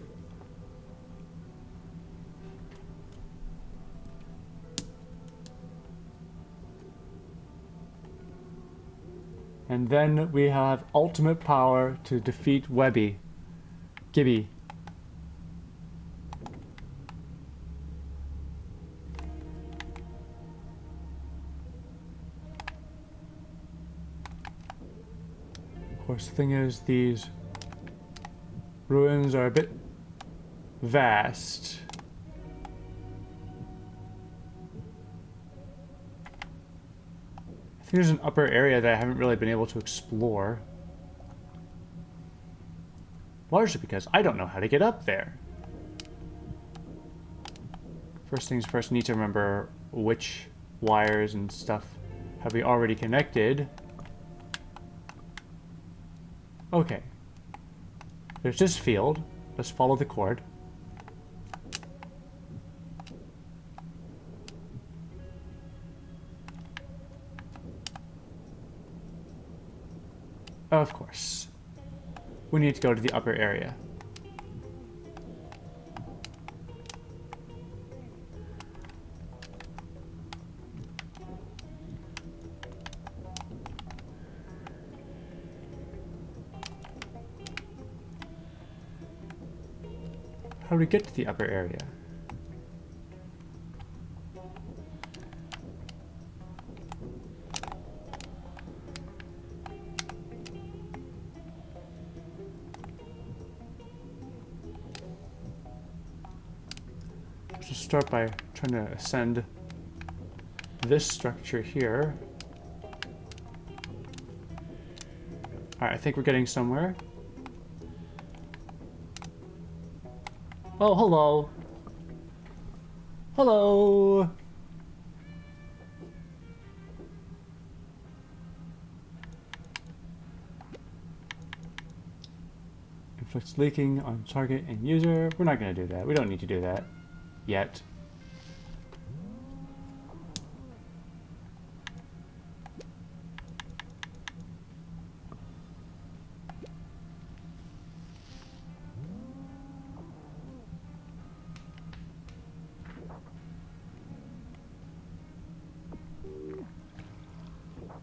And then we have ultimate power to defeat Gibby. Of course, the thing is, these ruins are a bit vast. I think there's an upper area that I haven't really been able to explore. Largely because I don't know how to get up there. First things first, I need to remember which wires and stuff have we already connected. Okay. There's this field. Let's follow the cord. Of course. We need to go to the upper area. How do we get to the upper area? Let's start by trying to ascend this structure here. Alright, I think we're getting somewhere. Oh, hello. Hello. Inflicts leaking on target and user. We're not going to do that. We don't need to do that yet.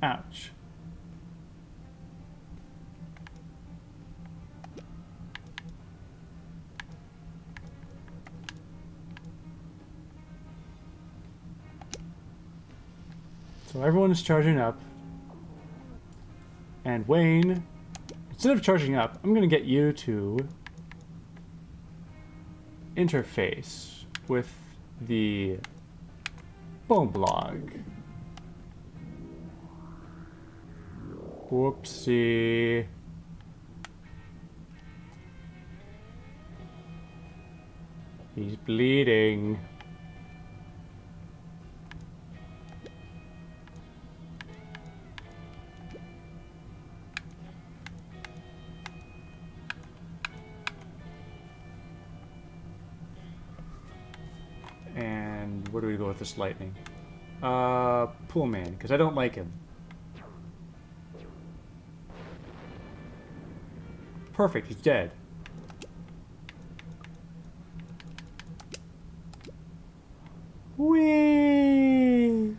Ouch. So everyone is charging up. And Wayne, instead of charging up, I'm going to get you to interface with the bone blog. Whoopsie. He's bleeding. And where do we go with this lightning? Pool man, because I don't like him. Perfect, he's dead. Whee!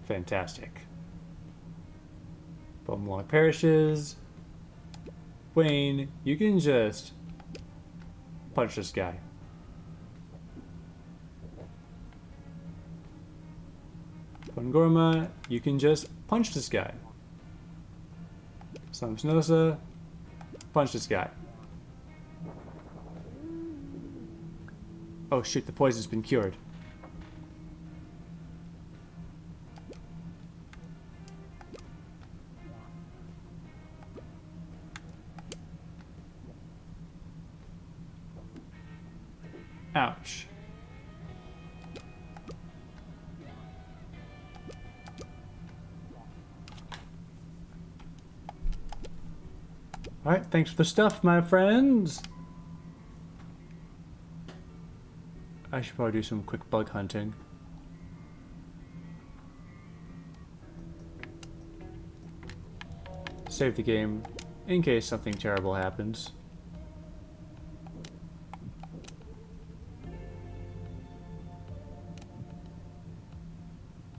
Fantastic. Bumlock perishes. Wayne, you can just punch this guy. Pangorma, you can just punch this guy. Samsnosa, punch this guy. Oh shoot, the poison's been cured. Ouch. Alright, thanks for the stuff, my friends. I should probably do some quick bug hunting. Save the game in case something terrible happens.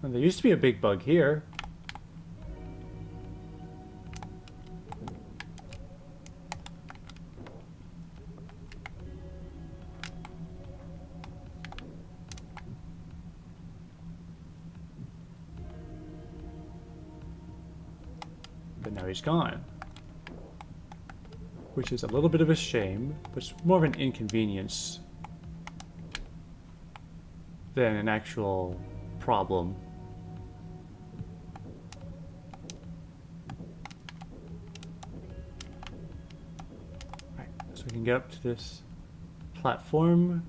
And there used to be a big bug here. But now he's gone. Which is a little bit of a shame, but it's more of an inconvenience than an actual problem. Right, so we can get up to this platform.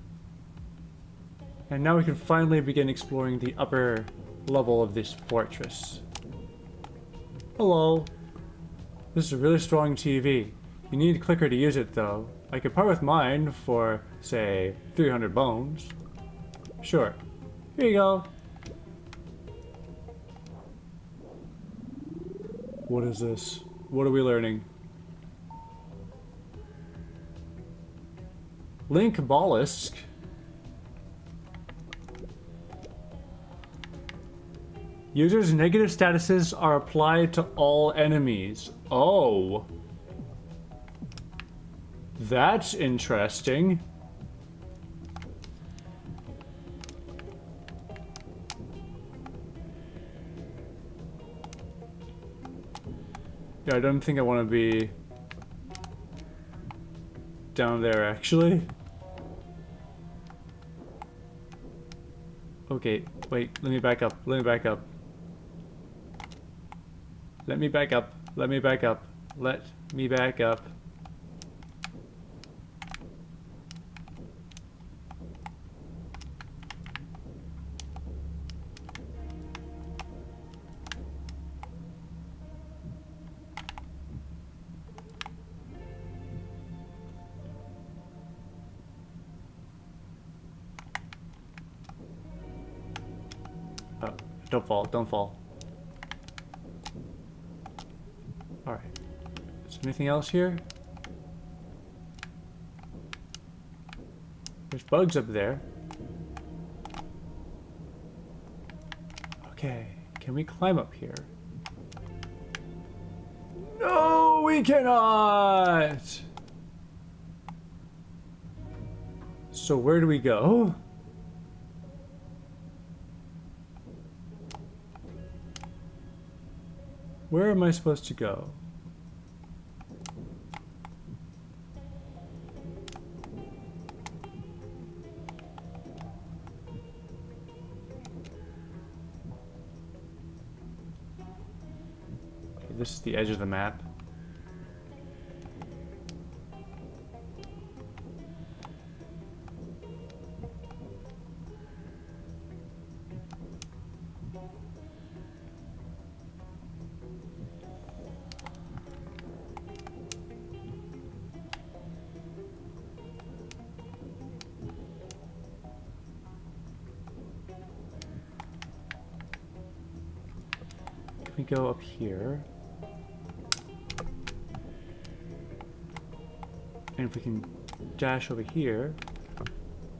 And now we can finally begin exploring the upper level of this fortress. Hello. This is a really strong TV. You need a clicker to use it though. I could part with mine for, say, 300 bones. Sure. Here you go. What is this? What are we learning? Link Mollusk. Users' negative statuses are applied to all enemies. Oh. That's interesting. Yeah, I don't think I want to be down there, actually. Okay, wait, let me back up, let me back up. Let me back up, let me back up, let me back up. Oh, don't fall, don't fall. Alright. Is there anything else here? There's bugs up there. Okay, can we climb up here? No, we cannot! So where do we go? Where am I supposed to go? Okay, this is the edge of the map. We go up here. And if we can dash over here.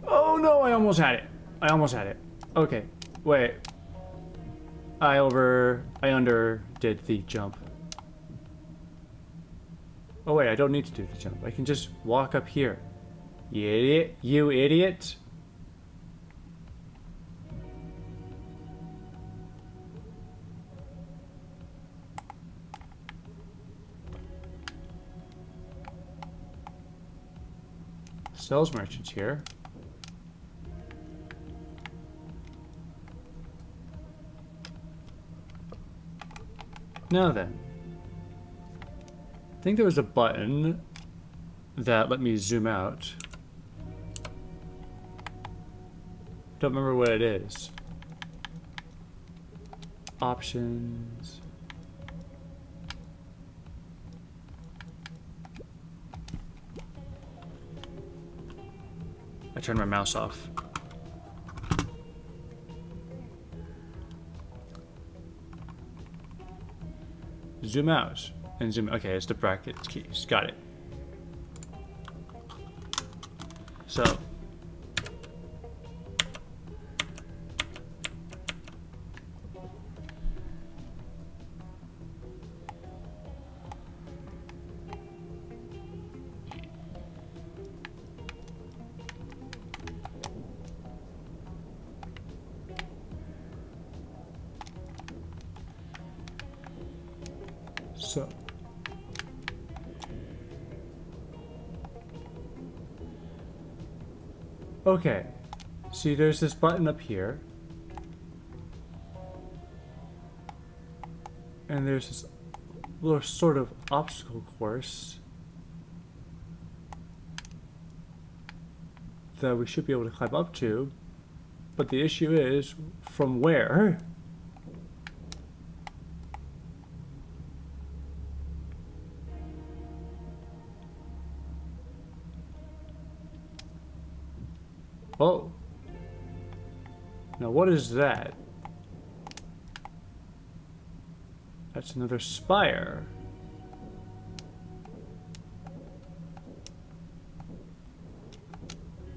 Oh no, I almost had it. I almost had it. Okay, wait. I underdid the jump. Oh wait, I don't need to do the jump. I can just walk up here. You idiot. You idiot. Sales merchants here. Now then. I think there was a button that let me zoom out. Don't remember what it is. Options. I turned my mouse off. Zoom out and zoom. Okay, it's the brackets keys. Got it. So. So. Okay. See, there's this button up here. And there's this little sort of obstacle course that we should be able to climb up to. But the issue is, from where? Oh. Now what is that? That's another spire.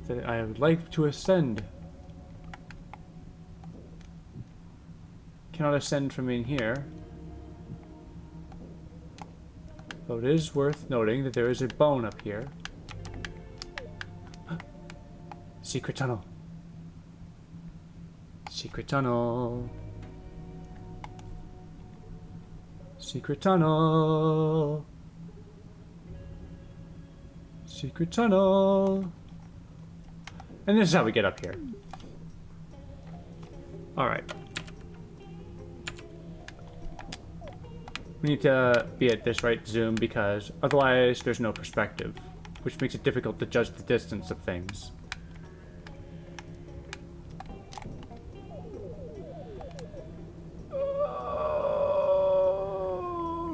That I would like to ascend. Cannot ascend from in here. Though it is worth noting that there is a bone up here. Secret tunnel. Secret tunnel. Secret tunnel. Secret tunnel. And this is how we get up here. Alright. We need to be at this right zoom because otherwise there's no perspective, which makes it difficult to judge the distance of things.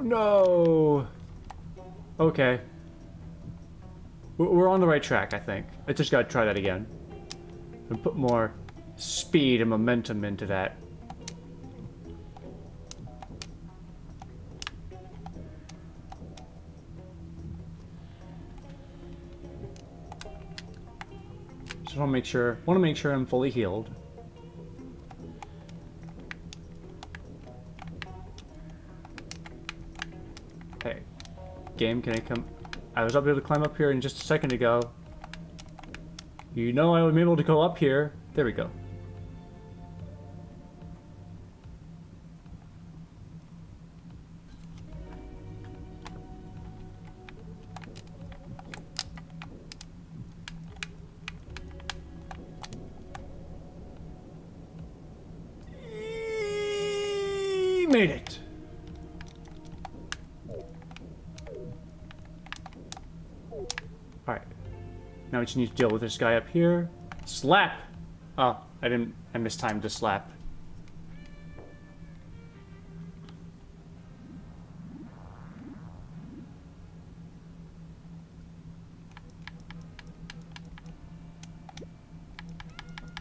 No. Okay. We're on the right track, I think. I just gotta try that again. And put more speed and momentum into that. Just want to make sure I'm fully healed. Hey, game, can I come? I was able to climb up here in just a second ago. You know I would be able to go up here. There we go. Made it. Alright. Now we just need to deal with this guy up here. Slap! Oh, I mistimed the slap.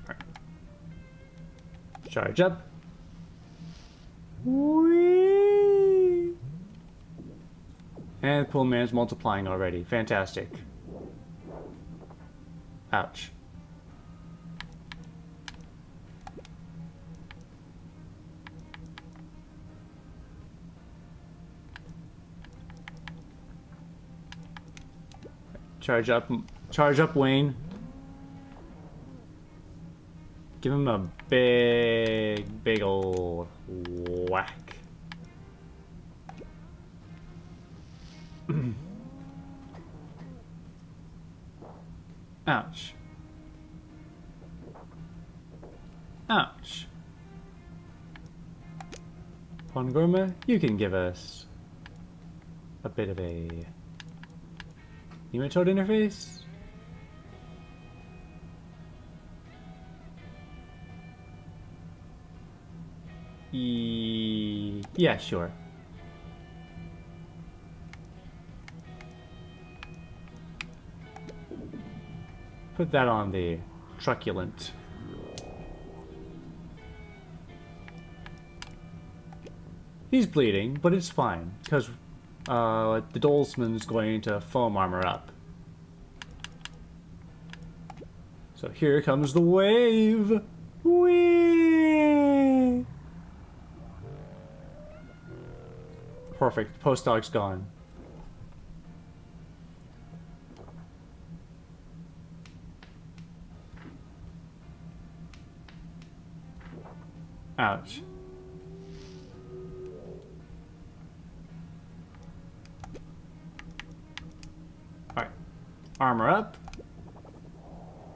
Alright. Charge up. Whee! And Pool Man's multiplying already. Fantastic. Ouch. Charge up, Wayne. Give him a big old whack. Ouch. Ouch. Pongorma, you can give us a bit of a nematode interface? Yeah, sure. Put that on the truculent. He's bleeding, but it's fine, because the Dolzman's going to foam armor up. So here comes the wave! Whee! Perfect. Post dog's gone. Ouch. Alright. Armor up.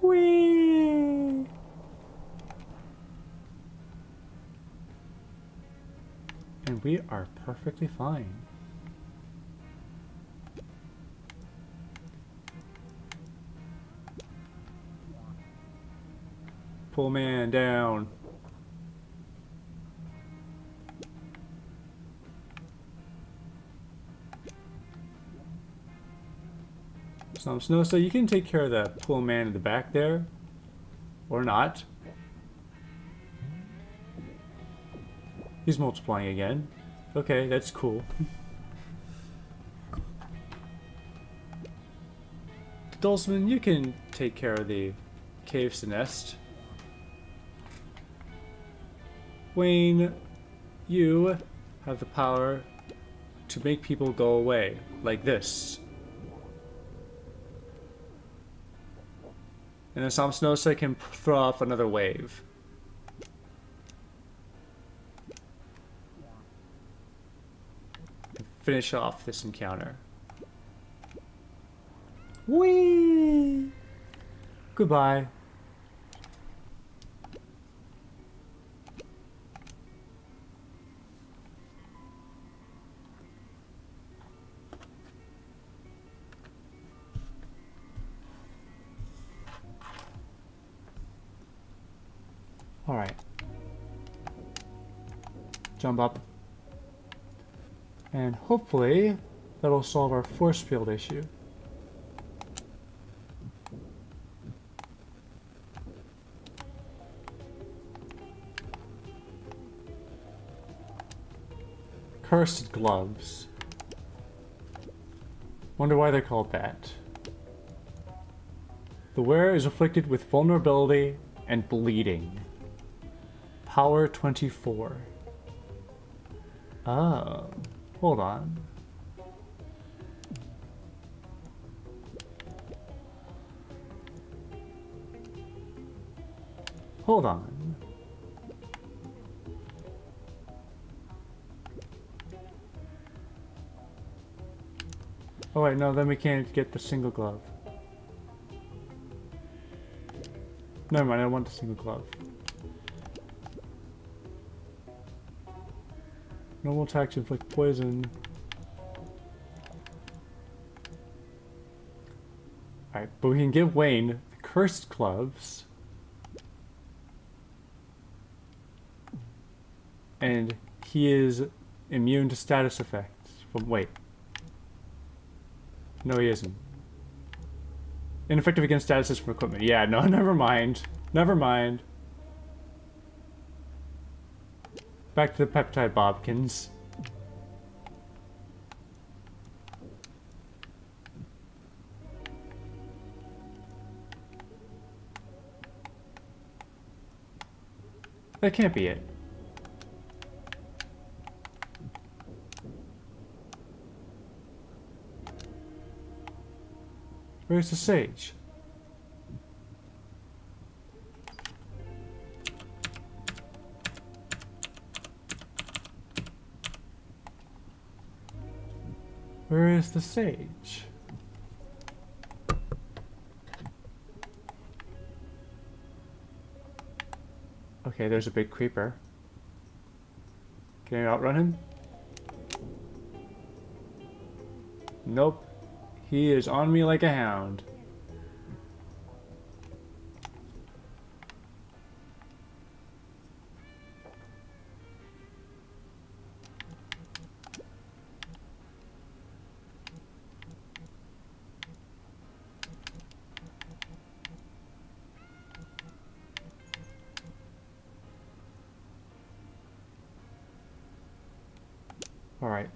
Whee! And we are perfectly fine. Pull man down. Snow, so you can take care of that pool man in the back there. Or not. He's multiplying again. Okay, that's cool. Dulzman, you can take care of the caves to nest. Wayne, you have the power to make people go away, like this. And then Samsnosa can throw off another wave. Finish off this encounter. Whee! Goodbye. Alright. Jump up. And hopefully that'll solve our force field issue. Cursed gloves. Wonder why they're called that. The wearer is afflicted with vulnerability and bleeding. Power 24. Oh, hold on. Hold on. Oh wait, no, then we can't get the single glove. Never mind, I want the single glove. Normal attacks inflict poison. Alright, but we can give Wayne the cursed gloves. And he is immune to status effects. From wait. No, he isn't. Ineffective against statuses from equipment. Yeah, no, never mind. Never mind. Back to the peptide bobkins. That can't be it. Where's the sage? Where is the sage? Okay, there's a big creeper. Can I outrun him? Nope. He is on me like a hound. Alright.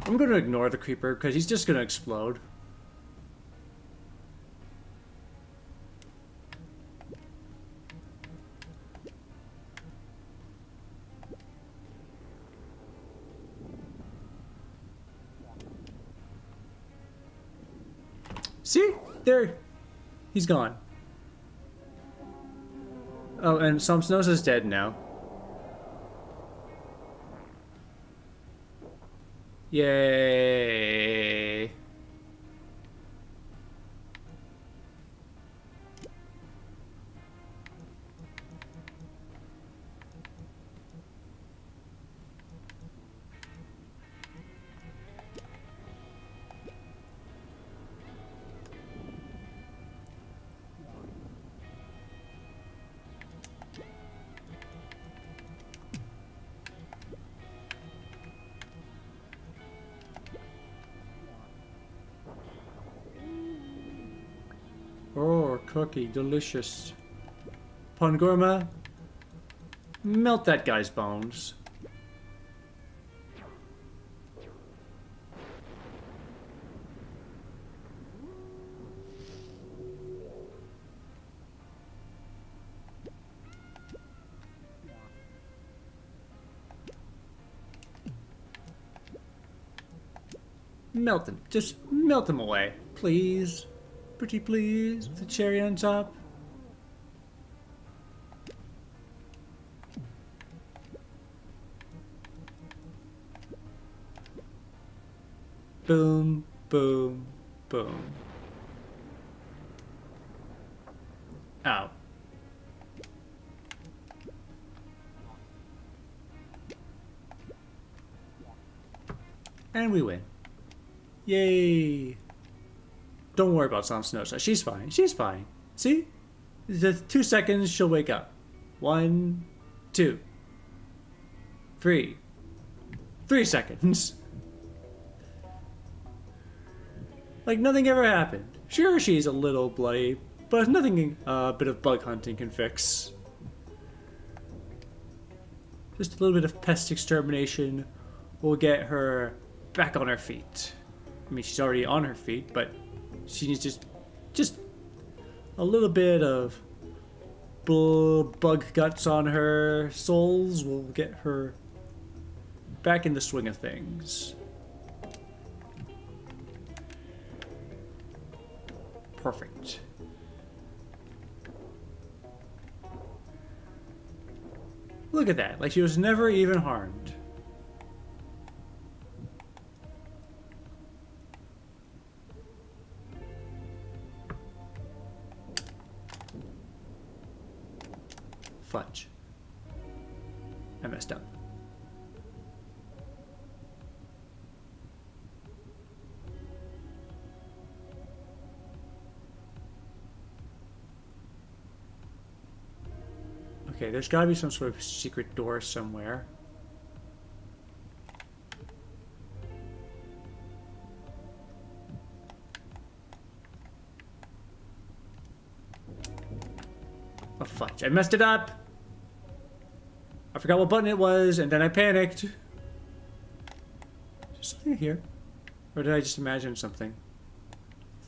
I'm gonna ignore the creeper because he's just gonna explode. See? There. He's gone. Oh, and Somsnos is dead now. Yay. Oh, cookie, delicious. Pongorma, melt that guy's bones. Melt them. Just melt them away. Please. Pretty please. With the cherry on top. Boom, boom, boom. Ow. And we win. Yay. Don't worry about Somsnosa. She's fine. She's fine. See? Just 2 seconds, she'll wake up. 1, 2, 3. 3 seconds. Like nothing ever happened. Sure, she's a little bloody, but nothing a bit of bug hunting can fix. Just a little bit of pest extermination will get her back on her feet. I mean, she's already on her feet, but she needs just a little bit of bug guts on her souls will get her back in the swing of things. Perfect. Look at that, like she was never even harmed. Fudge. I messed up. Okay, there's gotta be some sort of secret door somewhere. Oh, fudge. I messed it up! I forgot what button it was, and then I panicked. Is there something here? Or did I just imagine something?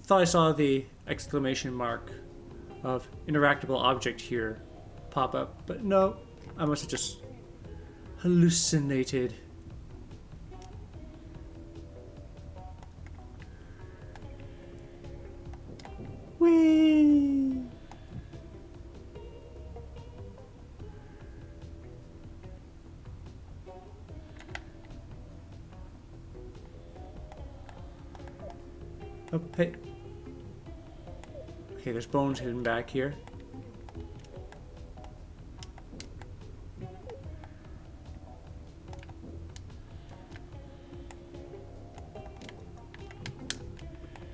Thought I saw the exclamation mark of interactable object here pop up, but no, I must have just hallucinated. Whee! Oh, hey. Okay, there's bones hidden back here.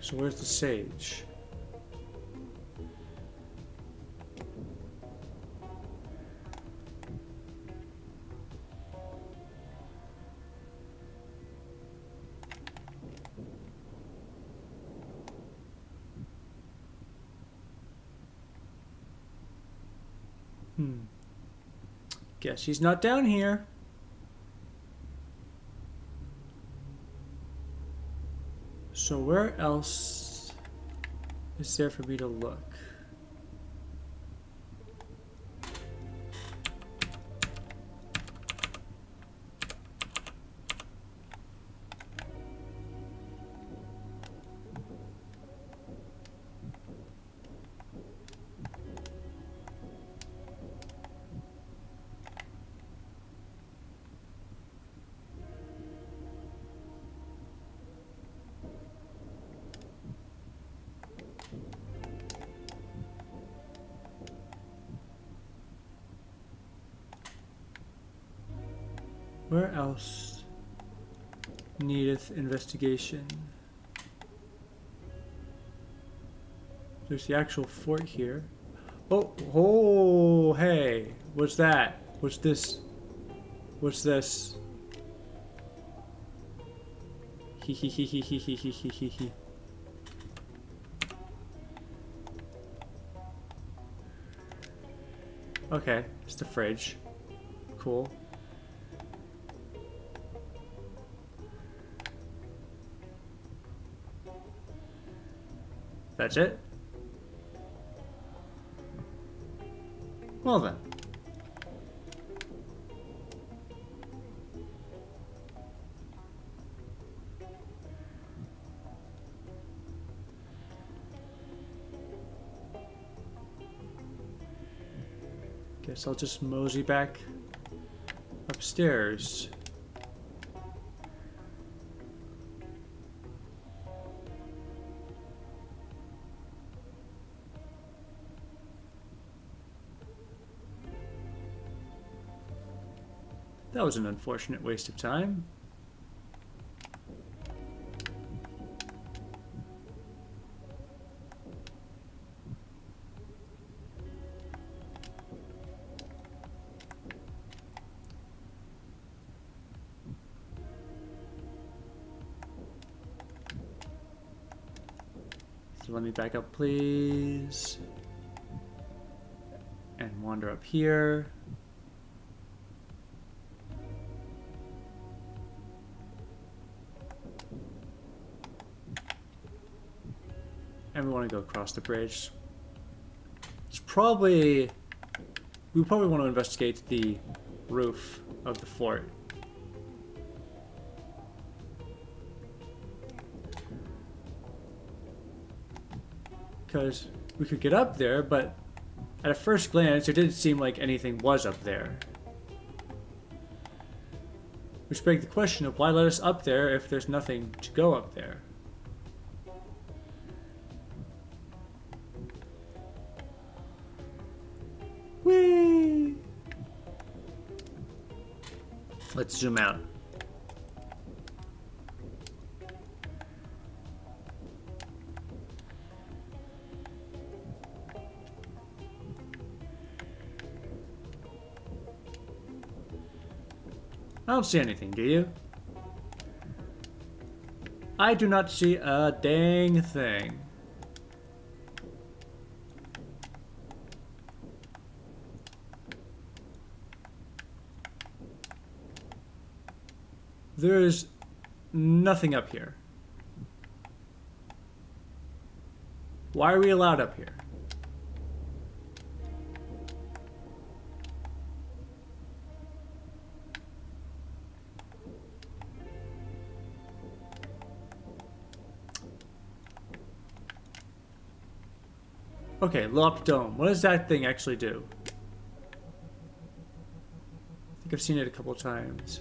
So where's the sage? Guess he's not down here. So where else is there for me to look? Where else needeth investigation? There's the actual fort here. Oh, hey, what's that? What's this? What's this? Hee hee hee hee hee hee hee hee hee hee. Okay, it's the fridge. Cool. That's it? Well then. Guess I'll just mosey back upstairs. That was an unfortunate waste of time. So let me back up, please. And wander up here. And we want to go across the bridge. It's probably... We probably want to investigate the roof of the fort. Because we could get up there, but at a first glance, it didn't seem like anything was up there. Which begs the question of why let us up there if there's nothing to go up there? Whee! Let's zoom out. I don't see anything, do you? I do not see a dang thing. There is nothing up here. Why are we allowed up here? Okay, locked dome. What does that thing actually do? I think I've seen it a couple times.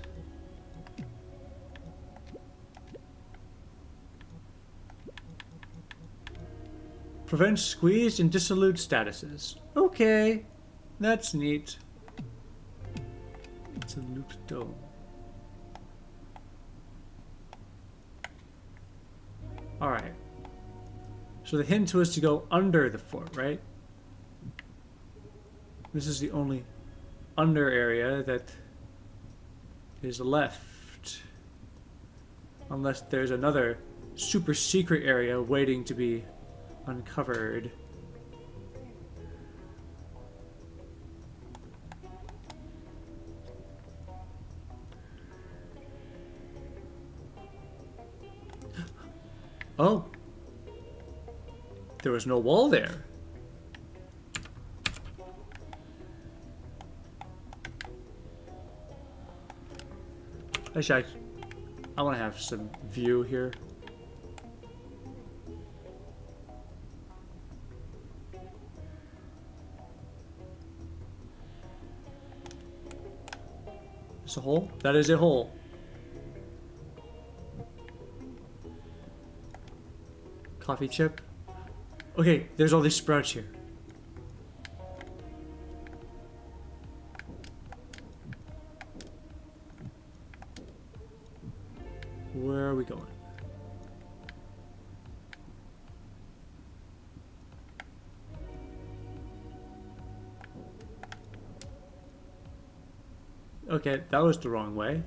Prevents squeezed and dissolute statuses. Okay, that's neat. It's a looped dome. Alright. So the hint was to go under the fort, right? This is the only under area that is left. Unless there's another super secret area waiting to be uncovered. Oh. There was no wall there. Actually, I want to have some view here. Is a hole? That is a hole. Coffee chip. Okay, there's all these sprouts here. Where are we going? Okay, that was the wrong way.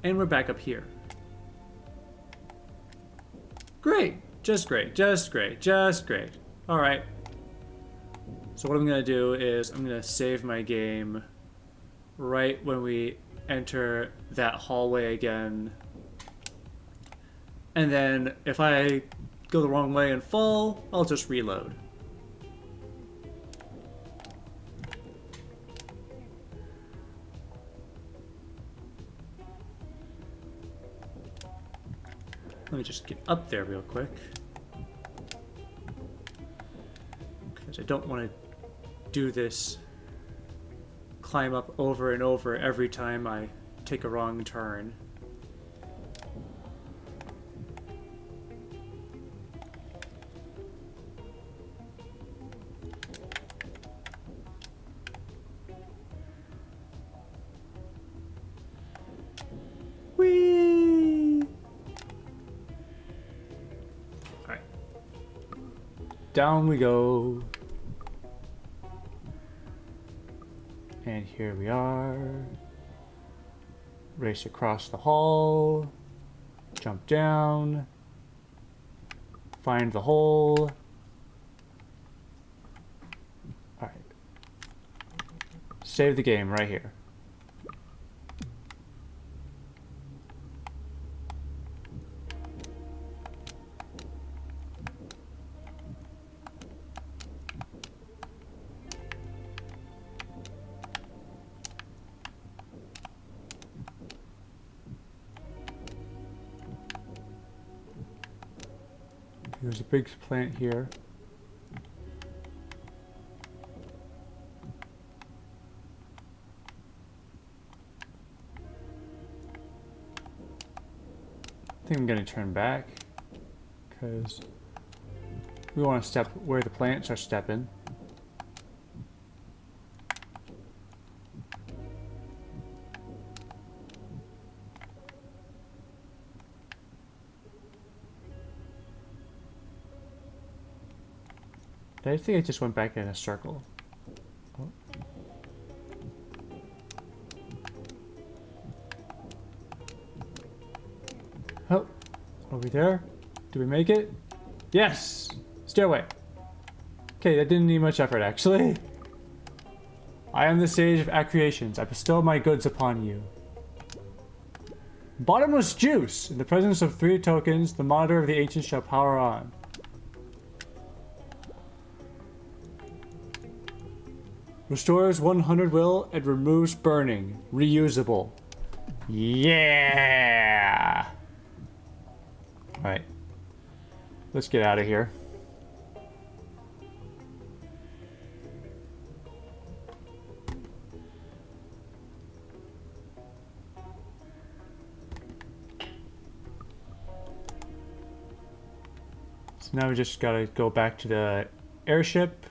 And we're back up here. Great. Just great. Just great. Just great. Alright. So what I'm going to do is I'm going to save my game right when we enter that hallway again. And then if I go the wrong way and fall, I'll just reload. Let me just get up there real quick. Because I don't want to do this climb up over and over every time I take a wrong turn. Whee! Alright. Down we go. And here we are. Race across the hall. Jump down. Find the hole. Alright. Save the game right here. There's a big plant here. I think I'm gonna turn back because we want to step where the plants are stepping. I think I just went back in a circle. Oh. Oh, are we there? Do we make it? Yes! Stairway. Okay, that didn't need much effort, actually. I am the sage of accreations. I bestow my goods upon you. Bottomless juice! In the presence of 3 tokens, the monitor of the ancients shall power on. Restores 100 will and removes burning. Reusable. Yeah! Alright. Let's get out of here. So now we just gotta go back to the airship.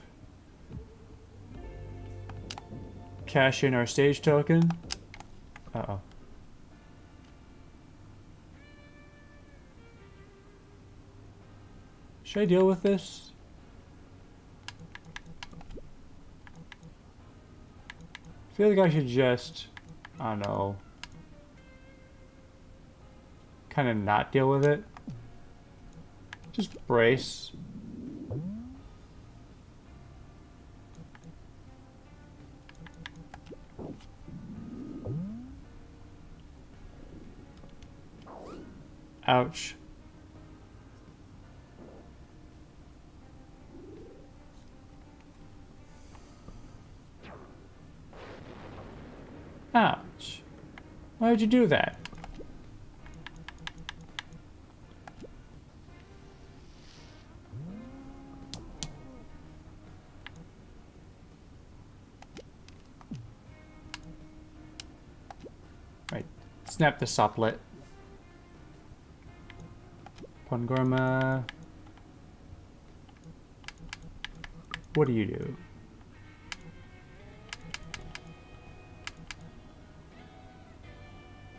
Cash in our stage token. Uh-oh. Should I deal with this? I feel like I should just, I don't know, kind of not deal with it. Just brace. Ouch. Ouch. Why would you do that? Right. Snap the soplet. Pangorma. What do you do?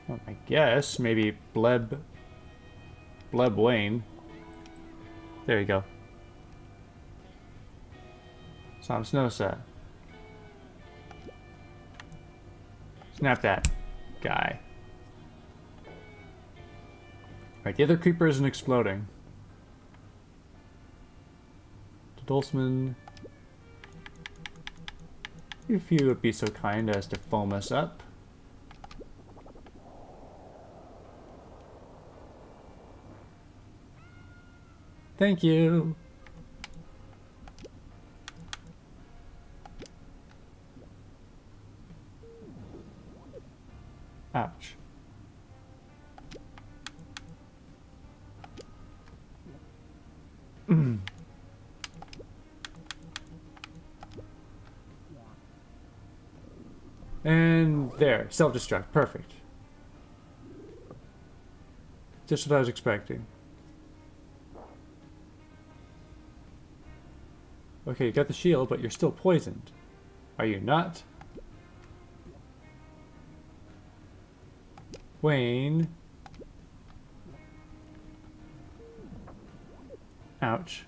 Well, I guess maybe Bleb Wayne. There you go. Samsnosa. Snap that guy. Right, the other creeper isn't exploding. Dulsman, if you would be so kind as to foam us up. Thank you. Ouch. And there, self-destruct, perfect. Just what I was expecting. Okay, you got the shield, but you're still poisoned. Are you not? Wayne. Ouch.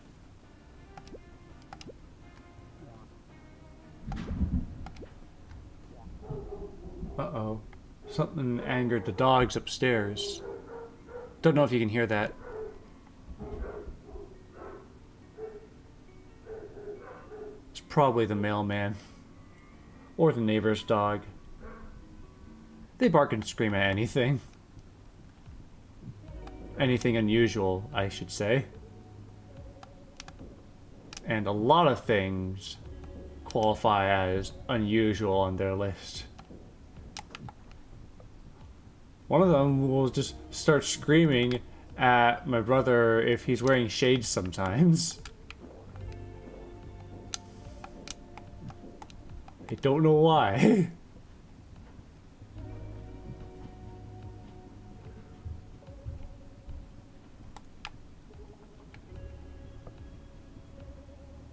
Uh-oh. Something angered the dogs upstairs. Don't know if you can hear that. It's probably the mailman. Or the neighbor's dog. They bark and scream at anything. Anything unusual, I should say. And a lot of things qualify as unusual on their list. One of them will just start screaming at my brother if he's wearing shades sometimes. I don't know why.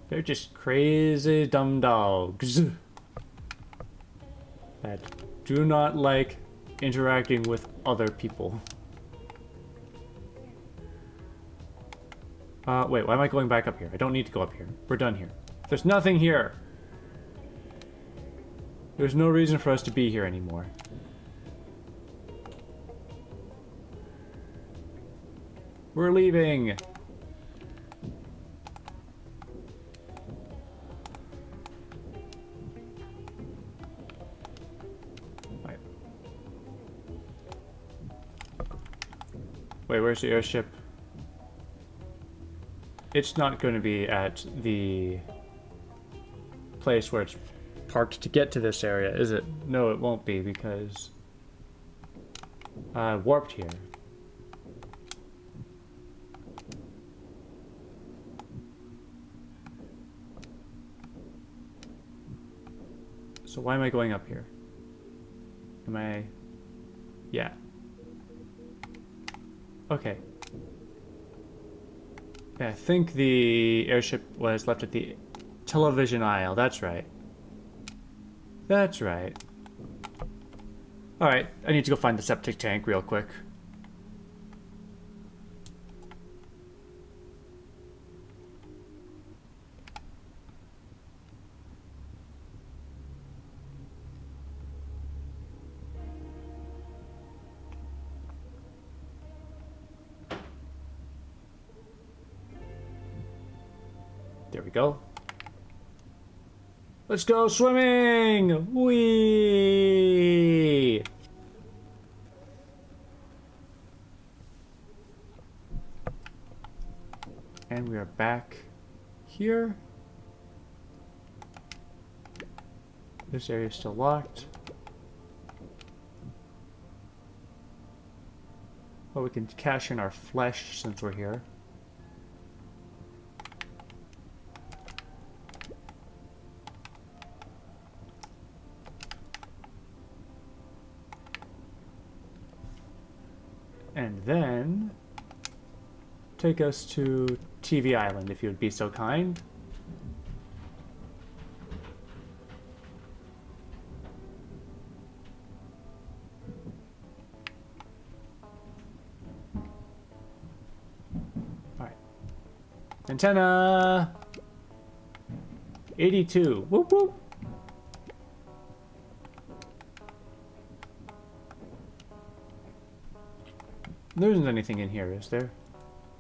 They're just crazy dumb dogs that do not like interacting with other people. Wait, why am I going back up here? I don't need to go up here. We're done here. There's nothing here. There's no reason for us to be here anymore. We're leaving. Wait, where's the airship? It's not going to be at the place where it's parked to get to this area, is it? No, it won't be because I warped here. So why am I going up here? Am I... Yeah. Okay. Yeah, I think the airship was left at the television aisle. That's right. That's right. Alright, I need to go find the septic tank real quick. There we go. Let's go swimming! Whee! And we are back here. This area is still locked. Well, we can cash in our flesh since we're here. And then take us to TV Island, if you would be so kind. Alright. Antenna! 82. Whoop whoop! There isn't anything in here, is there?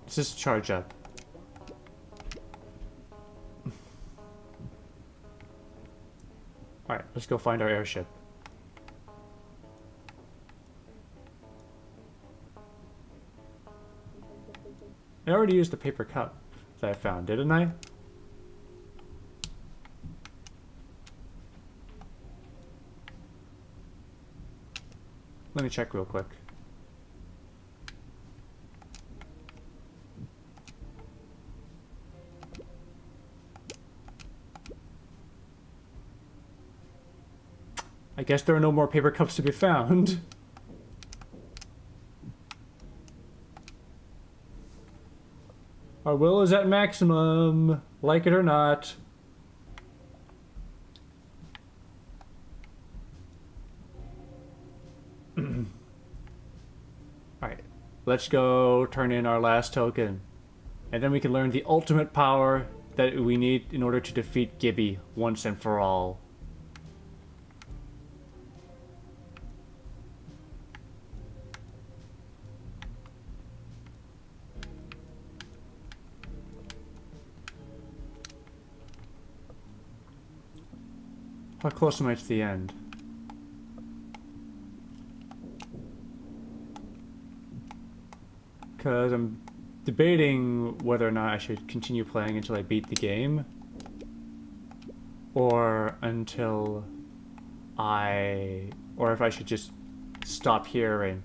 Let's just charge up. Alright, let's go find our airship. I already used the paper cup that I found, didn't I? Let me check real quick. I guess there are no more paper cups to be found. Our will is at maximum, like it or not. Alright, let's go turn in our last token. And then we can learn the ultimate power that we need in order to defeat Gibby once and for all. How close am I to the end? Because I'm debating whether or not I should continue playing until I beat the game. Or until or if I should just stop here and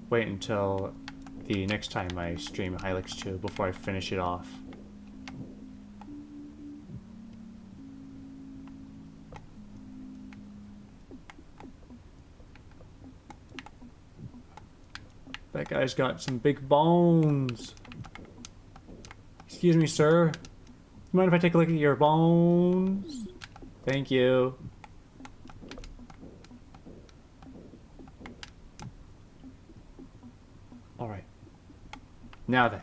wait until the next time I stream Hylics 2 before I finish it off. That guy's got some big bones. Excuse me, sir. You mind if I take a look at your bones? Thank you. Alright. Now then.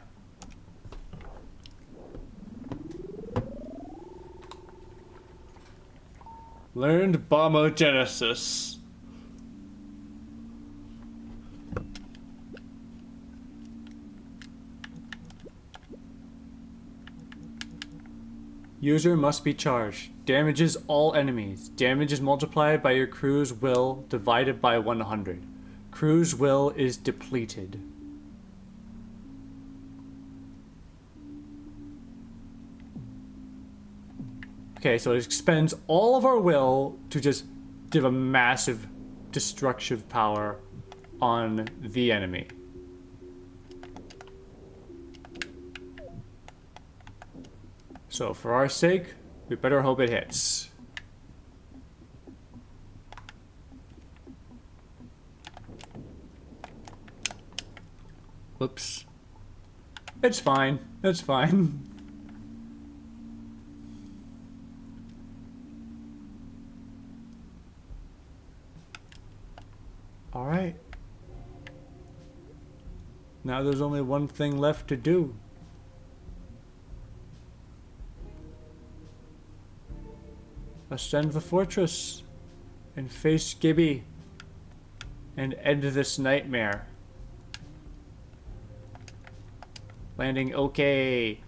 Learned bombogenesis. User must be charged. Damages all enemies. Damage is multiplied by your crew's will divided by 100. Crew's will is depleted. Okay, so it expends all of our will to just give a massive destructive power on the enemy. So for our sake, we better hope it hits. Whoops. It's fine. It's fine. Alright. Now there's only one thing left to do. Ascend the fortress and face Gibby and end this nightmare. Landing okay.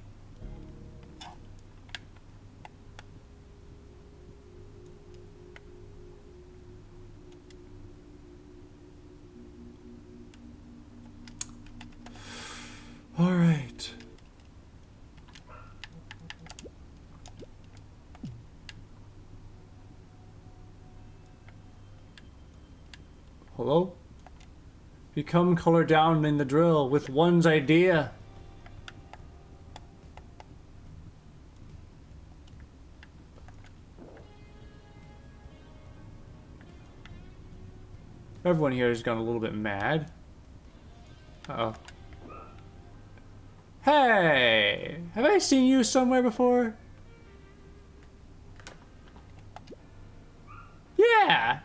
All right. hello? Become color down in the drill with one's idea. Everyone here has gone a little bit mad. Uh-oh. Hey! Have I seen you somewhere before? Yeah!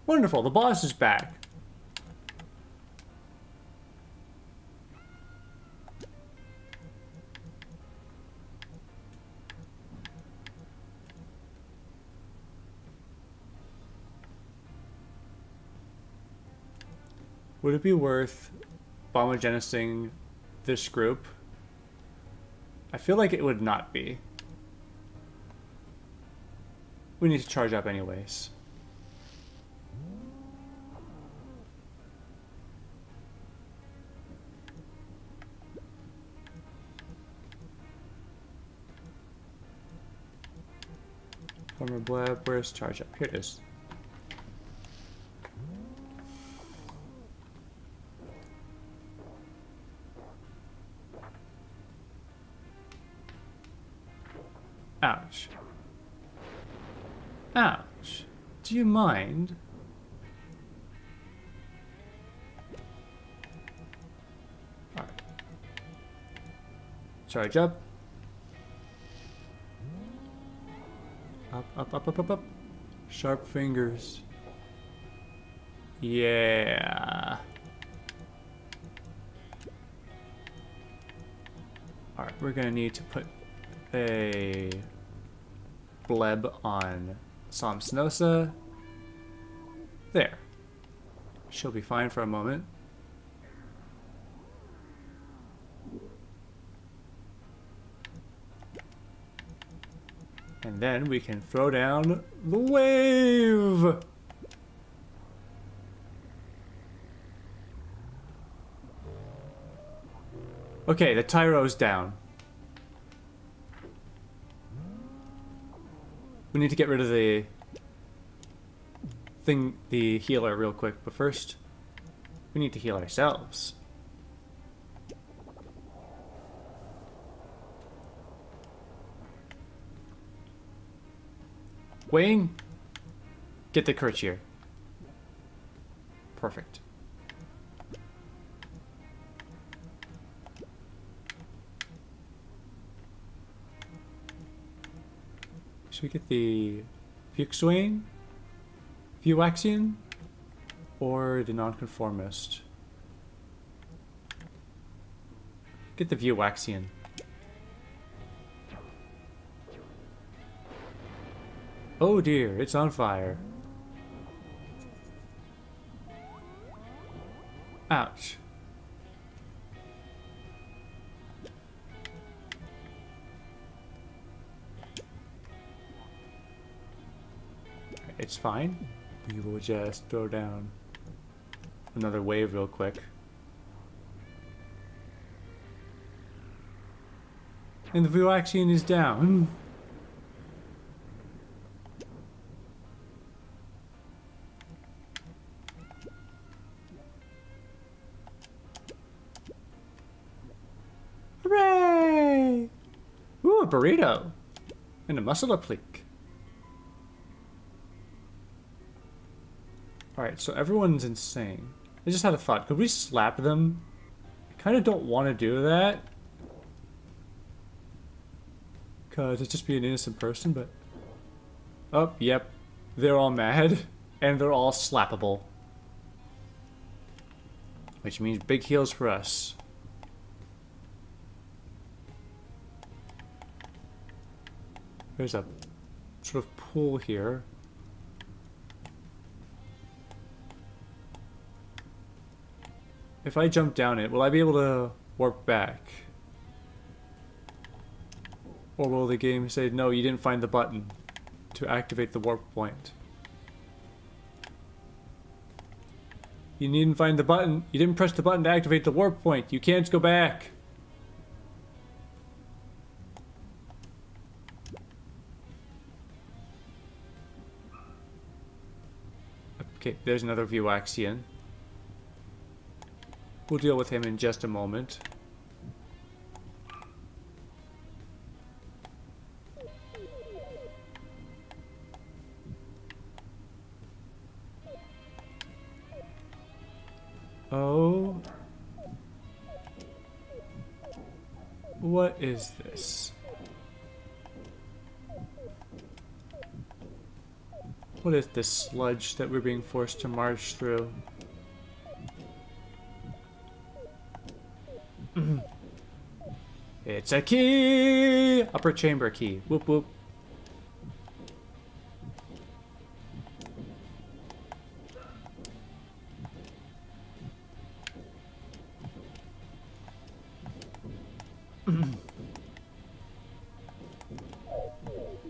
Wonderful, the boss is back. Would it be worth bombogenicing this group? I feel like it would not be. We need to charge up anyways. Plumber Blab, where's charge up? Here it is. Ouch. Ouch. Do you mind? Alright. Charge up. Up, up, up, up, up, up. Sharp fingers. Yeah. Alright, we're gonna need to put a bleb on Somsnosa. There. She'll be fine for a moment. And then we can throw down the wave! Okay, the Tyro's down. We need to get rid of the thing, the healer real quick, but first we need to heal ourselves. Wayne, get the courtier. Perfect. Should we get the Fuxuane, Vuaxian, or the Nonconformist? Get the Vuaxian. Oh dear, it's on fire. Ouch. It's fine. We will just throw down another wave real quick. And the Vuaxian is down. Hooray! Ooh, a burrito. And a muscle applique. Alright, so everyone's insane. I just had a thought. Could we slap them? I kind of don't want to do that. Because it's just be an innocent person, but... Oh, yep. They're all mad. And they're all slappable. Which means big heals for us. There's a sort of pool here. If I jump down it, will I be able to warp back? Or will the game say, no, you didn't find the button to activate the warp point? You didn't find the button. You didn't press the button to activate the warp point. You can't go back. Okay, there's another Vuaxian. We'll deal with him in just a moment. Oh. What is this? What is this sludge that we're being forced to march through? It's a key! Upper chamber key. Whoop whoop.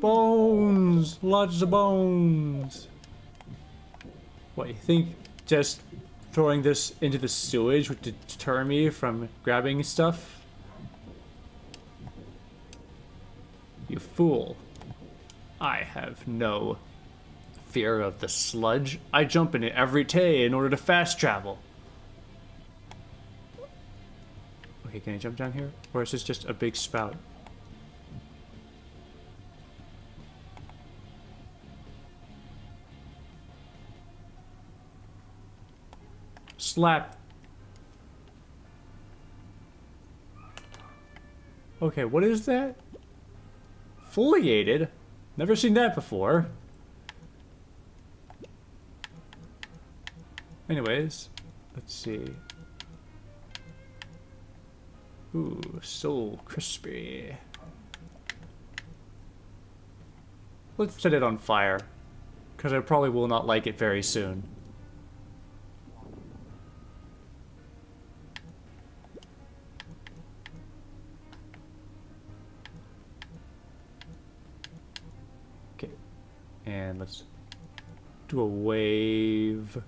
Bones! Lots of bones! What, you think just throwing this into the sewage would deter me from grabbing stuff? You fool. I have no fear of the sludge. I jump in it every day in order to fast travel. Okay, can I jump down here? Or is this just a big spout? Slap. Okay, what is that? Foliated? Never seen that before. Anyways, let's see. Ooh, so crispy. Let's set it on fire, because I probably will not like it very soon. Okay, and let's do a wave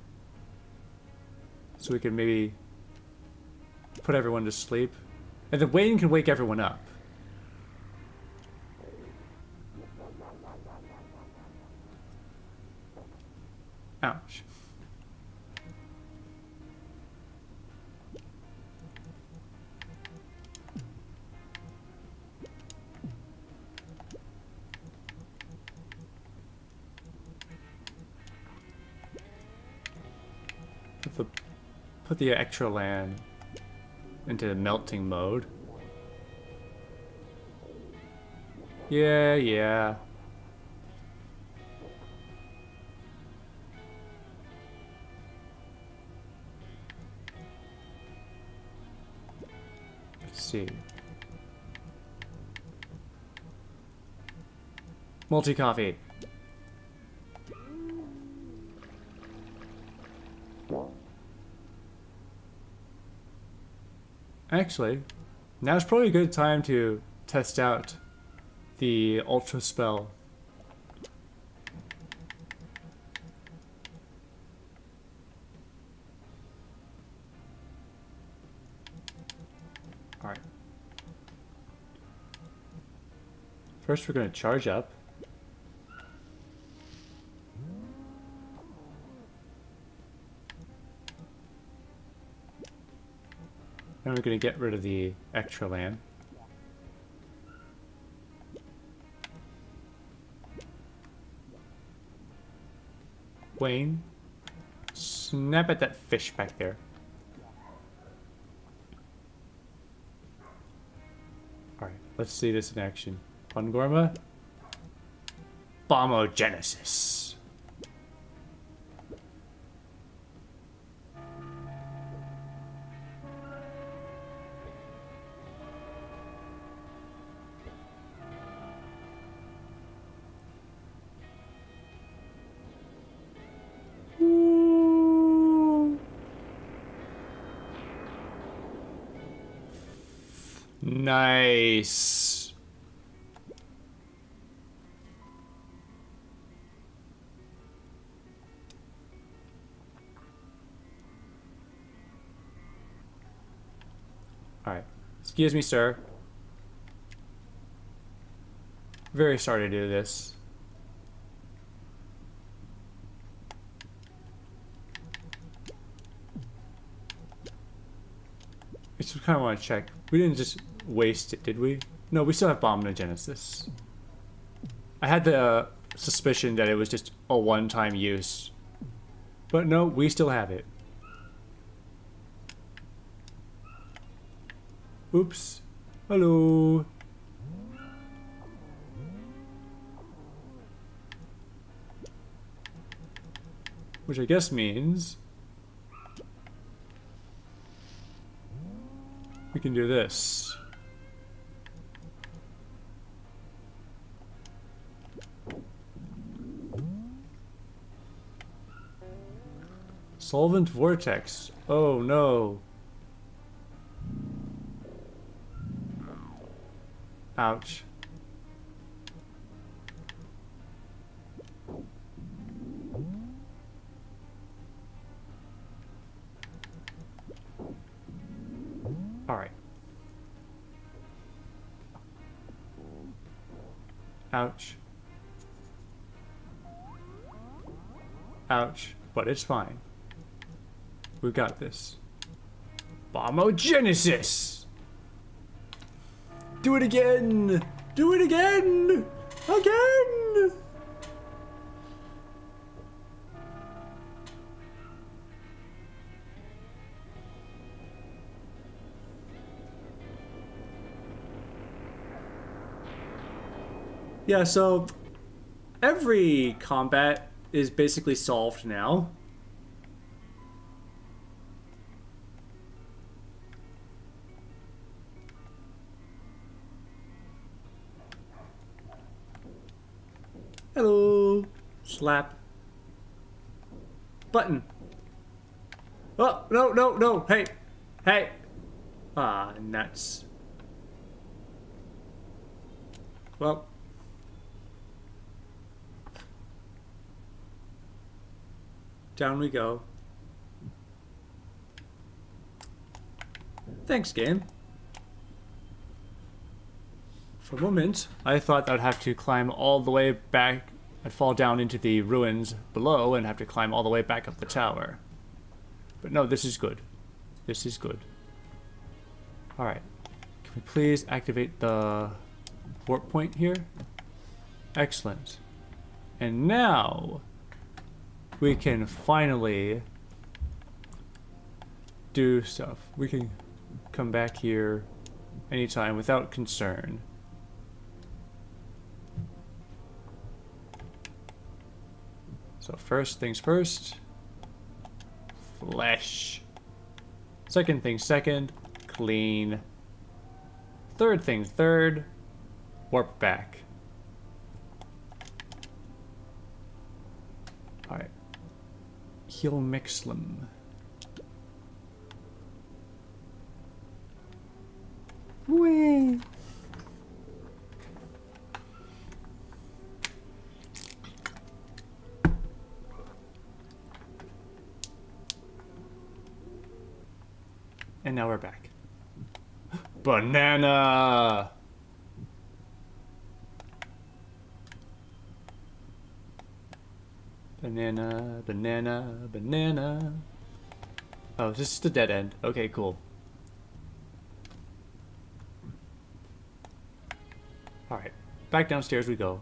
so we can maybe put everyone to sleep. And then Wayne can wake everyone up. Ouch. Put the extra land into the melting mode. Yeah. Let's see. Multi-coffee. Actually, now's probably a good time to test out the Ultra Spell. Alright. First we're going to charge up. Then we're going to get rid of the extra land. Wayne, snap at that fish back there. Alright, let's see this in action. Pungorma. Bombogenesis. Nice. Alright. Excuse me, sir. Very sorry to do this. kind of want to check. We didn't just waste it, did we? No, we still have Bombogenesis. I had the suspicion that it was just a one-time use. But no, we still have it. Oops. Hello. Which I guess means we can do this. Solvent vortex. Oh no. Ouch. All right. Ouch. Ouch. But it's fine. We got this. Bombogenesis! Do it again! Do it again! Again! Yeah, so every combat is basically solved now. Hello. Slap. Button. Oh, no, no, no. Hey. Hey. Ah, nuts. Well. Down we go. Thanks, game. For a moment, I thought I'd have to climb all the way back. I'd fall down into the ruins below and have to climb all the way back up the tower. But no, this is good. This is good. Alright. Can we please activate the warp point here? Excellent. And now we can finally do stuff. We can come back here anytime without concern. So first things first, flesh. Second thing second, clean. Third thing third, warp back. Alright. Heal Mixlem. Whee! And now we're back. Banana! Banana, banana, banana. Oh, this is the dead end. Okay, cool. Alright, back downstairs we go.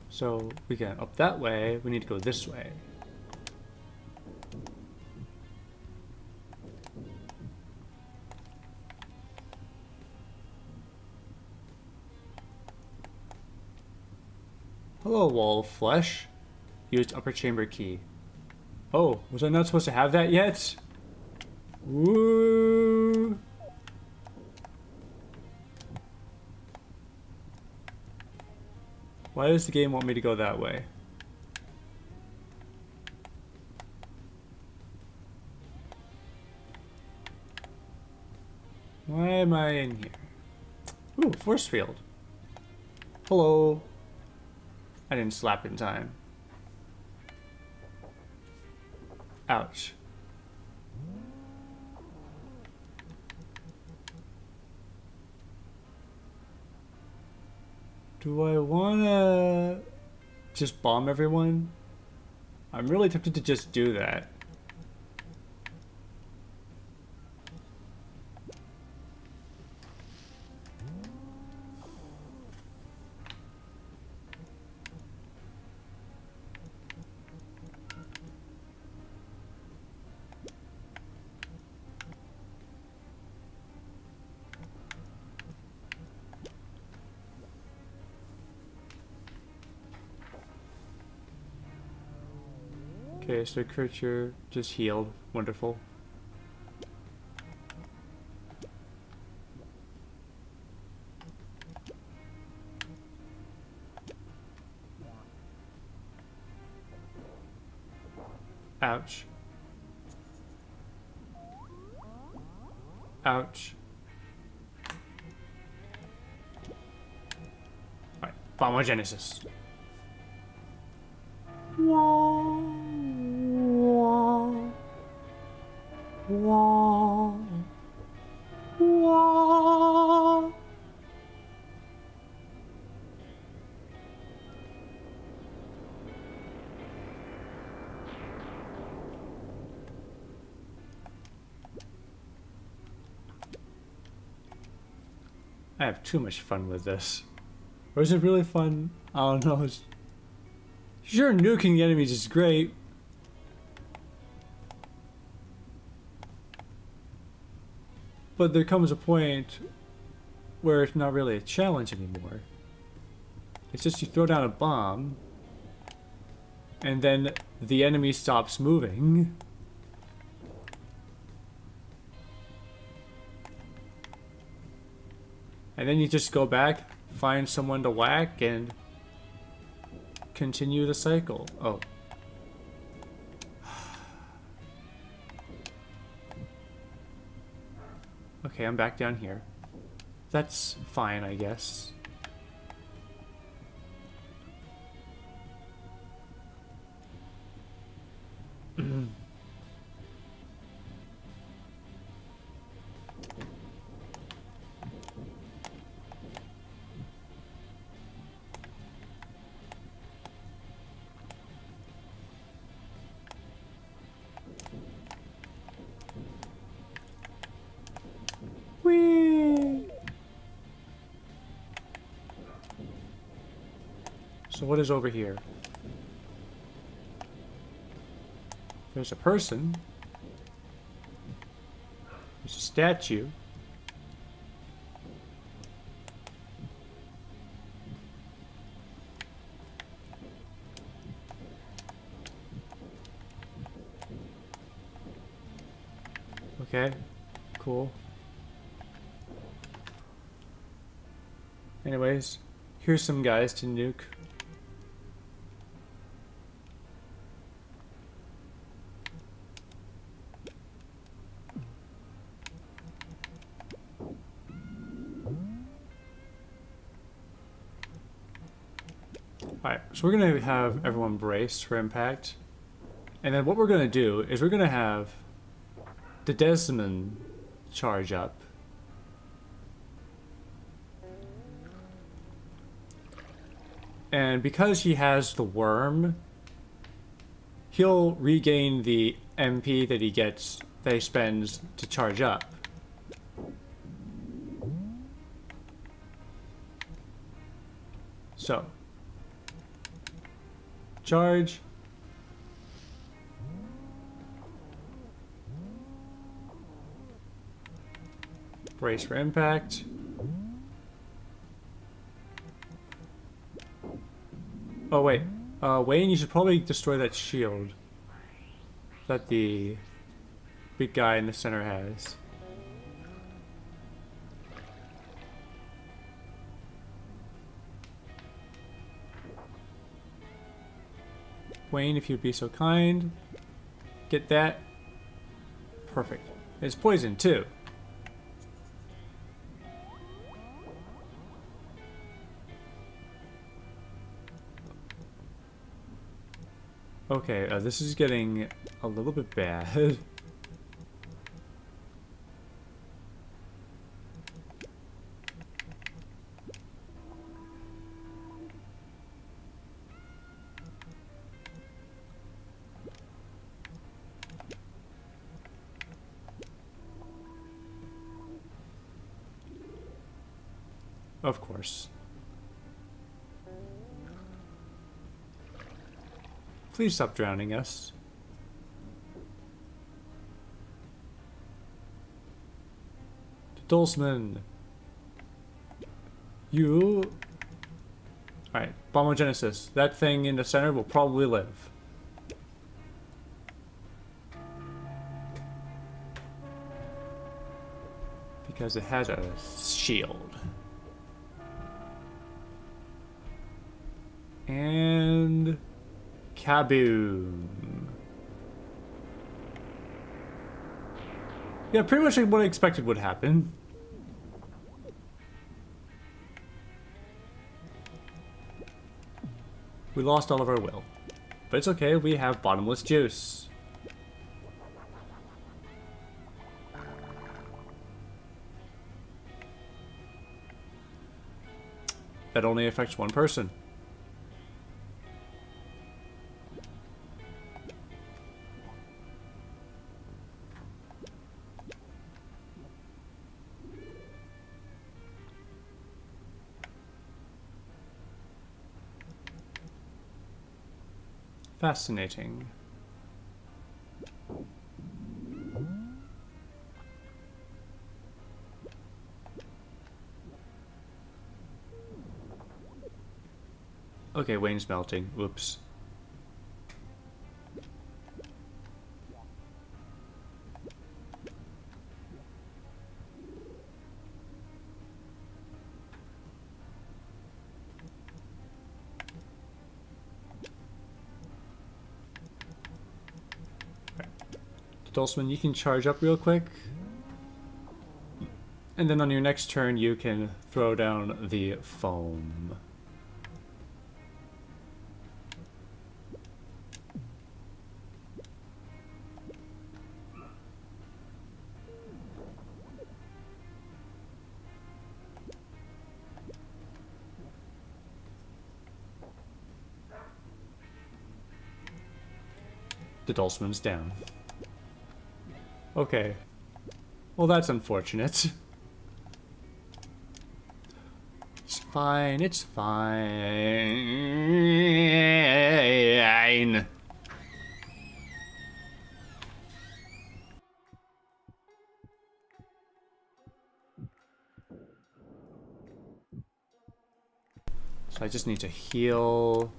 So we get up that way, we need to go this way. Hello, wall of flesh. Used upper chamber key. Oh, was I not supposed to have that yet? Woo! Why does the game want me to go that way? Why am I in here? Ooh, force field. Hello. I didn't slap in time. Ouch. Do I wanna... just bomb everyone. I'm really tempted to just do that. Okay, so the creature just healed. Wonderful. Ouch. Ouch. Alright, Bombogenesis. Wah, wah, wah, wah. I have too much fun with this. Or is it really fun? I don't know. Sure, nuking the enemies is great. But there comes a point where it's not really a challenge anymore. It's just you throw down a bomb, and then the enemy stops moving. And then you just go back, find someone to whack, and continue the cycle. Oh. Okay, I'm back down here. That's fine, I guess. Whee! So what is over here? There's a person. There's a statue. Okay, cool. Anyways, here's some guys to nuke. Alright, so we're gonna have everyone brace for impact. And then what we're gonna do is we're gonna have the Desmond charge up. And because he has the worm, he'll regain the MP that he spends to charge up. So, charge. Brace for impact. Oh wait, Wayne, you should probably destroy that shield that the big guy in the center has. Wayne, if you'd be so kind, get that. Perfect. It's poison too. Okay, this is getting a little bit bad. Of course. Please stop drowning us. Dulsman. You... Alright, Bombogenesis. That thing in the center will probably live. Because it has a shield. And... Kaboom. Yeah, pretty much what I expected would happen. We lost all of our will. But it's okay, we have bottomless juice. That only affects one person. Fascinating. Okay, Wayne's melting. Whoops. Dulsman, you can charge up real quick. And then on your next turn, you can throw down the foam. The Dulsman's down. Okay. Well, that's unfortunate. It's fine, it's fine. So I just need to heal.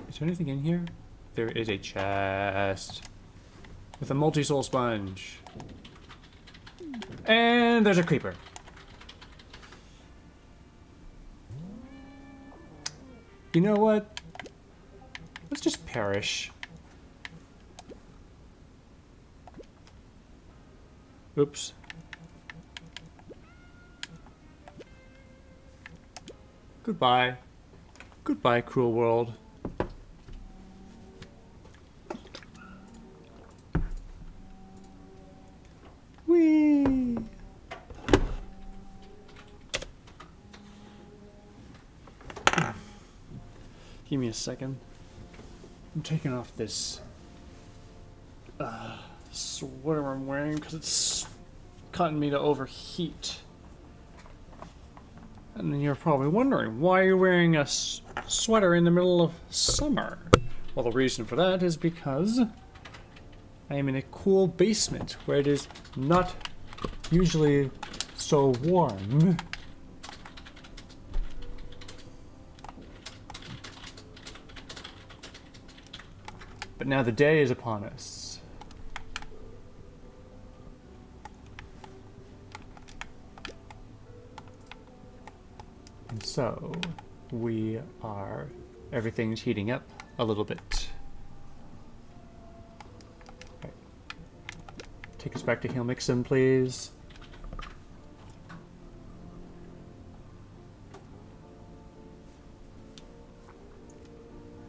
Is there anything in here? There is a chest with a multi-soul sponge. And there's a creeper. You know what? Let's just perish. Oops. Goodbye. Goodbye, cruel world. Whee! Give me a second. I'm taking off this sweater I'm wearing because it's causing me to overheat. And then you're probably wondering, why are you wearing a sweater in the middle of summer? Well, the reason for that is because I am in a cool basement where it is not usually so warm. But now the day is upon us. And so, everything's heating up a little bit. Right. Take us back to Hylics, please.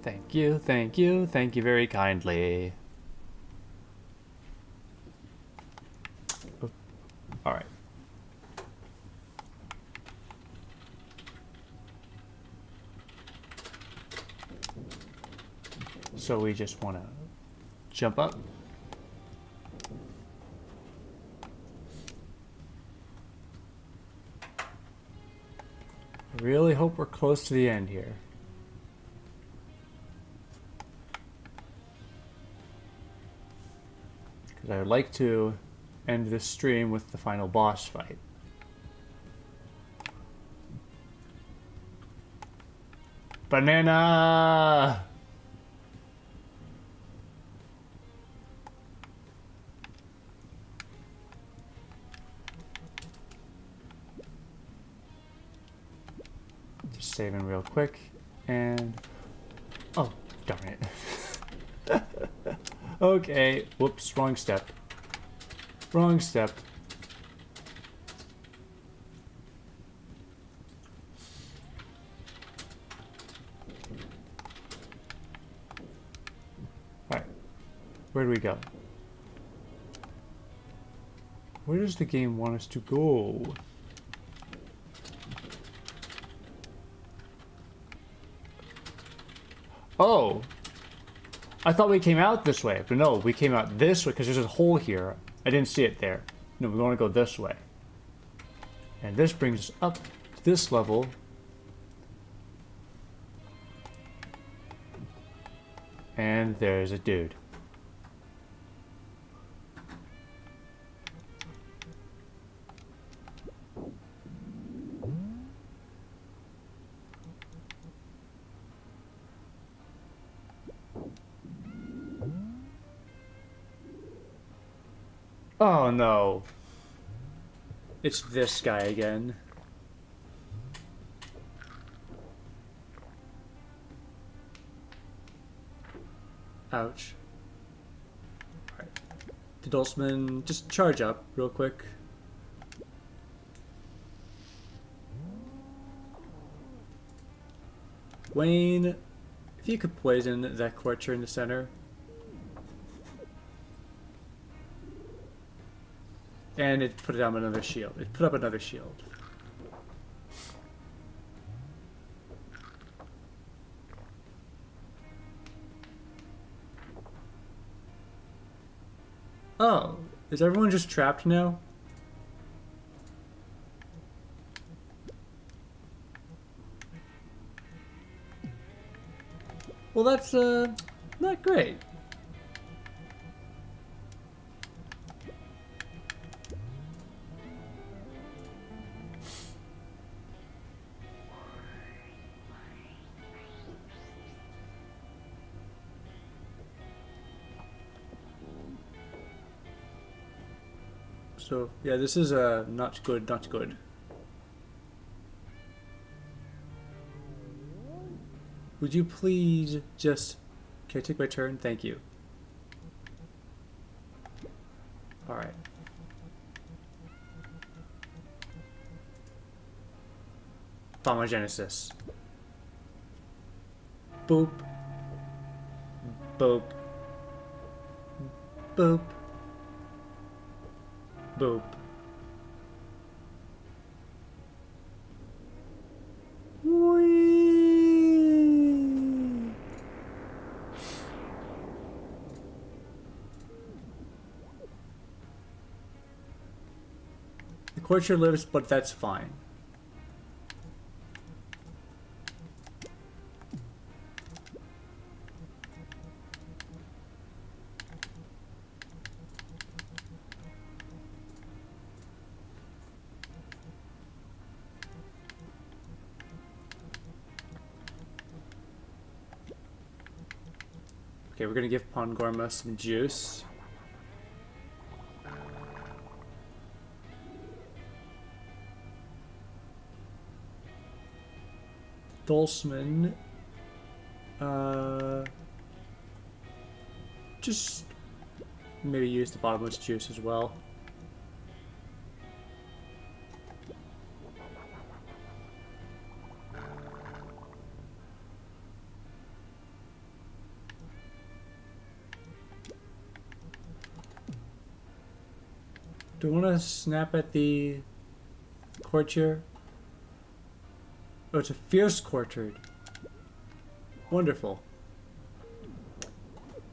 Thank you, thank you, thank you very kindly. Oh, all right. So we just want to jump up. really hope we're close to the end here. Because I would like to end this stream with the final boss fight. Banana! Just saving real quick, and... oh, darn it. Okay, whoops, wrong step. Wrong step. Alright, where do we go? Where does the game want us to go? Oh! I thought we came out this way, but no, we came out this way because there's a hole here. I didn't see it there. No, we want to go this way. And this brings us up to this level. And there's a dude. Oh no. It's this guy again. Ouch. Alright. The Dulceman, just charge up real quick. Wayne, if you could poison that Courtier in the center. And it put down another shield. It put up another shield. Oh, is everyone just trapped now? Well, that's, not great. So, yeah, this is, not good, not good. Would you please just... Can I take my turn? Thank you. Alright. Bombogenesis. Boop. Boop. Boop. Boop. Whee! The Courtier lives, but that's fine. Okay, we're gonna give Pongorma some juice. Dulceman. Just maybe use the bottomless juice as well. Do I want to snap at the Courtier? Oh, it's a fierce Courtier. Wonderful.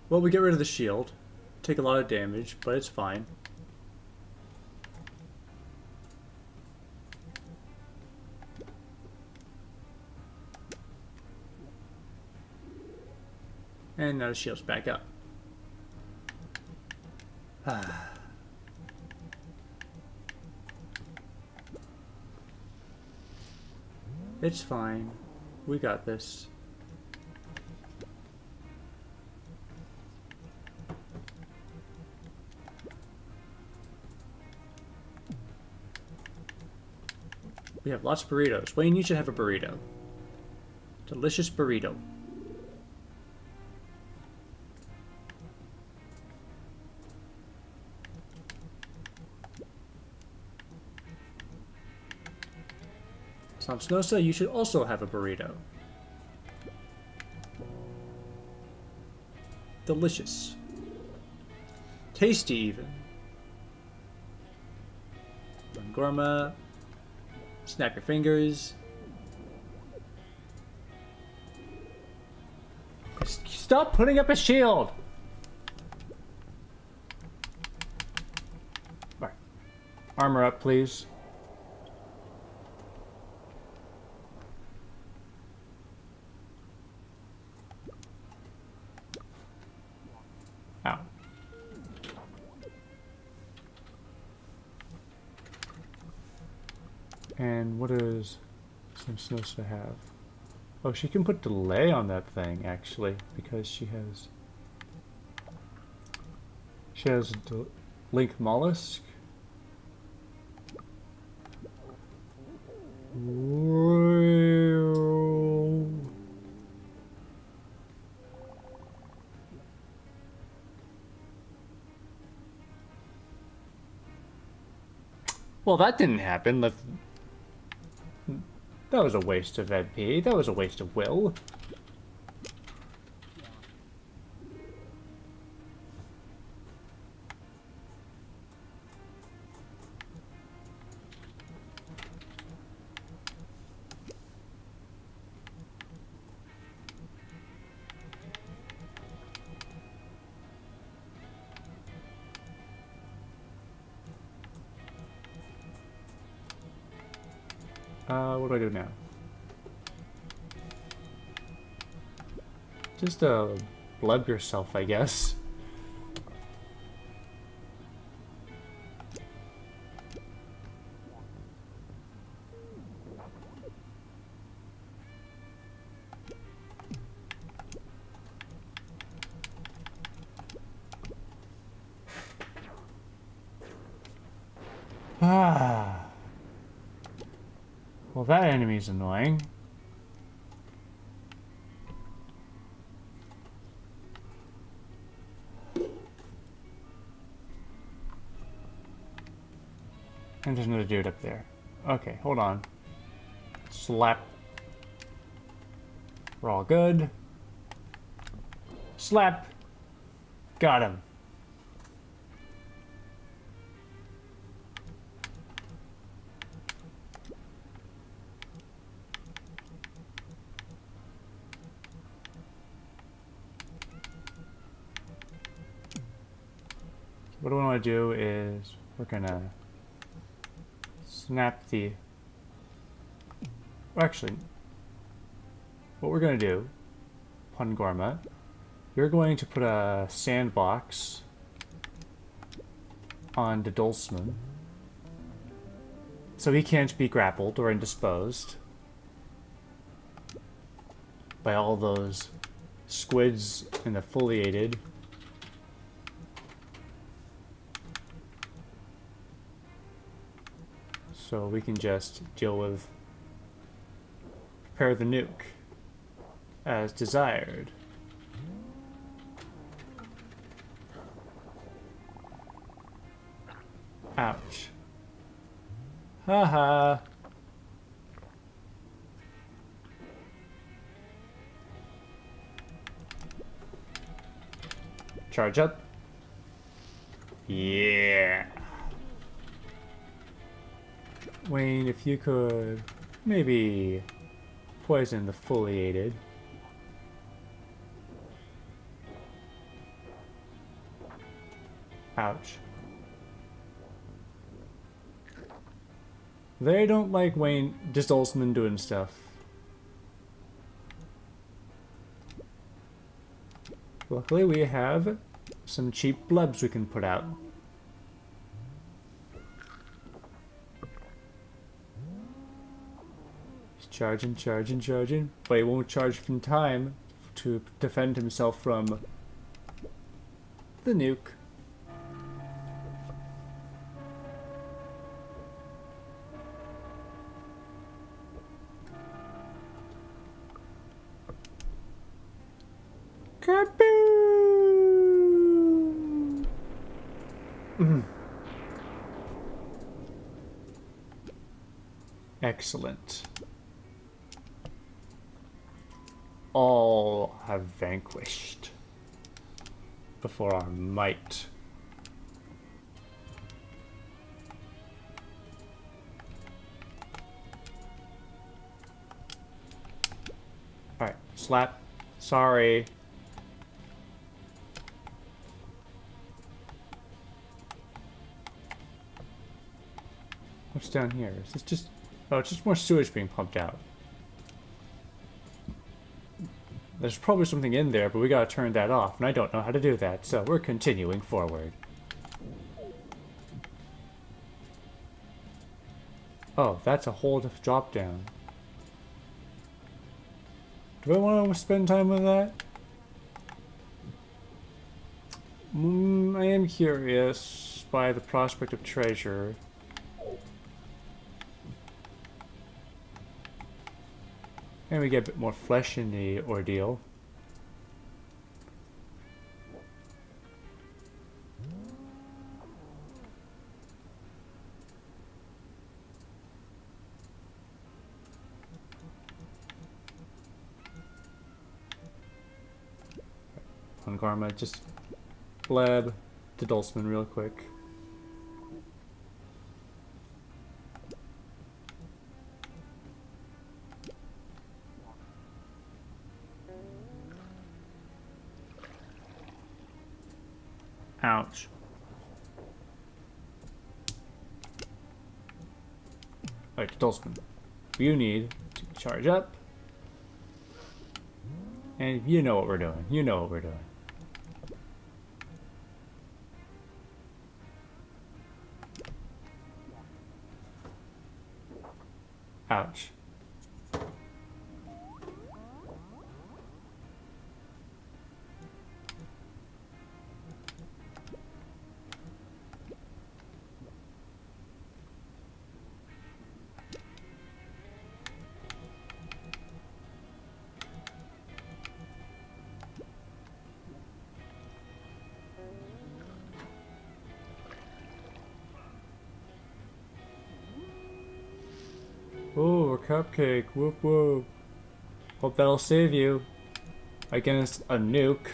Well, we get rid of the shield. Take a lot of damage, but it's fine. And now the shield's back up. It's fine. We got this. We have lots of burritos. Wayne, you should have a burrito. Delicious burrito. Samsnosa, you should also have a burrito. Delicious. Tasty, even. Gorma. Snap your fingers. Stop putting up a shield! Alright. Armor up, please. Ow. And what does Samsnosa have? Oh, she can put delay on that thing, actually, because she has Link Mollusk. Well, that didn't happen. That was a waste of MP. That was a waste of will. What do I do now? Just blub yourself, I guess. Ah. Well, that enemy's annoying. And there's another dude up there. Okay, hold on. Slap. We're all good. Slap. Got him. What I want to do is we're gonna snap the. Actually, what we're gonna do, Pungorma, you're going to put a sandbox on the Dulsman, so he can't be grappled or indisposed by all those squids and the foliated. So we can just deal with, prepare the nuke as desired. Ouch. Haha. Charge up. Yeah. Wayne, if you could maybe poison the foliated. Ouch. They don't like Wayne Disdolsman doing stuff. Luckily we have some cheap blebs we can put out. He's charging, charging, charging, but he won't charge in time to defend himself from the nuke. Kaboom! Excellent. All have vanquished before our might. Alright, slap. Sorry. What's down here? Is this just... Oh, it's just more sewage being pumped out. There's probably something in there, but we gotta turn that off, and I don't know how to do that, so we're continuing forward. Oh, that's a whole drop down. Do I want to spend time with that? I am curious by the prospect of treasure. And we get a bit more flesh in the ordeal. On Karma, just blab to Dulceman real quick. Ouch. Alright, Dulceman. You need to charge up. And you know what we're doing. You know what we're doing. Ouch. Oh, a cupcake. Whoop whoop. Hope that'll save you against a nuke.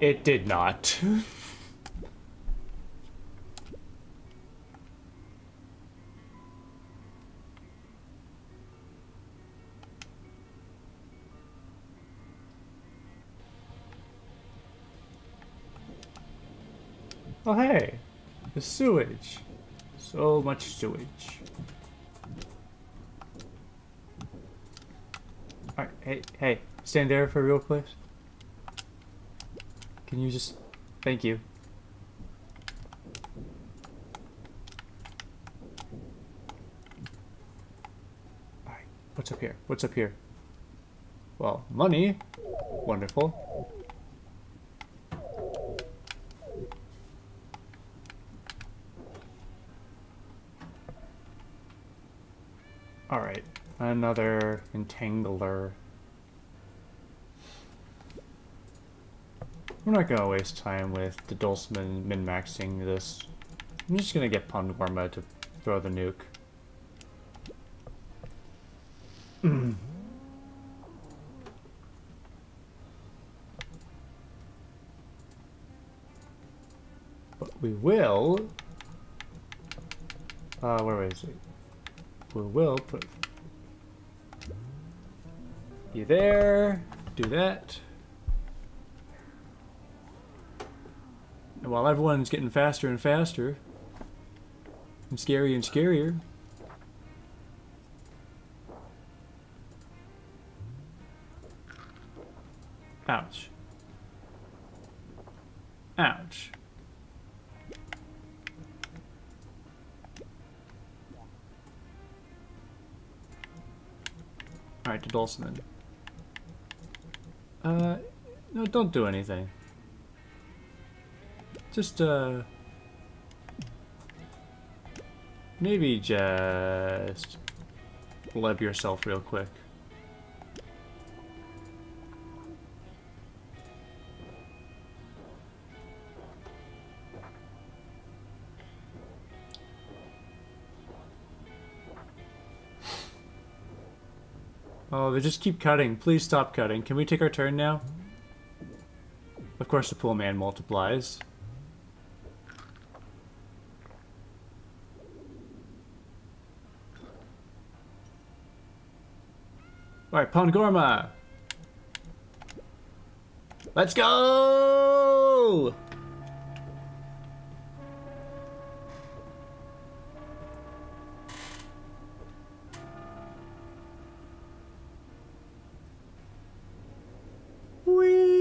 It did not. Oh hey, the sewage. So much sewage. Alright, hey, stand there for real quick. Can you just... Thank you. Alright, what's up here? What's up here? Well, money. Wonderful. Alright, another entangler. We're not gonna waste time with the Dulceman min-maxing this. I'm just gonna get Pondorma to throw the nuke. But we will... where is it? We will put You there? Do that. And while everyone's getting faster and faster, and scarier, ouch. Ouch. Alright, to Dulcimen. No, don't do anything. Just, maybe just leb yourself real quick. Oh, they just keep cutting. Please stop cutting. Can we take our turn now? Of course the pool man multiplies. Alright, Pongorma! Let's go! Whee!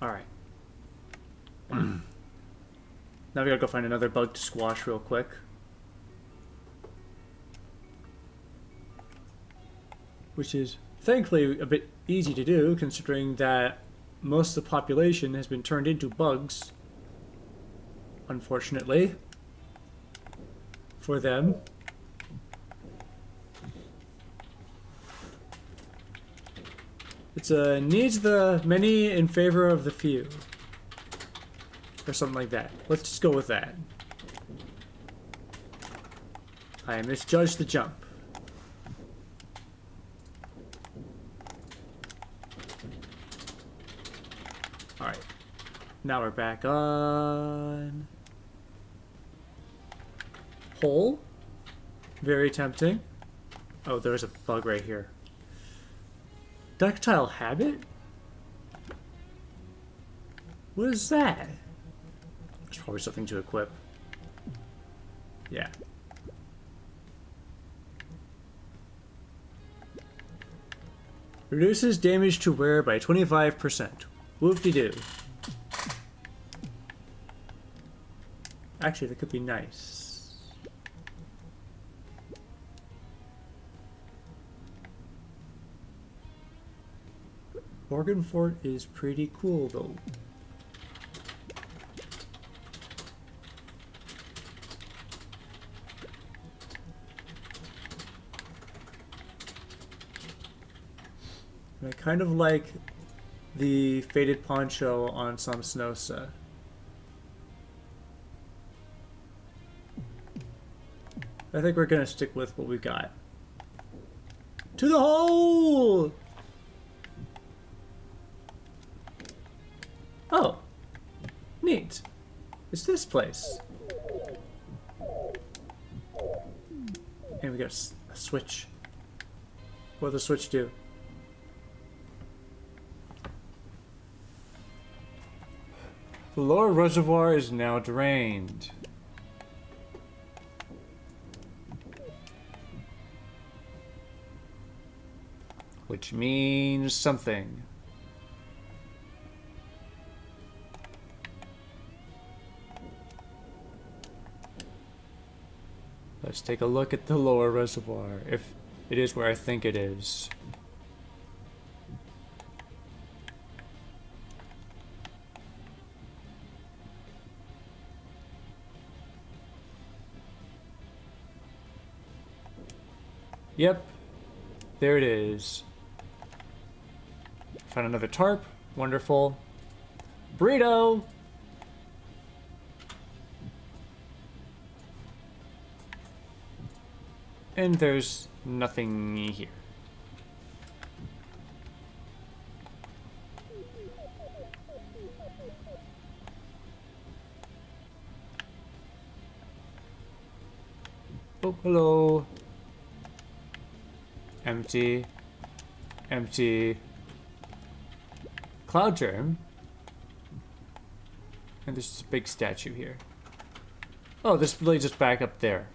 Alright. Now we gotta go find another bug to squash real quick. Which is, thankfully, a bit easy to do, considering that most of the population has been turned into bugs. Unfortunately. For them. It's needs the many in favor of the few. Or something like that. Let's just go with that. I misjudged the jump. Alright. Now we're back on... Hole. Very tempting. Oh, there's a bug right here. Ductile habit? What is that? There's probably something to equip. Yeah. Reduces damage to wear by 25%. Whoop-de-doo. Actually, that could be nice. Organ Fort is pretty cool, though. And I kind of like the faded poncho on some Snosa. I think we're gonna stick with what we got. To the hole! Oh, neat. It's this place. And we got a switch. What does the switch do? The lower reservoir is now drained. Which means something. Let's take a look at the lower reservoir, if it is where I think it is. Yep, there it is. Found another tarp, wonderful. Burrito! And there's nothing here. Oh, hello. Empty. Empty. Cloud germ. And there's this big statue here. Oh, this really just back up there.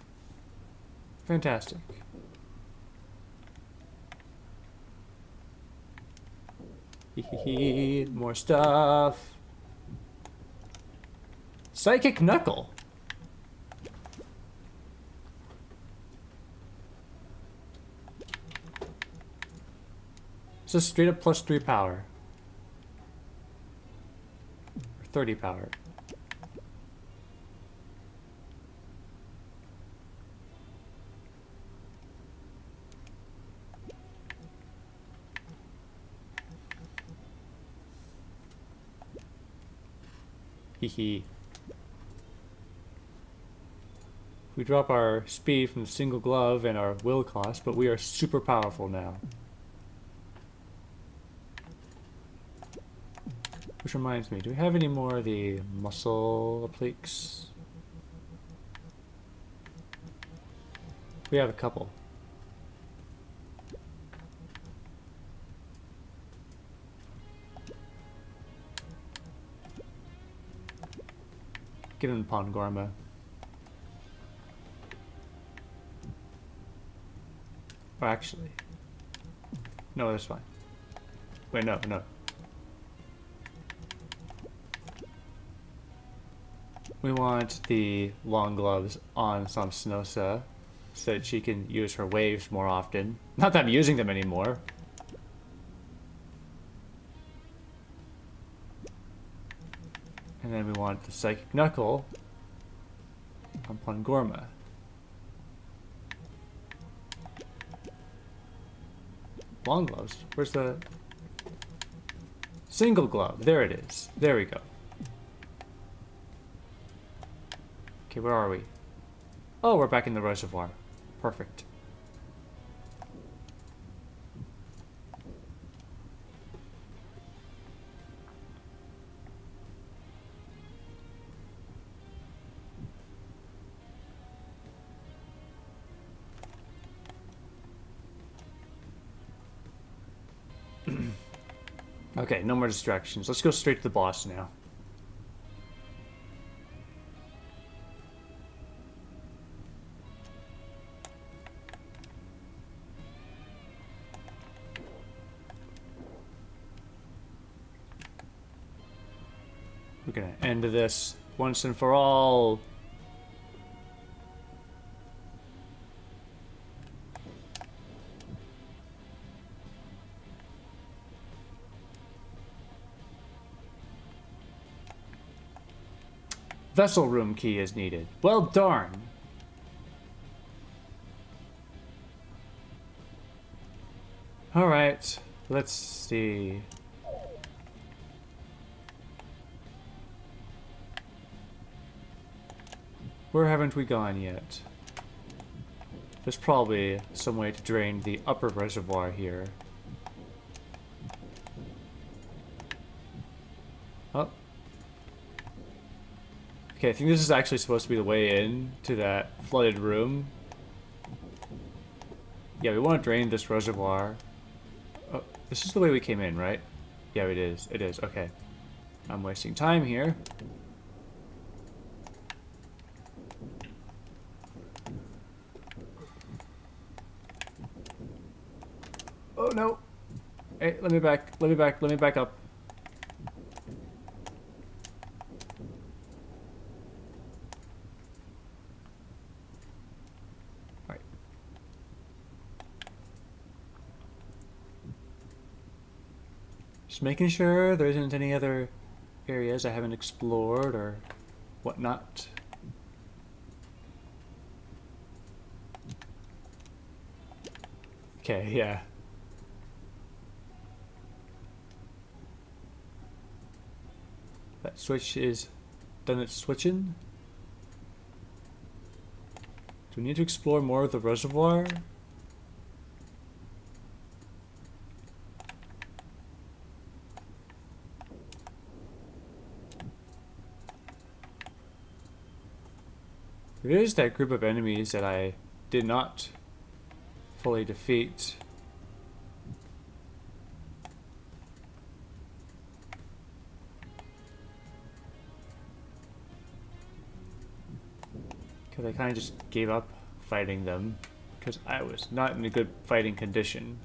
Fantastic. More stuff. Psychic Knuckle. It's just straight up +3 power. Or 30 power. Hehe. We drop our speed from the single glove and our will cost, but we are super powerful now. Which reminds me, do we have any more of the muscle appliques? We have a couple. Give him Pongorma. Or actually, no, that's fine. Wait, no. We want the long gloves on Samsnosa so that she can use her waves more often. Not that I'm using them anymore. And then we want the Psychic Knuckle on Pongorma. Long gloves? Where's the... Single glove. There it is. There we go. Okay, where are we? Oh, we're back in the reservoir. Perfect. Okay, no more distractions. Let's go straight to the boss now. We're gonna end this once and for all. Vessel room key is needed. Well, darn. Alright, let's see. Where haven't we gone yet? There's probably some way to drain the upper reservoir here. Oh. Okay, I think this is actually supposed to be the way in to that flooded room. Yeah, we want to drain this reservoir. Oh, this is the way we came in, right? Yeah, it is. It is. Okay. I'm wasting time here. Oh no! Hey, let me back up. Alright. Just making sure there isn't any other areas I haven't explored or whatnot. Okay, yeah. That switch is done its switching. Do we need to explore more of the reservoir? There is that group of enemies that I did not fully defeat. Because I kind of just gave up fighting them because I was not in a good fighting condition.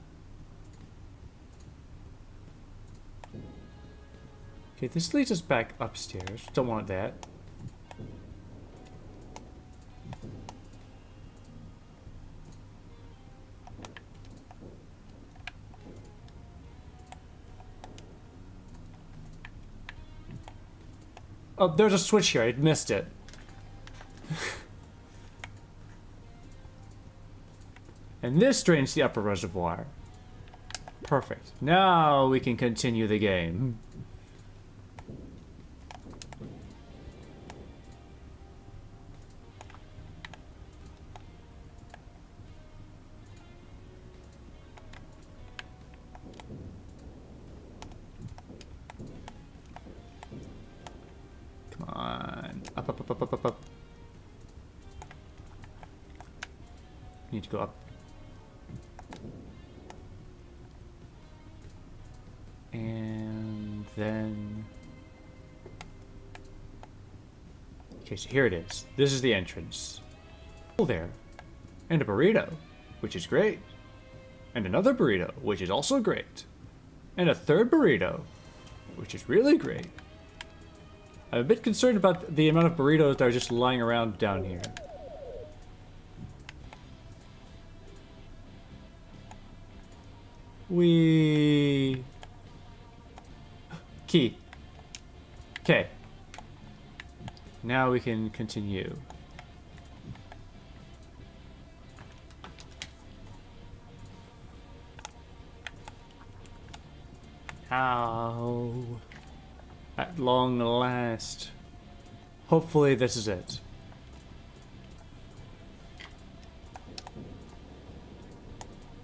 Okay, this leads us back upstairs. Don't want that. Oh, there's a switch here. I missed it. And this drains the upper reservoir. Perfect. Now we can continue the game. Come on. Up, up, up, up, up, up, up. Need to go up. And then... Okay, so here it is. This is the entrance. Oh, there. And a burrito, which is great. And another burrito, which is also great. And a third burrito, which is really great. I'm a bit concerned about the amount of burritos that are just lying around down here. We... Key. Okay. Now we can continue. Ow. At long last. Hopefully this is it.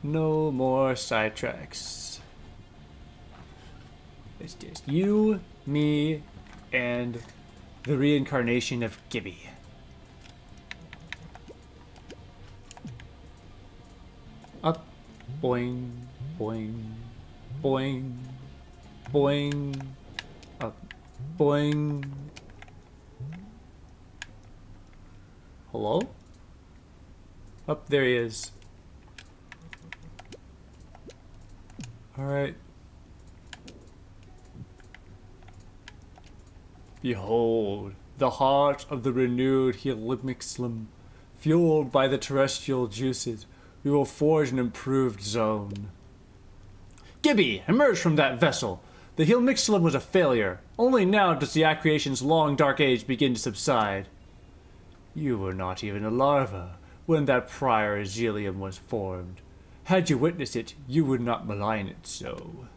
No more sidetracks. It's just you, me, and the reincarnation of Gibby. Up, boing, boing, boing, boing, up, boing. Hello? Up there he is. Alright. Behold, the heart of the renewed Helix, fueled by the terrestrial juices, we will forge an improved zone. Gibby, emerge from that vessel! The Helmixilum was a failure. Only now does the Accreation's long dark age begin to subside. You were not even a larva when that prior Exilium was formed. Had you witnessed it, you would not malign it so.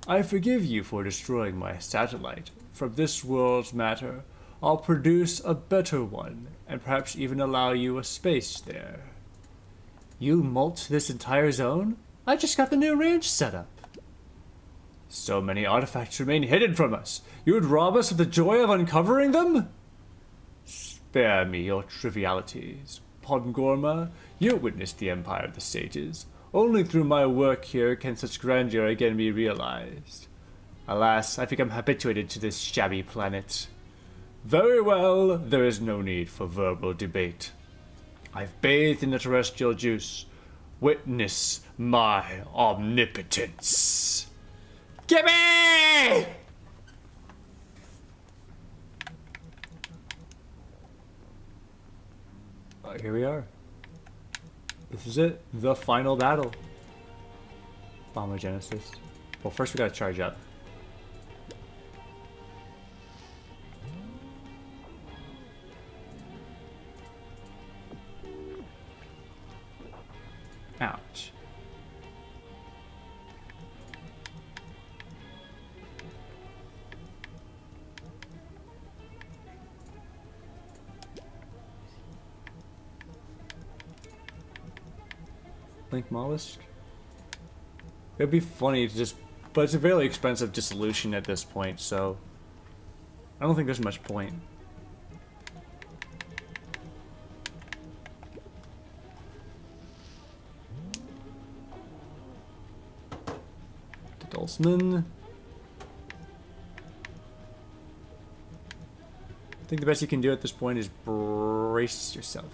I forgive you for destroying my satellite. From this world's matter, I'll produce a better one, and perhaps even allow you a space there. You mulch this entire zone? I just got the new range set up. So many artifacts remain hidden from us. You would rob us of the joy of uncovering them? Spare me your trivialities. Pongorma, you witnessed the empire of the sages. Only through my work here can such grandeur again be realized. Alas, I've become habituated to this shabby planet. Very well, there is no need for verbal debate. I've bathed in the terrestrial juice. Witness my omnipotence. Gimme! Here we are. This is it. The final battle. Bombogenesis. Well, first we gotta charge up. Ouch. Link mollusk? It'd be funny to just... But it's a very expensive dissolution at this point, so... I don't think there's much point. Dulceman. I think the best you can do at this point is brace yourself.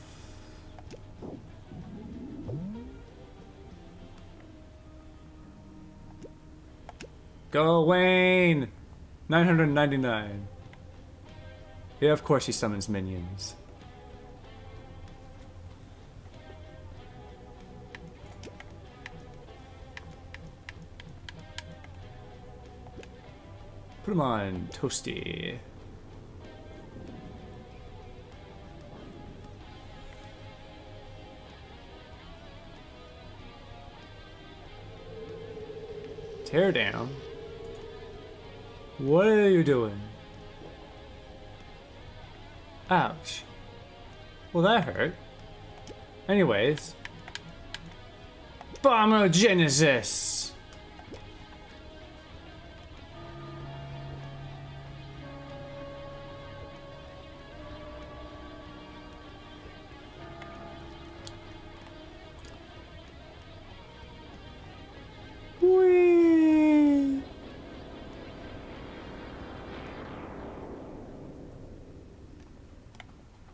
Go, Wayne! 999. Yeah, of course he summons minions. Put him on Toasty. Tear down. What are you doing? Ouch. Well, that hurt. Anyways. Bombogenesis! Whee!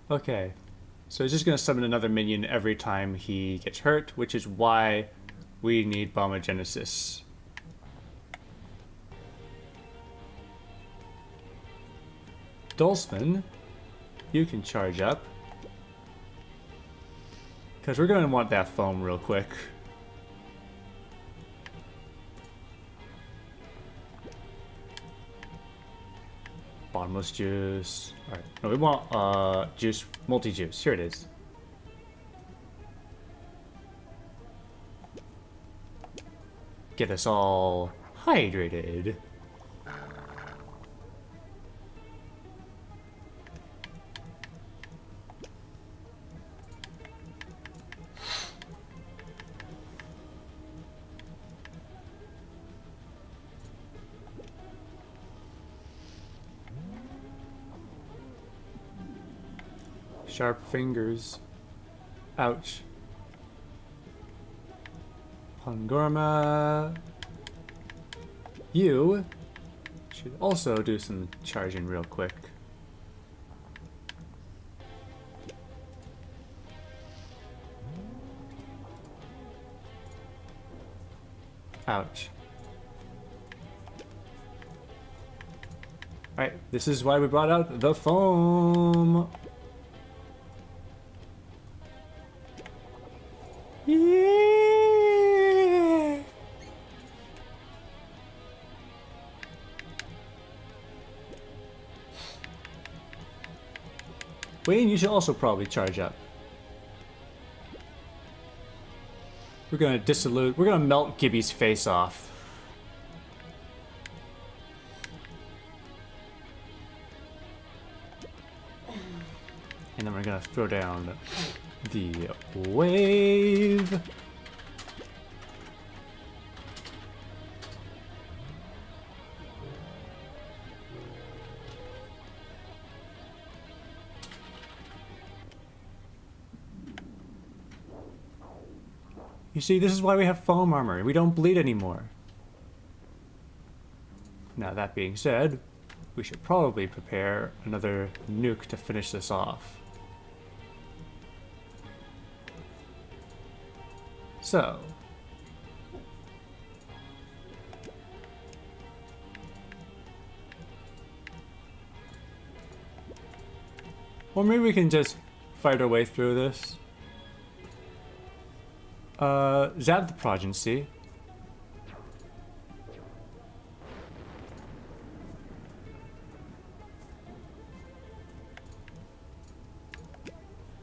Okay. So he's just going to summon another minion every time he gets hurt, which is why we need Bombogenesis. Dulceman, you can charge up. Because we're going to want that foam real quick. Bottomless juice. Alright. No, we want juice, multi-juice. Here it is. Get us all hydrated. Sharp fingers. Ouch. Pangorma. You should also do some charging real quick. Ouch. Alright, this is why we brought out the foam. Yeah. Wayne, you should also probably charge up. We're gonna dissolute. We're gonna melt Gibby's face off. And then we're gonna throw down the wave. You see, this is why we have foam armor. We don't bleed anymore. Now, that being said, we should probably prepare another nuke to finish this off. So. Or maybe we can just fight our way through this. Zap the Progeny.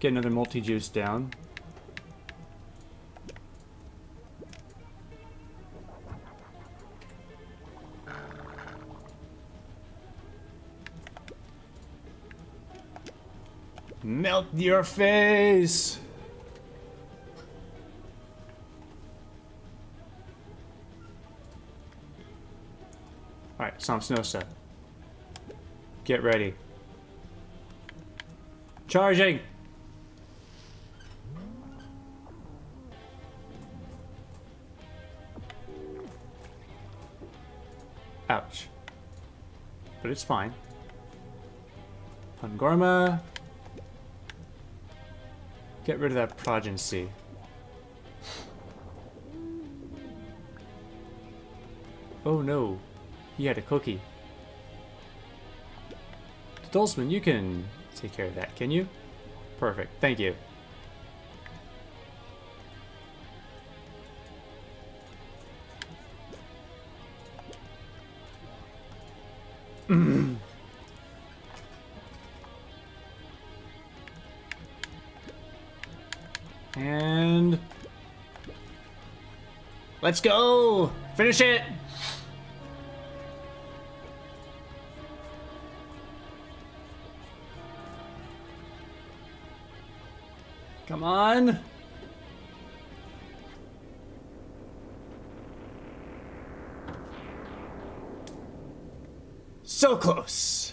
Get another multi-juice down. Melt your face! Alright, Samsnosa. Get ready. Charging! Ouch. But it's fine. Pangorma. Get rid of that progeny. Oh no. He had a cookie. Dulzman, you can take care of that, can you? Perfect. Thank you. And let's go! Finish it! Come on! So close!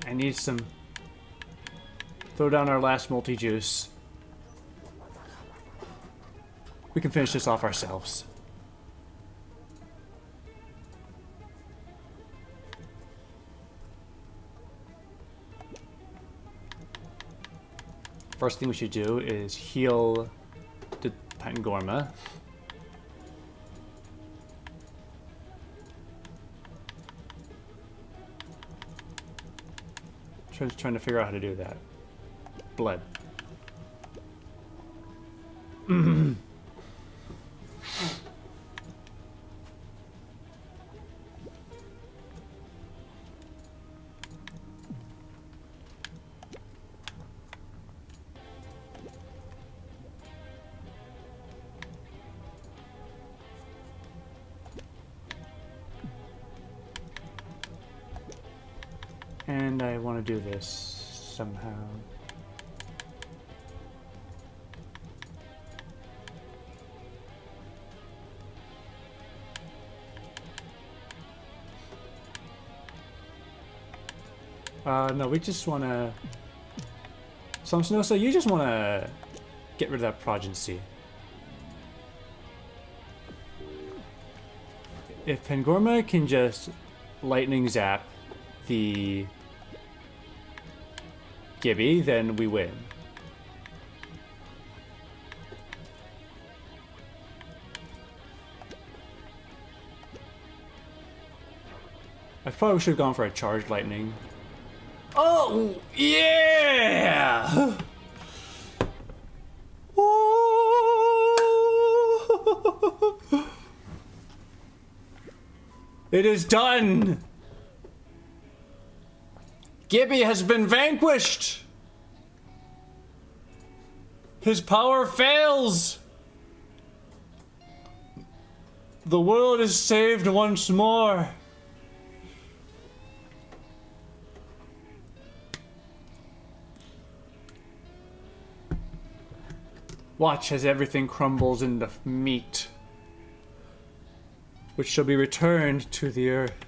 I need some... Throw down our last multi-juice. We can finish this off ourselves. First thing we should do is heal the Pangorma. Trying to figure out how to do that. Blood. And I want to do this somehow. No, we just want to... So you just want to get rid of that progeny. If Pangorma can just lightning zap the Gibby, then we win. I probably should have gone for a charged lightning. Oh, yeah! It is done! Gibby has been vanquished! His power fails! The world is saved once more! Watch as everything crumbles into meat, which shall be returned to the earth.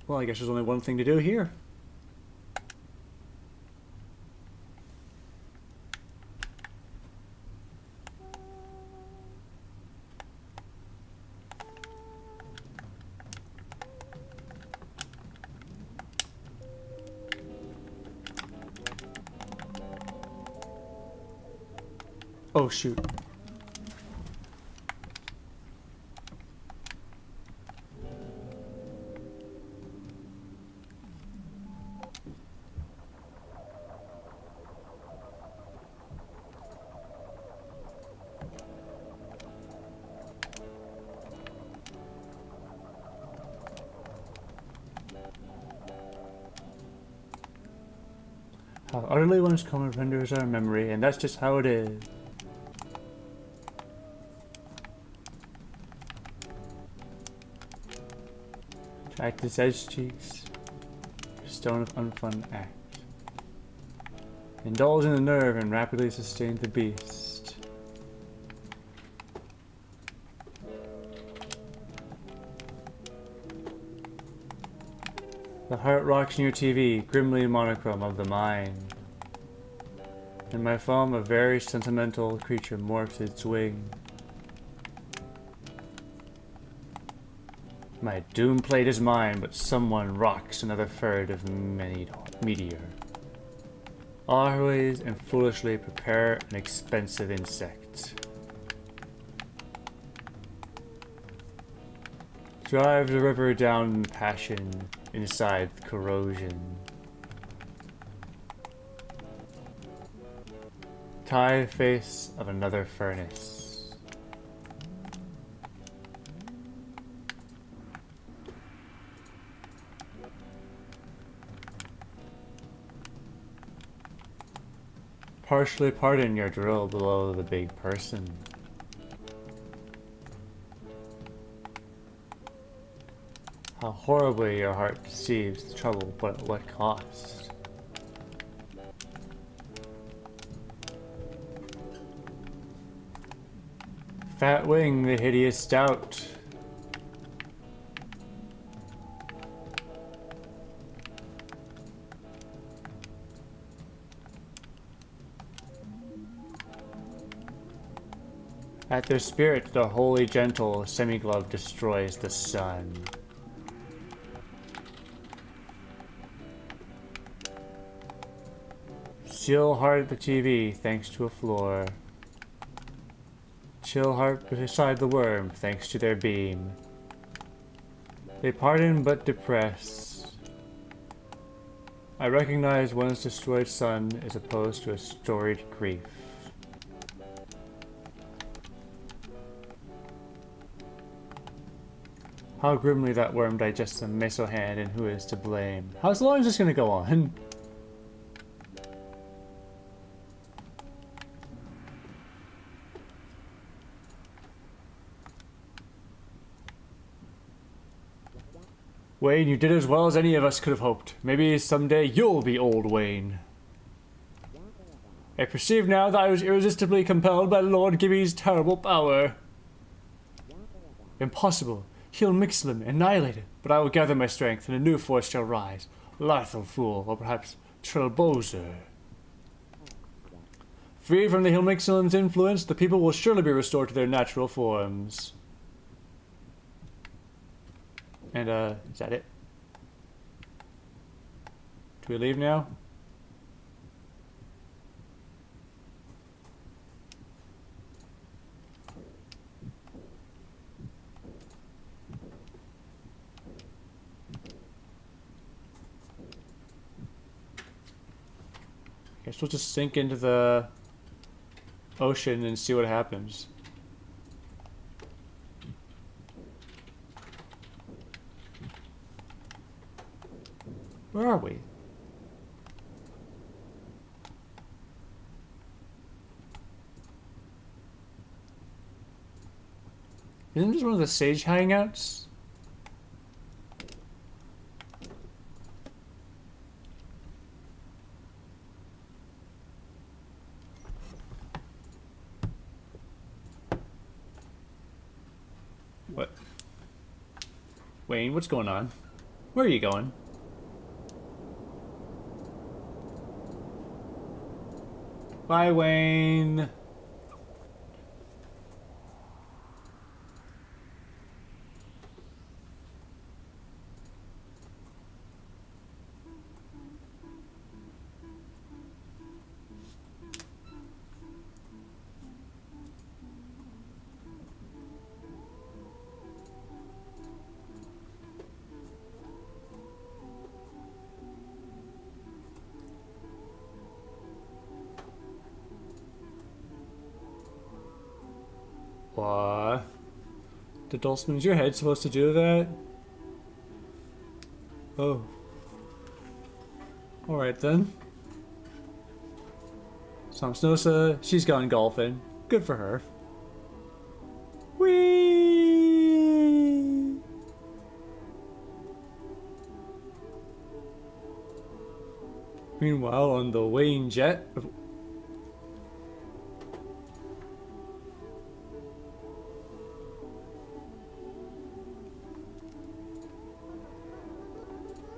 Well, I guess there's only one thing to do here. Oh, shoot. How utterly one's common renders our memory, and that's just how it is. Track this edge cheeks. stone of unfun act. Indulge in the nerve and rapidly sustain the beast. The heart rocks in your TV, grimly monochrome of the mind. In my foam, a very sentimental creature morphs its wing. My doom plate is mine, but someone rocks another third of meteor. Always and foolishly prepare an expensive insect. Drive the river down in passion, inside corrosion. Tie face of another furnace. Partially pardon your drill below the big person. How horribly your heart deceives the trouble, but at what cost? Fat wing, the hideous stout. At their spirit, the holy gentle semi-glove destroys the sun. Chill heart at the TV, thanks to a floor. Chill heart beside the worm, thanks to their beam. They pardon but depress. I recognize one's destroyed sun as opposed to a storied grief. How grimly that worm digests a meso hand, and who is to blame? How long is this gonna go on? Wayne, you did as well as any of us could have hoped. Maybe someday you'll be old Wayne. I perceive now that I was irresistibly compelled by Lord Gibby's terrible power. Impossible. He'll Mixlim, annihilated, but I will gather my strength, and a new force shall rise. Larthel Fool, or perhaps Trelbozer. Free from the Hilmixelin's influence, the people will surely be restored to their natural forms. And, is that it? Do we leave now? Guess we'll just sink into the ocean and see what happens. Where are we? Isn't this one of the sage hangouts? What? Wayne, what's going on? Where are you going? Bye, Wayne. What? The Dulcimer's your head supposed to do that? Oh. Alright then. Samsnosa, she's gone golfing. Good for her. Whee! Meanwhile, on the Wayne jet.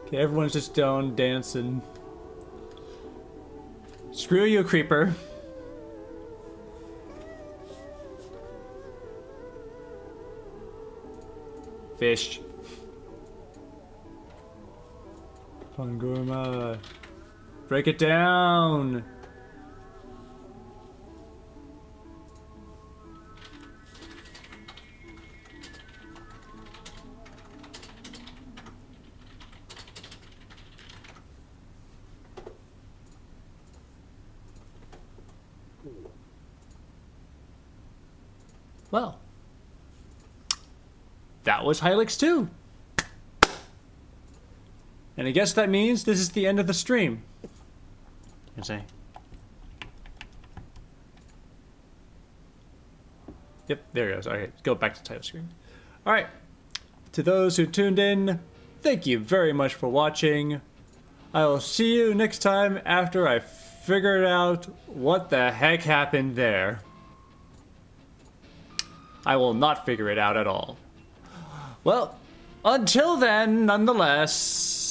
Okay, everyone's just down dancing. Screw you, creeper. Fish. Pangurma. Break it down. Well, that was Hylics 2. And I guess that means this is the end of the stream. You say? Yep, there it goes. Okay, go back to the title screen. Alright. To those who tuned in, thank you very much for watching. I will see you next time after I figured out what the heck happened there. I will not figure it out at all. Well, until then, nonetheless...